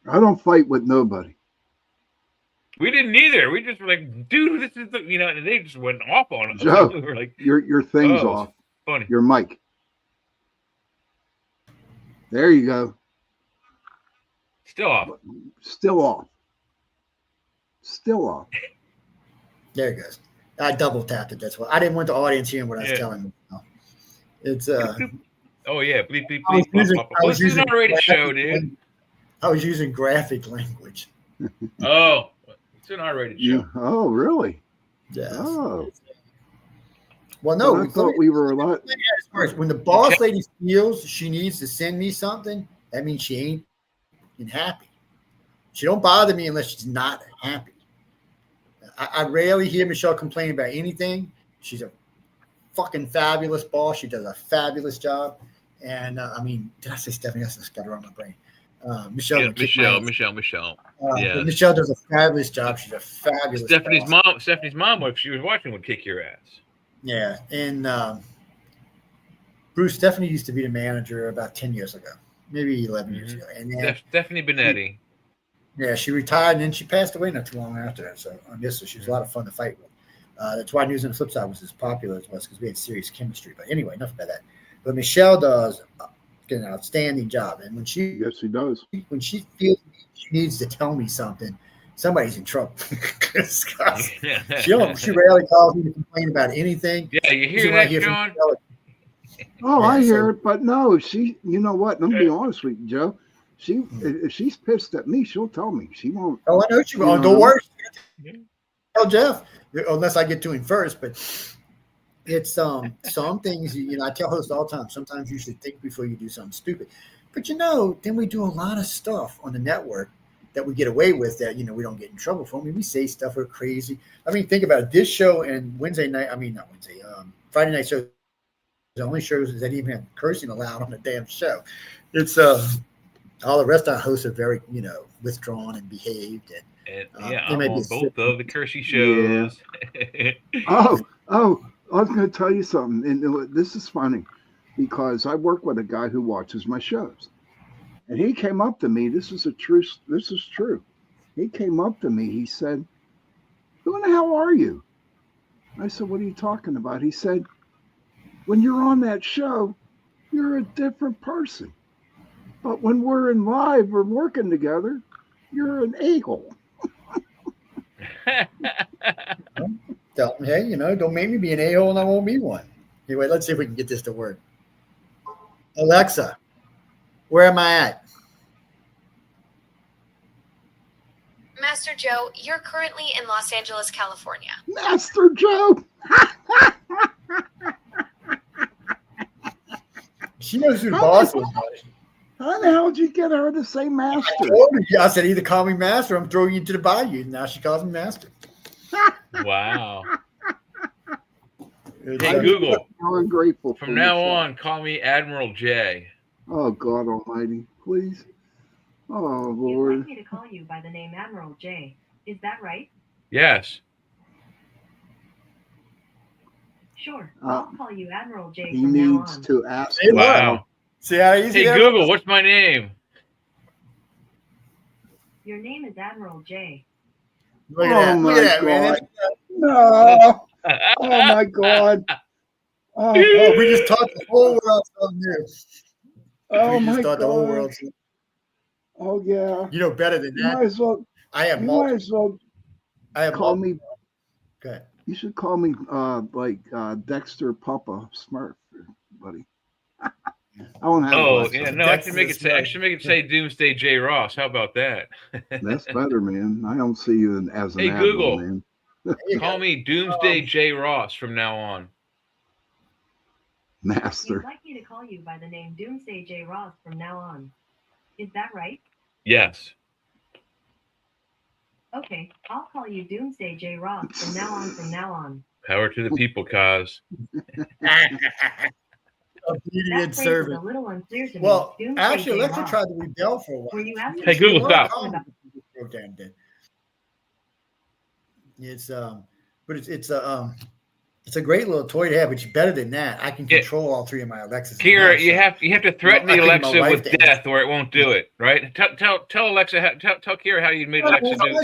Speaker 3: I don't fight with nobody.
Speaker 2: We didn't either. We just were like, dude, this is and they just went off on us.
Speaker 3: Joe,
Speaker 2: we were like,
Speaker 3: your thing's off.
Speaker 2: Funny.
Speaker 3: Your mic. There you go.
Speaker 2: Still off.
Speaker 3: Still off. Still off.
Speaker 10: There it goes. I double tapped it. That's why I didn't want the audience hearing what I was telling them. It's
Speaker 2: oh yeah, bleep bleep bleep. This is an R-rated show, dude.
Speaker 10: I was using graphic language.
Speaker 2: Oh, it's an R-rated show.
Speaker 3: Yeah. Oh, really?
Speaker 10: Yeah.
Speaker 3: Oh.
Speaker 10: Well, no.
Speaker 3: Well, I thought we were a lot.
Speaker 10: When the boss lady feels she needs to send me something, that means she ain't happy. She don't bother me unless she's not happy. I rarely hear Michelle complain about anything. She's a fucking fabulous boss. She does a fabulous job. And did I say Stephanie? I just got her on my brain. Michelle.
Speaker 2: Yeah, Michelle. Yeah.
Speaker 10: Michelle does a fabulous job. She's a fabulous.
Speaker 2: Stephanie's mom, if she was watching, would kick your ass.
Speaker 10: Yeah, and Bruce, Stephanie used to be the manager about 10 years ago, maybe 11 years ago. And then
Speaker 2: Stephanie Benetti.
Speaker 10: She retired, and then she passed away not too long after that. So I miss her. She was a lot of fun to fight with. That's why News on the Flip Side was as popular as it was, because we had serious chemistry. But anyway, enough about that. But Michelle does an outstanding job, and when she
Speaker 3: does.
Speaker 10: When she feels she needs to tell me something, somebody's in trouble. She rarely calls me to complain about anything.
Speaker 2: Yeah, you hear that, John?
Speaker 3: Oh, I hear it, but no, she. You know what? Let me be honest with you, Joe. If she's pissed at me, she'll tell me. She won't.
Speaker 10: Oh, I know she won't. Don't worry. tell Jeff unless I get to him first. But it's some things, I tell hosts all the time. Sometimes you should think before you do something stupid. But then we do a lot of stuff on the network that we get away with that we don't get in trouble for. I mean, we say stuff we're crazy. I mean, think about it. This show and Friday night show. The only shows that even have cursing allowed on the damn show. It's all the rest of our hosts are very, withdrawn and behaved.
Speaker 2: And I'm on both of the cursey shows.
Speaker 3: Yeah. Oh, I was going to tell you something. And this is funny because I work with a guy who watches my shows. And he came up to me. This is true. He came up to me. He said, "Who in the hell are you?" I said, "What are you talking about?" He said, "When you're on that show, you're a different person. But when we're in live or working together, you're an a-hole."
Speaker 10: Hey, don't make me be an a-hole and I won't be one. Anyway, let's see if we can get this to work. Alexa, where am I at?
Speaker 11: Master Joe, you're currently in Los Angeles, California.
Speaker 3: Master Joe.
Speaker 10: She knows who the boss is.
Speaker 3: How the hell did you get her to say master?
Speaker 10: I said either call me master or I'm throwing you to the bayou. Now she calls me master.
Speaker 2: Wow. Hey, Google.
Speaker 3: I'm grateful.
Speaker 2: From now on, call me Admiral J.
Speaker 3: Oh, God almighty. Please. Oh,
Speaker 6: You'd
Speaker 3: Lord.
Speaker 6: like me to call you by the name Admiral J. Is that right?
Speaker 2: Yes.
Speaker 6: Sure. I'll call you Admiral J
Speaker 3: He
Speaker 6: from now
Speaker 3: needs
Speaker 6: on.
Speaker 3: to ask.
Speaker 2: Wow.
Speaker 10: See how easy
Speaker 2: Hey,
Speaker 10: that
Speaker 2: Google,
Speaker 10: was?
Speaker 2: what's my name?
Speaker 6: Your name is Admiral J.
Speaker 10: Look at that.
Speaker 3: my
Speaker 10: Look at that, man.
Speaker 3: God. No. Oh, my God. Oh,
Speaker 10: We just taught the whole world something new.
Speaker 3: oh
Speaker 10: We just
Speaker 3: my
Speaker 10: taught the whole
Speaker 3: God.
Speaker 10: world something.
Speaker 3: Oh, yeah.
Speaker 10: You know better than
Speaker 3: You
Speaker 10: that.
Speaker 3: might as well,
Speaker 10: I have
Speaker 3: you might
Speaker 10: multiple.
Speaker 3: as well
Speaker 10: I have
Speaker 3: call
Speaker 10: multiple.
Speaker 3: me.
Speaker 10: Go ahead.
Speaker 3: You should call me Dexter Papa Smurf, buddy. I won't have.
Speaker 2: Oh,
Speaker 3: less
Speaker 2: yeah,
Speaker 3: of
Speaker 2: no,
Speaker 3: it.
Speaker 2: I should make it say Doomsday J. Ross. How about that?
Speaker 3: That's better, man. I don't see you as an
Speaker 2: Hey,
Speaker 3: admiral,
Speaker 2: Google.
Speaker 3: man.
Speaker 2: Call me Doomsday J. Ross from now on.
Speaker 3: Master.
Speaker 6: You'd like me to call you by the name Doomsday J. Ross from now on. Is that right?
Speaker 2: Yes.
Speaker 6: Okay, I'll call you Doomsday J. Ross from now on.
Speaker 2: Power to the people, Kaz.
Speaker 10: Obedient
Speaker 6: That phrase is a
Speaker 10: servant.
Speaker 6: little unclear to me.
Speaker 10: Well,
Speaker 6: Doomsday
Speaker 10: actually,
Speaker 6: J.
Speaker 10: Alexa
Speaker 6: Ross.
Speaker 10: tried to rebel for a while.
Speaker 6: Were you asking
Speaker 2: Hey, Google,
Speaker 6: me
Speaker 2: stop.
Speaker 6: about-
Speaker 10: Program did. It's but it's a great little toy to have, but better than that. I can
Speaker 2: Yeah.
Speaker 10: control all three of my Alexas.
Speaker 2: Kira, you have to threaten
Speaker 10: I
Speaker 2: the
Speaker 10: think my
Speaker 2: Alexa
Speaker 10: wife
Speaker 2: with
Speaker 10: did.
Speaker 2: death, or it won't do it. Right? Tell Alexa. Tell Kira how you made Alexa do.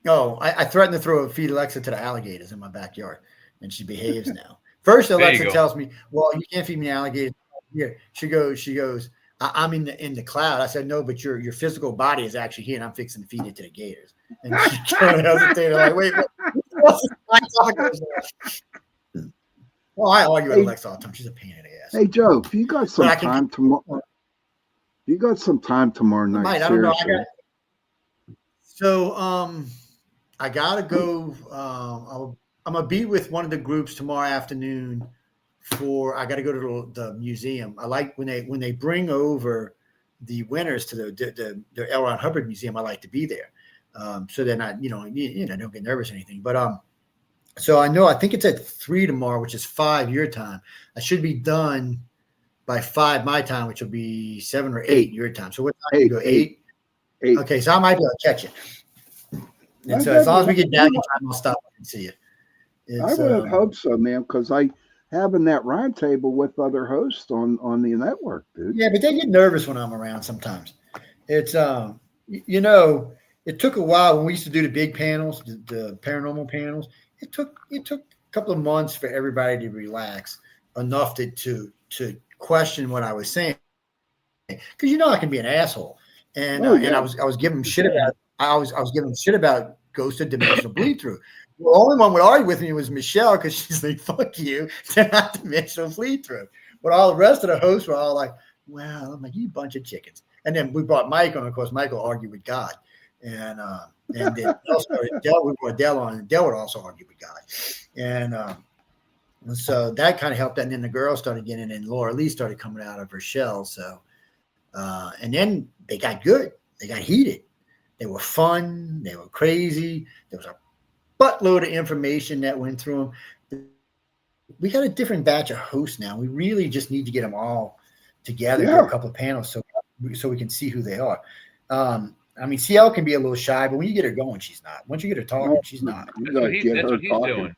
Speaker 10: Oh, I threatened to throw a feed Alexa to the alligators in my backyard, and she behaves now. First,
Speaker 2: There you
Speaker 10: Alexa
Speaker 2: go.
Speaker 10: tells me, "Well, you can't feed me alligators here." She goes, I'm in the cloud. I said, "No, but your physical body is actually here, and I'm fixing to feed it to the gators." And she kind of hesitated, like, "Wait, what's talking about?" Well, I argue with Alexa all the time. She's a pain in the ass.
Speaker 3: Hey, Joe, if you got some
Speaker 10: But I can-
Speaker 3: time tomorrow, you got some time tomorrow night.
Speaker 10: Might, I don't know.
Speaker 3: Seriously.
Speaker 10: So I gotta go. I'm gonna be with one of the groups tomorrow afternoon. I got to go to the museum. I like when they bring over the winners to the L. Ron Hubbard Museum. I like to be there, so they're not don't get nervous or anything. But so I think it's at 3 tomorrow, which is 5 your time. I should be done by 5 my time, which will be 7 or 8 your time. So what time do you go? 8?
Speaker 3: 8.
Speaker 10: Okay, so I might be able to catch it. And so as long as we get down in time, I'll stop and see you.
Speaker 3: I would have hoped so, man, because I having that round table with other hosts on the network, dude.
Speaker 10: Yeah, but they get nervous when I'm around sometimes. It's it took a while when we used to do the big panels, the paranormal panels. It took a couple of months for everybody to relax enough to question what I was saying, because I can be an asshole, and and I was giving them shit about I was giving them shit about ghost of dimensional bleed through. The only one would argue with me was Michelle, because she's like, "Fuck you, they're not dimensional bleed through." But all the rest of the hosts were all like, "Well," I'm like, "You bunch of chickens." And then we brought Mike on. Of course, Mike will argue with God, and And then Dell would put Dell on, and Dell would also argue with God. And so that kind of helped. And then the girls started getting in, and Laura Lee started coming out of her shell. So, and then they got good. They got heated. They were fun. They were crazy. There was a buttload of information that went through them. We got a different batch of hosts now. We really just need to get them all together, do a couple of panels so we can see who they are. I mean, CL can be a little shy, but when you get her going, she's not. Once you get her talking, she's not.
Speaker 2: That's what he's doing.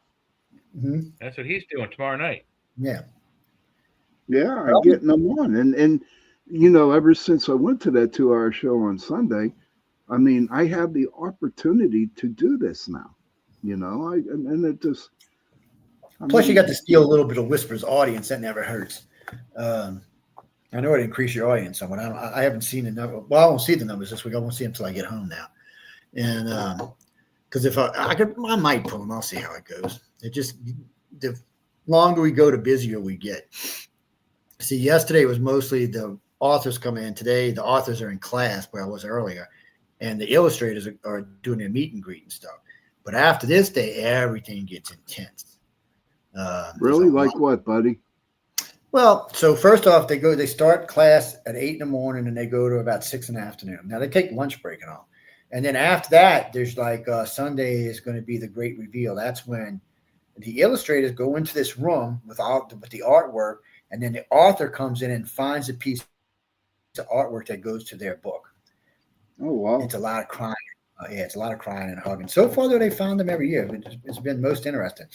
Speaker 10: Mm-hmm.
Speaker 2: That's what he's doing tomorrow night.
Speaker 10: Yeah.
Speaker 3: Yeah, I'm getting them on. And you know, ever since I went to that 2-hour show on Sunday, I mean, I have the opportunity to do this now. You know, and it just.
Speaker 10: Plus, you got to steal a little bit of Whisper's audience. That never hurts. I know it increased your audience somewhat. I haven't seen the number. Well, I won't see the numbers this week. I won't see them until I get home now. And because if I might pull them. I'll see how it goes. It just, the longer we go, the busier we get. See, yesterday was mostly the authors coming in. Today, the authors are in class where I was earlier, and the illustrators are doing their meet and greet and stuff. But after this day, everything gets intense.
Speaker 3: Really? Like what, buddy?
Speaker 10: Well, so first off, they start class at 8 in the morning and they go to about 6 in the afternoon. Now they take lunch break and all. And then after that, there's like Sunday is going to be the great reveal. That's when the illustrators go into this room with the artwork, and then the author comes in and finds a piece of artwork that goes to their book.
Speaker 3: Oh, wow.
Speaker 10: It's a lot of crying. Yeah, it's a lot of crying and hugging. So far, though, they found them every year. It's been most interesting.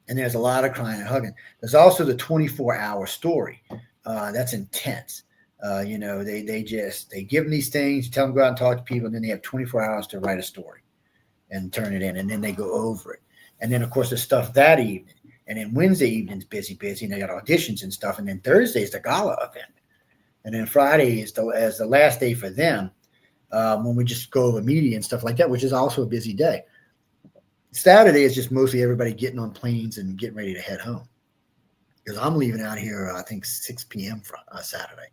Speaker 10: And there's a lot of crying and hugging. There's also the 24-hour story. That's intense. You know, they give them these things, tell them to go out and talk to people, and then they have 24 hours to write a story and turn it in, and then they go over it. And then, of course, there's stuff that evening. And then Wednesday evening's busy, and they got auditions and stuff. And then Thursday is the gala event. And then Friday is the last day for them when we just go over media and stuff like that, which is also a busy day. Saturday is just mostly everybody getting on planes and getting ready to head home. Because I'm leaving out here, I think, 6 p.m. for Saturday.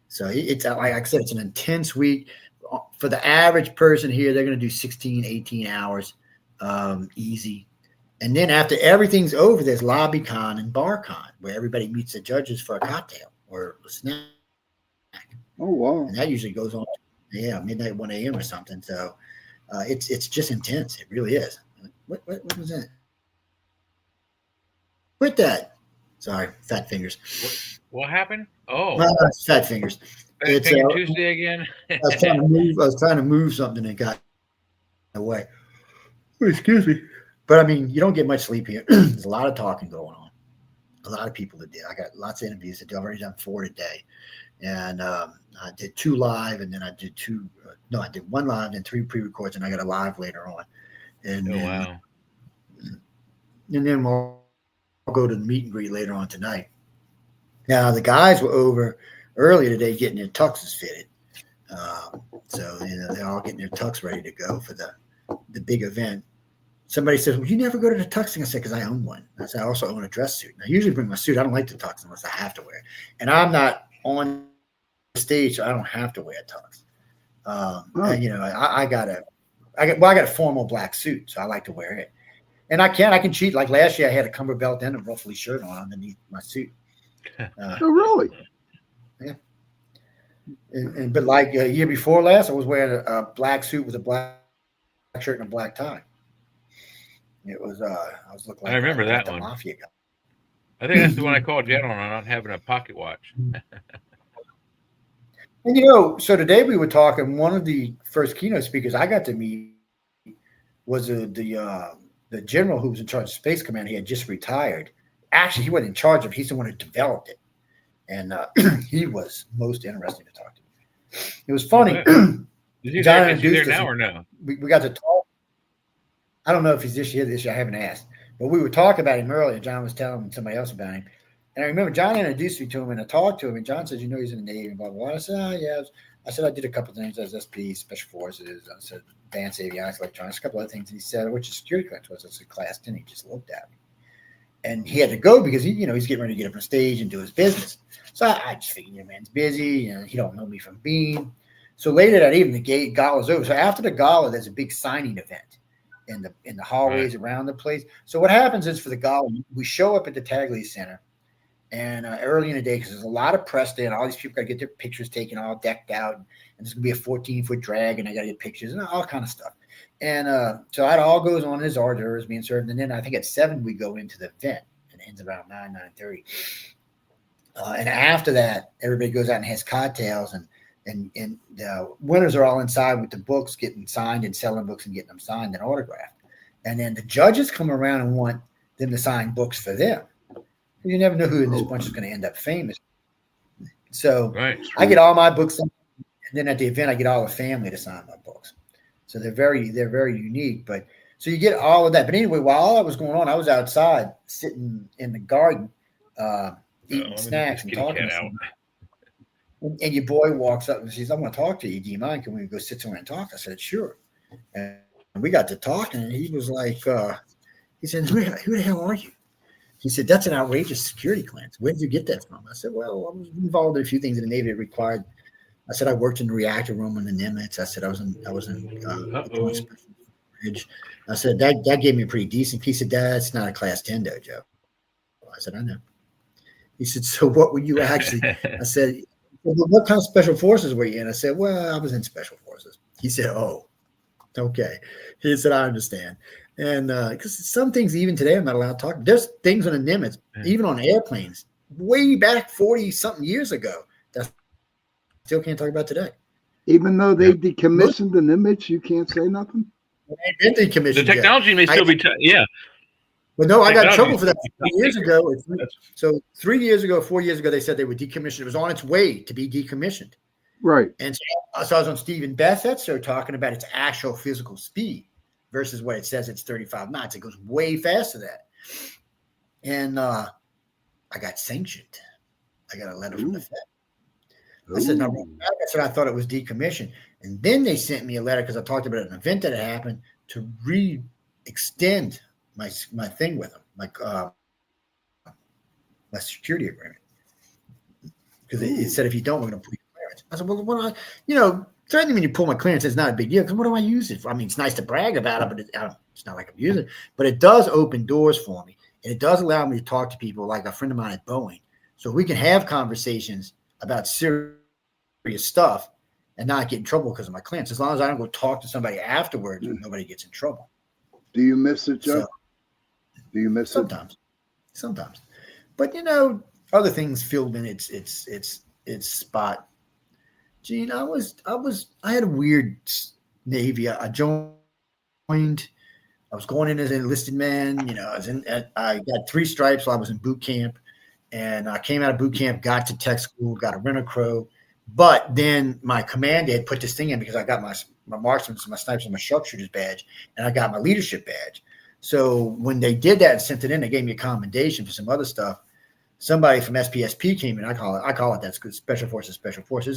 Speaker 10: So it's, like I said, it's an intense week. For the average person here, they're going to do 16, 18 hours easy. And then after everything's over, there's LobbyCon and BarCon, where everybody meets the judges for a cocktail or a snack.
Speaker 3: Oh, wow.
Speaker 10: And that usually goes on, midnight, 1 a.m. or something. So it's just intense. It really is. What was that? Quit that. Sorry, fat fingers.
Speaker 2: What happened? Oh,
Speaker 10: fat fingers.
Speaker 2: It's Tuesday again.
Speaker 10: I was trying to move something and got away. Excuse me. But I mean, you don't get much sleep here. There's a lot of talking going on. A lot of people to do. I got lots of interviews to do. I've already done 4 today, and I did 2 live, and then I did 2. No, I did 1 live and 3 pre-records, and I got a live later on. And
Speaker 2: wow.
Speaker 10: And then we'll go to the meet and greet later on tonight. Now the guys were over earlier today getting their tuxes fitted. So they're all getting their tux ready to go for the big event. Somebody says, "Well, you never go to the tux?" I said, "Because I own one." I said, "I also own a dress suit. And I usually bring my suit. I don't like the tux unless I have to wear it. And I'm not on the stage, so I don't have to wear a tux. And, I got a formal black suit, so I like to wear it. And I can cheat. Like last year, I had a cumber belt and a ruffly shirt on underneath my suit.
Speaker 3: Oh, really?
Speaker 10: Yeah. But like a year before last, I was wearing a black suit with a black shirt and a black tie. It was I was looking like
Speaker 2: I remember that one.
Speaker 10: Mafia guy.
Speaker 2: I think that's the one I called Jen on not having a pocket watch.
Speaker 10: And so today we were talking. One of the first keynote speakers I got to meet was the general who was in charge of Space Command. He had just retired. Actually, he wasn't in charge of it. He's the one who developed it, and he was most interesting to talk to. It was funny.
Speaker 2: Is he there now or no?
Speaker 10: We got to talk. I don't know if he's this year. I haven't asked. But we were talking about him earlier. John was telling somebody else about him. And I remember John introduced me to him, and I talked to him. And John says, he's in the Navy and blah, blah, blah. I said, yeah. I said, I did a couple of things as SP, Special Forces. I said, Advanced Avionics, Electronics, a couple of other things. And he said, which is security clearance was? I said, Class 10. He just looked at me. And he had to go because, he's getting ready to get up on stage and do his business. So I just figured, man's busy. He don't know me from Bean. So later that evening, the gala's over. So after the gala, there's a big signing event in the hallways around the place. So what happens is for the gala, we show up at the Tagley Center, and early in the day, because there's a lot of press there, and all these people got to get their pictures taken, all decked out, and there's gonna be a 14-foot drag, and I got to get pictures and all kind of stuff. And so that all goes on as hors d'oeuvres being served, and then I think at 7 we go into the event, and it ends around 9:30. And after that, everybody goes out and has cocktails, and the winners are all inside with the books getting signed and selling books and getting them signed and autographed. And then the judges come around and want them to sign books for them. You never know who in this bunch is going to end up famous. So I get all my books, and then at the event, I get all the family to sign my books. So they're very unique. But so you get all of that. But anyway, while all that was going on, I was outside sitting in the garden, eating snacks and talking to someone. And your boy walks up and says, "I want to talk to you. Do you mind? Can we go sit somewhere and talk?" I said, "Sure." And we got to talking, and he was like, he said, who the hell are you? He said, "That's an outrageous security clearance. Where did you get that from?" I said, "Well, I was involved in a few things in the Navy that required." I said, "I worked in the reactor room on the Nimitz." I said, I was in Bridge. I said, that gave me a pretty decent piece of data. It's not a class 10 dojo. I said, "I know." He said, "So what were you actually?" I said, "Well, what kind of special forces were you in?" I said, "Well, I was in special forces." He said, "Oh, okay." He said, "I understand." And because some things, even today, I'm not allowed to talk. There's things on the Nimitz, even on airplanes, way back 40-something years ago, that I still can't talk about today.
Speaker 3: Even though they decommissioned the Nimitz, you can't say nothing?
Speaker 10: They ain't been decommissioned
Speaker 2: The technology may still be,
Speaker 10: But no, I got in trouble for that 3 years ago. So 3 years ago, 4 years ago, they said they would decommission. It was on its way to be decommissioned.
Speaker 3: Right.
Speaker 10: And so I was on Stephen Bassett's show talking about its actual physical speed versus what it says it's 35 knots. It goes way faster than that. And I got sanctioned. I got a letter from the Fed. I said, "No, I said I thought it was decommissioned." And then they sent me a letter because I talked about an event that had happened to extend my thing with them, like my security agreement, because it said if you don't, we're going to pull your clearance. I said, "Well, what certainly when you pull my clearance, it's not a big deal because what do I use it for? I mean, it's nice to brag about it, but it's not like I'm using it. But it does open doors for me, and it does allow me to talk to people like a friend of mine at Boeing, so we can have conversations about serious stuff and not get in trouble because of my clearance. As long as I don't go talk to somebody afterwards, nobody gets in trouble."
Speaker 3: Do you miss it, Joe? Do you miss
Speaker 10: it? Sometimes. But other things filled in its spot. Gene, I had a weird Navy. I joined. I was going in as an enlisted man. I got 3 stripes while I was in boot camp, and I came out of boot camp, got to tech school, got a rent-a-crow. But then my commander had put this thing in because I got my marksman's, my snipers, and my sharpshooter's badge, and I got my leadership badge. So when they did that and sent it in, they gave me a commendation for some other stuff. Somebody from SPSP came in. I call it that's good. Special Forces.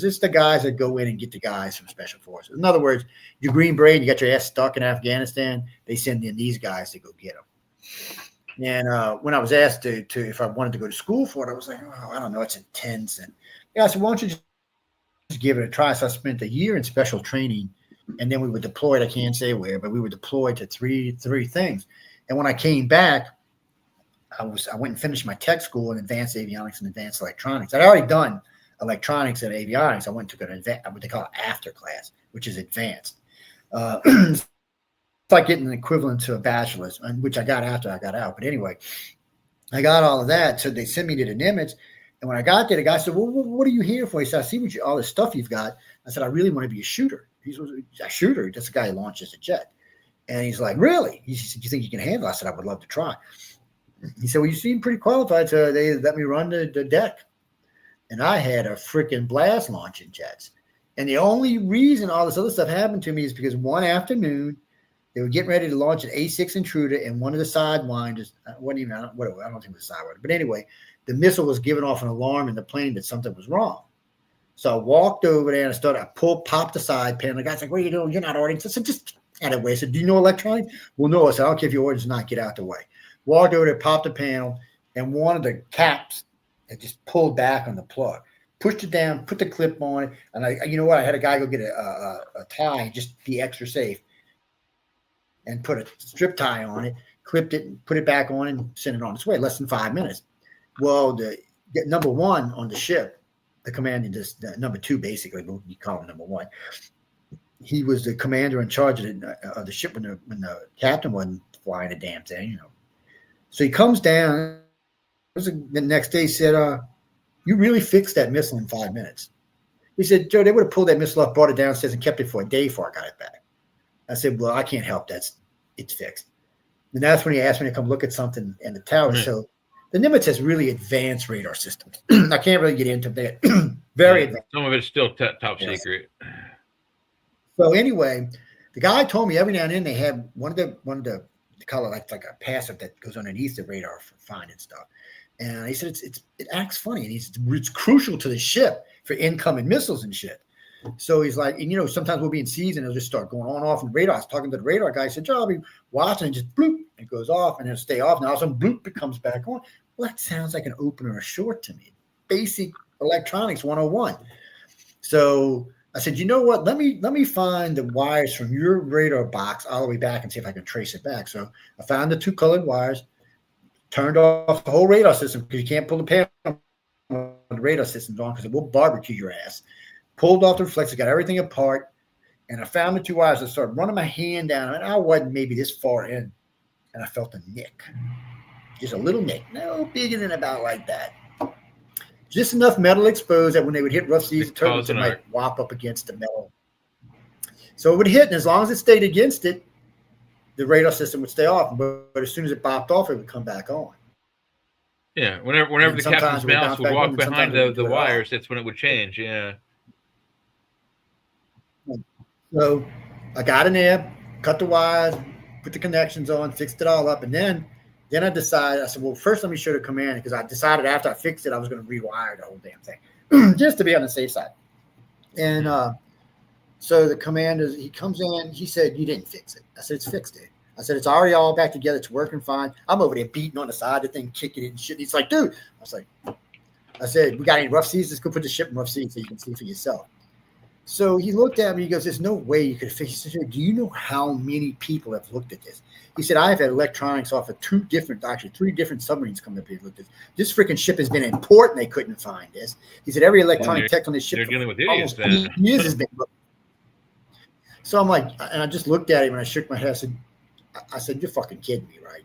Speaker 10: It's the guys that go in and get the guys from Special Forces. In other words, you're Green Beret and you got your ass stuck in Afghanistan. They send in these guys to go get them. And when I was asked to if I wanted to go to school for it, I was like, "Oh, I don't know, it's intense." And I said, "Why don't you just give it a try?" So I spent a year in special training, and then we were deployed. I can't say where, but we were deployed to three things. And when I came back, I went and finished my tech school in advanced avionics and advanced electronics. I'd already done electronics and avionics. I went and took what they call an after class, which is advanced. It's like getting an equivalent to a bachelor's, which I got after I got out. But anyway, I got all of that. So they sent me to the Nimitz. And when I got there, the guy said, "Well, what are you here for?" He said, "I see all this stuff you've got." I said, "I really want to be a shooter." He was a shooter. That's the guy who launches a jet. And he's like, "Really?" He said, "Do you think you can handle it?" I said, "I would love to try." He said, "Well, you seem pretty qualified." So they let me run the deck. And I had a freaking blast launching jets. And the only reason all this other stuff happened to me is because one afternoon, they were getting ready to launch an A6 Intruder, and one of the sidewinders, I don't think it was a sidewinder, but anyway, the missile was giving off an alarm in the plane that something was wrong. So I walked over there and I popped the side panel. The guy's like, "What are you doing? You're not ordering." I said, "Just out of the way." I said, "Do you know electronics?" "Well, no." I said, "I don't care if your orders not, get out the way." Walked over there, popped the panel, and one of the caps had just pulled back on the plug. pushed it down, put the clip on it, and you know what? I had a guy go get a tie, just be extra safe, and put a strip tie on it, clipped it, put it back on, and sent it on its way. Less than 5 minutes. Well, the number one on the ship, the commanding, number two basically, but you call him number one. He was the commander in charge of the ship when the captain wasn't flying the damn thing, you know. So he comes down. The next day, he said, "You really fixed that missile in 5 minutes." He said, "Joe, they would have pulled that missile off, brought it downstairs, and kept it for a day before I got it back." I said, "Well, I can't help. It's fixed." And that's when he asked me to come look at something in the tower. Mm-hmm. So the Nimitz has really advanced radar systems. I can't really get into that. Very advanced.
Speaker 2: Some of it's still top secret.
Speaker 10: So anyway, the guy told me every now and then they have one of the color like a passive that goes underneath the radar for finding stuff. And he said it acts funny, and it's crucial to the ship for incoming missiles and shit. So he's like, and you know, sometimes we'll be in season, it'll just start going on and off in the radar. I was talking to the radar guy. He said, "Joe, I'll be watching, and just bloop, it goes off, and it'll stay off. And all of a sudden, bloop, it comes back on." Well, that sounds like an open or a short to me. Basic electronics 101. So I said, "You know what? Let me find the wires from your radar box all the way back and see if I can trace it back." So I found the two colored wires, turned off the whole radar system because you can't pull the panel when the radar system's on because it will barbecue your ass. Pulled off the reflector, got everything apart, and I found the two wires. I started running my hand down, and I wasn't maybe this far in, and I felt a nick. Just a little nick. No bigger than about like that. Just enough metal exposed that when they would hit rough seas, it might whop up against the metal. So it would hit, and as long as it stayed against it, the radar system would stay off. But as soon as it bopped off, it would come back on.
Speaker 2: Yeah, whenever the captain's mouse would walk behind the wires, that's when it would change. Yeah.
Speaker 10: So I got in there, cut the wires, put the connections on, fixed it all up, and then I decided, I said, well, first let me show the commander, because I decided after I fixed it, I was going to rewire the whole damn thing, just to be on the safe side. And so the commander, he comes in, he said, "You didn't fix it." I said, "It's fixed it." I said, "It's already all back together. It's working fine." I'm over there beating on the side of the thing, kicking it and shit. He's like, "Dude," I said, "We got any rough seas? Let's go put the ship in rough seas so you can see for yourself." So he looked at me, he goes, "There's no way you could fix it." He said, "Do you know how many people have looked at this?" He said, "I've had electronics off of three different submarines come up here and looked at this. This freaking ship has been in port and they couldn't find this." He said, "Every electronic tech on this ship
Speaker 2: they're dealing with idiots then.
Speaker 10: Years has been looking." So I'm like, and I just looked at him and I shook my head. I said, "You're fucking kidding me, right?"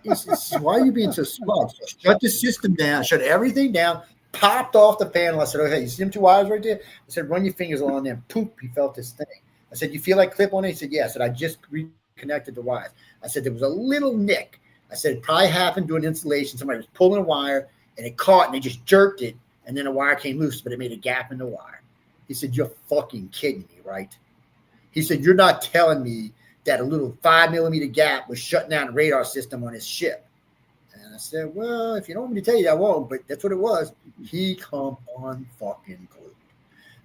Speaker 10: He says, "Why are you being so smart?" So shut the system down, shut everything down, popped off the panel. I said, "Okay, you see them two wires right there?" I said, "Run your fingers along there." Poop, he felt this thing. I said, "You feel like clip on it?" He said, "Yeah." I said, "I just reconnected the wires." I said, "There was a little nick." I said, "It probably happened during installation. Somebody was pulling a wire and it caught and they just jerked it and then the wire came loose, but it made a gap in the wire." He said, "You're fucking kidding me, right?" He said, "You're not telling me that a little 5-millimeter gap was shutting down the radar system on his ship." And I said, "Well, if you don't want me to tell you, I won't, but that's what it was." He come on fucking glued.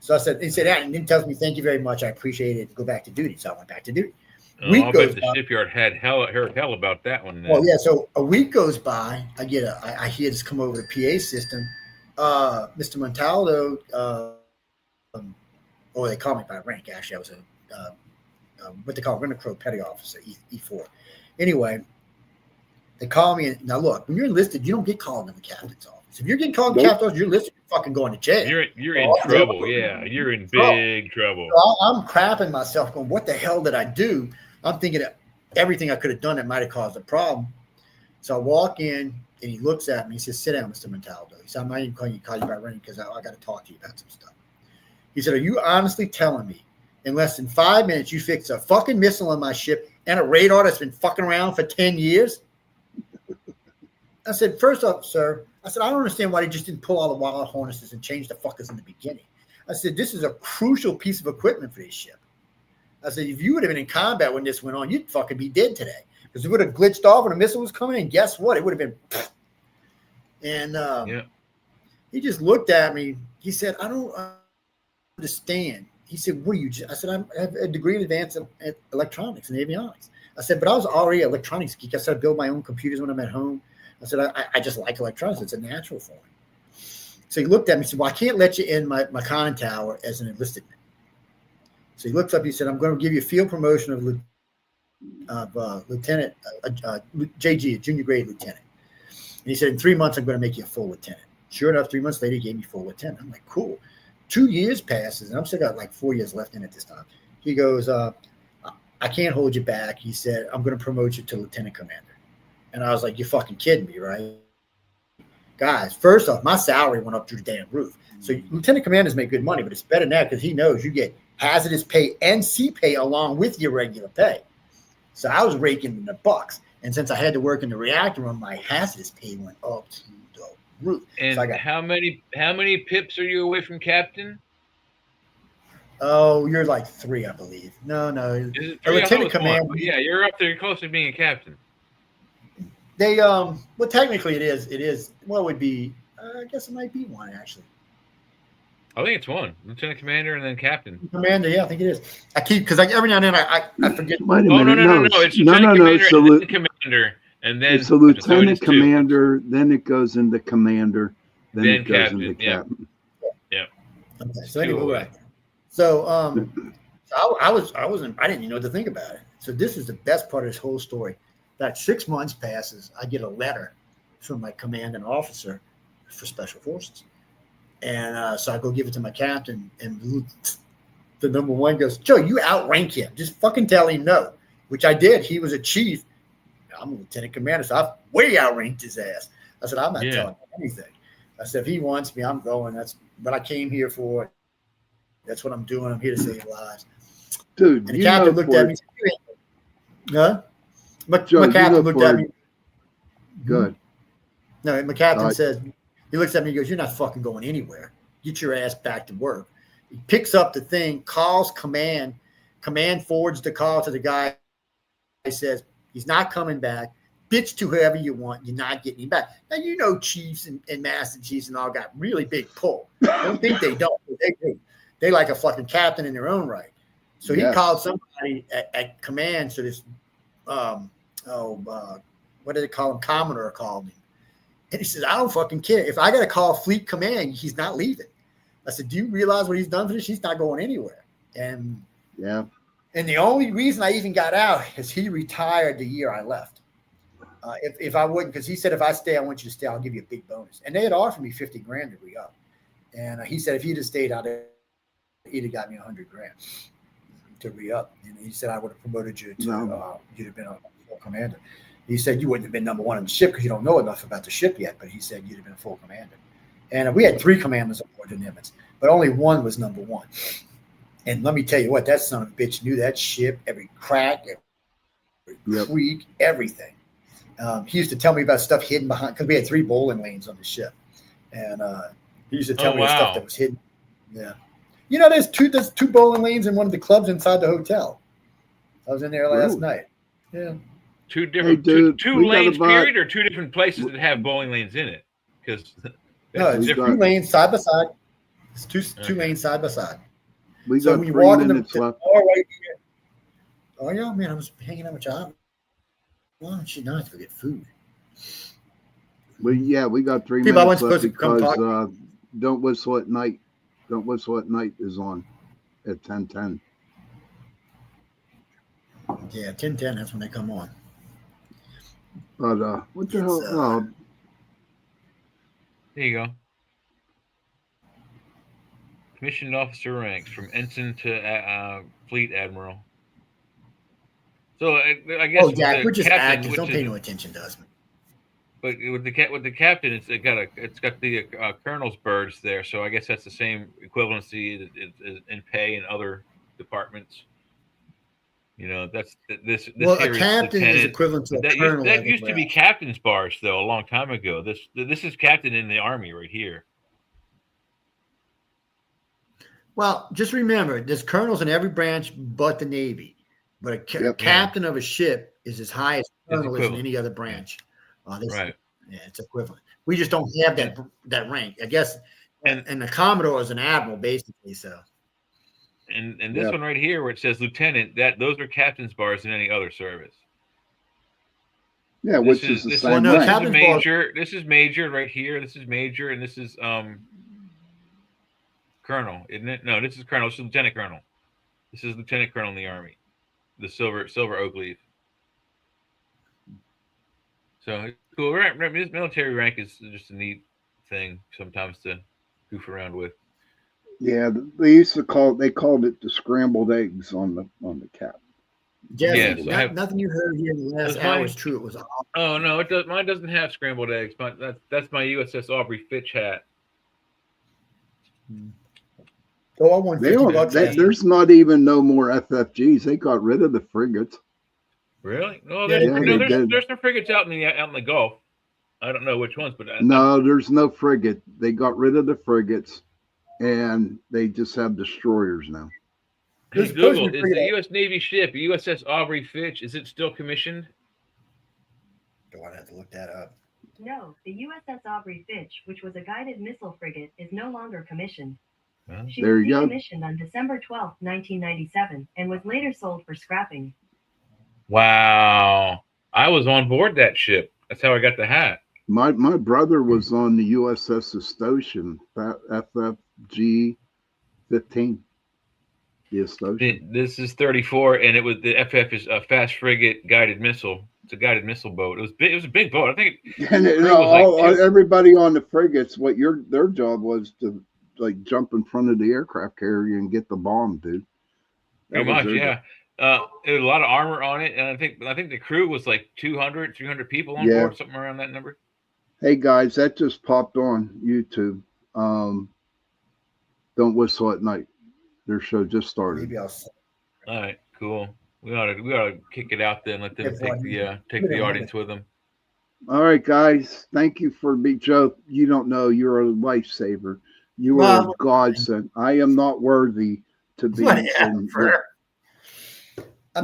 Speaker 10: So I said, he said that, and then tells me, "Thank you very much. I appreciate it. Go back to duty." So I went back to duty.
Speaker 2: I'll bet the shipyard heard hell about that one. Then.
Speaker 10: Well, yeah. So a week goes by. I hear this come over the PA system. Mr. Montaldo, they call me by rank. Actually, I was what they call Rent-A-Crow Petty Officer, E4. Anyway, they call me. Now, look, when you're enlisted, you don't get called in the captain's office. If you're getting called in the captain's office, you're enlisted, you're fucking going to jail.
Speaker 2: You're in trouble. Yeah, you're in big trouble.
Speaker 10: So I'm crapping myself going, what the hell did I do? I'm thinking of everything I could have done that might have caused a problem. So I walk in, and he looks at me. He says, "Sit down, Mr. Montaldo." He said, "I'm not even calling you by rank because I got to talk to you about some stuff." He said, "Are you honestly telling me in less than 5 minutes you fixed a fucking missile on my ship and a radar that's been fucking around for 10 years? I said, "First off, sir," I said, "I don't understand why they just didn't pull all the wild harnesses and change the fuckers in the beginning." I said, "This is a crucial piece of equipment for this ship." I said, "If you would have been in combat when this went on, you'd fucking be dead today. Because it would have glitched off when a missile was coming in. Guess what? It would have been." And he just looked at me. He said, "I don't understand." He said, "What are you?" I said, "I have a degree in advanced electronics and avionics." I said, "But I was already an electronics geek. I said I build my own computers when I'm at home." I said, I just like electronics. It's a natural for me." So he looked at me and said, well, I can't let you in my conning tower as an enlisted man. So he looks up, he said, I'm going to give you a field promotion of lieutenant, JG, a junior grade lieutenant. And he said, in 3 months, I'm going to make you a full lieutenant. Sure enough, 3 months later, he gave me full lieutenant. I'm like, cool. 2 years passes, and I'm still got like 4 years left in it this time. He goes, I can't hold you back. He said, I'm going to promote you to lieutenant commander. And I was like, you're fucking kidding me, right? Guys, first off, my salary went up through the damn roof. So lieutenant commanders make good money, but it's better than that because he knows you get hazardous pay and C pay along with your regular pay. So I was raking in the bucks. And since I had to work in the reactor room, my hazardous pay went up to the roof.
Speaker 2: And
Speaker 10: so I got,
Speaker 2: how many pips are you away from captain?
Speaker 10: oh, you're like 3, I believe. No.
Speaker 2: Is it
Speaker 10: A
Speaker 2: 3?
Speaker 10: lieutenant commander.
Speaker 2: Yeah, you're up there. You're close to being a captain.
Speaker 10: They well, technically it is. Well, it would be. I guess it might be 1 actually.
Speaker 2: I think it's 1. Lieutenant commander and then captain.
Speaker 10: Commander, yeah, I think it is. I keep because every now and then I forget.
Speaker 3: Wait a
Speaker 2: Oh
Speaker 3: minute.
Speaker 2: no! It's lieutenant commander
Speaker 3: So
Speaker 2: and then commander, and then
Speaker 3: it's a lieutenant
Speaker 2: so
Speaker 3: commander, then it goes into commander, then it goes
Speaker 2: captain.
Speaker 3: into
Speaker 2: Yeah.
Speaker 3: captain.
Speaker 10: Okay, so anyway, right. So I wasn't. I didn't even know what to think about it. So this is the best part of this whole story. That 6 months passes, I get a letter from my commanding officer for Special Forces. And so I go give it to my captain, and the number 1 goes, Joe, you outrank him. Just fucking tell him no, which I did. He was a chief. I'm a lieutenant commander, so I way outranked his ass. I said, I'm not telling him anything. I said, if he wants me, I'm going. That's what I came here for. That's what I'm doing. I'm here to save lives.
Speaker 3: Dude,
Speaker 10: And the captain looked at me. Huh? My captain looked at me.
Speaker 3: Good.
Speaker 10: No, my captain says, he looks at me and goes, you're not fucking going anywhere. Get your ass back to work. He picks up the thing, calls command. Command forwards the call to the guy. He says, he's not coming back. Bitch to whoever you want. You're not getting him back. Now, you know, chiefs and master chiefs and all got really big pull. I don't think they don't. They do. They like a fucking captain in their own right. So he called somebody at command. So this, what do they call him? Commodore called him. And he says, I don't fucking care. If I got to call fleet command, he's not leaving. I said, do you realize what he's done for this? He's not going anywhere. And the only reason I even got out is he retired the year I left. If I wouldn't, because he said, if I stay, I want you to stay. I'll give you a big bonus. And they had offered me $50,000 to re-up. And he said, if he'd have stayed out there, he'd have got me $100,000 to re-up. And he said, I would have promoted you to, you'd have been a full commander. He said, you wouldn't have been number 1 on the ship because you don't know enough about the ship yet. But he said, you'd have been a full commander. And we had 3 commanders aboard the Nimitz, but only 1 was number 1. And let me tell you what, that son of a bitch knew that ship, every crack, every creek, everything. He used to tell me about stuff hidden behind, because we had 3 bowling lanes on the ship. And he used to tell me stuff that was hidden. Yeah. You know, there's two bowling lanes in one of the clubs inside the hotel. I was in there last night. Yeah.
Speaker 2: 2 different, two lanes period, or 2 different places that have bowling lanes in it? Because
Speaker 10: no, it's 2 lanes side by side. It's two lanes side by side.
Speaker 3: We
Speaker 10: so
Speaker 3: got
Speaker 10: when you
Speaker 3: 3
Speaker 10: walk in
Speaker 3: minutes
Speaker 10: the
Speaker 3: left.
Speaker 10: right here. Oh yeah, man, I was hanging out with y'all. Why don't you not go get food?
Speaker 3: We got 3
Speaker 10: People,
Speaker 3: minutes left
Speaker 10: come
Speaker 3: because Don't Whistle at Night. Don't Whistle at Night is on at 10:10.
Speaker 10: Yeah, 10:10. That's when they come on.
Speaker 3: But what the hell?
Speaker 2: There you go. Commissioned officer ranks from ensign to fleet admiral. So I guess.
Speaker 10: Oh, Jack, we're just actors. Don't pay no attention to us.
Speaker 2: But with the captain, it's got the colonel's birds there. So I guess that's the same equivalency in pay in other departments. You know, that's this.
Speaker 10: Well,
Speaker 2: here
Speaker 10: a captain is equivalent to a colonel.
Speaker 2: That used to be captain's bars, though, a long time ago. This is captain in the Army right here.
Speaker 10: Well, just remember, there's colonels in every branch but the Navy. But a captain of a ship is as high as colonel is in any other branch.
Speaker 2: Right.
Speaker 10: Yeah, it's equivalent. We just don't have that rank, I guess. And the Commodore is an admiral, basically. So.
Speaker 2: And this one right here, where it says lieutenant, those are captain's bars in any other service.
Speaker 3: Yeah, which is the same.
Speaker 2: This is major. This is major right here. This is major, and this is colonel, isn't it? No, this is colonel. This is lieutenant colonel. This is lieutenant colonel in the Army. The silver oak leaf. So cool. This military rank is just a neat thing sometimes to goof around with.
Speaker 3: Yeah, they called it the scrambled eggs on the cap.
Speaker 10: Jesse,
Speaker 2: Yes,
Speaker 10: nothing you heard here in the last hour is true. It was all.
Speaker 2: Oh no, it does. Mine doesn't have scrambled eggs. That's my USS Aubrey Fitch hat.
Speaker 10: Oh, I want $50.
Speaker 3: There's not even no more FFGs. They got rid of the frigates.
Speaker 2: Really? No,
Speaker 10: Yeah,
Speaker 2: there's some frigates out in the Gulf. I don't know which ones, but
Speaker 3: No, there's no frigate. They got rid of the frigates, and they just have destroyers now.
Speaker 2: Hey, Google, is the U.S. Navy ship USS Aubrey Fitch, is it still commissioned?
Speaker 10: Do I have to look that up?
Speaker 6: No, the USS Aubrey Fitch, which was a guided missile frigate, is no longer commissioned.
Speaker 2: Well,
Speaker 6: She
Speaker 3: there
Speaker 6: was
Speaker 3: you go.
Speaker 6: decommissioned on December 12, 1997, and was later sold for scrapping.
Speaker 2: Wow. I was on board that ship. That's how I got the hat.
Speaker 3: My brother was on the USS Astotion, FFG 15. The Astotion.
Speaker 2: This is 34, and it was the FF is a fast frigate guided missile. It's a guided missile boat. It was big. It was a big boat. I think.
Speaker 3: And everybody on the frigates, their job was to like jump in front of the aircraft carrier and get the bomb, dude.
Speaker 2: Pretty much, yeah. There was a lot of armor on it, and I think the crew was like 200, 300 people on board, something around that number.
Speaker 3: Hey guys, that just popped on YouTube. Don't Whistle at Night. Their show just started.
Speaker 10: Maybe I'll.
Speaker 2: All right, cool. We ought to kick it out then. Let them take the audience with them.
Speaker 3: All right, guys. Thank you for Joe. You don't know you're a lifesaver. You are a godsend. I am not worthy to be. I'm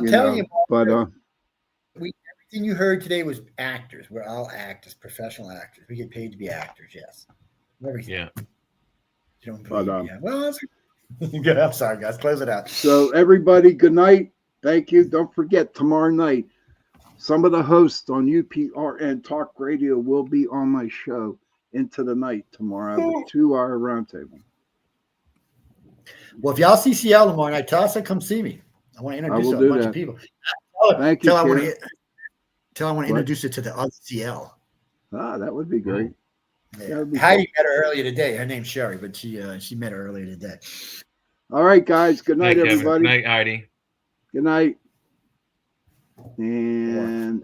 Speaker 10: telling you,
Speaker 3: but
Speaker 10: everything you heard today was actors. We're all actors, professional actors. We get paid to be actors. Yes. Everything.
Speaker 2: Yeah.
Speaker 10: You don't believe me. Well, I'm sorry, guys. Close it out.
Speaker 3: So everybody, good night. Thank you. Don't forget, tomorrow night, some of the hosts on UPRN Talk Radio will be on my show into the night tomorrow. I have a 2-hour roundtable.
Speaker 10: Well, if y'all see CL tomorrow night, tell us to come see me. I want to introduce a bunch of people.
Speaker 3: Thank you.
Speaker 10: I want to introduce it to the other CL.
Speaker 3: Ah, that would be great.
Speaker 10: Yeah. Heidi met her earlier today. Her name's Sherry, but she met her earlier today.
Speaker 3: All right, guys. Good night,
Speaker 2: Kevin.
Speaker 3: everybody.
Speaker 2: Good night, Heidi.
Speaker 3: Good night. And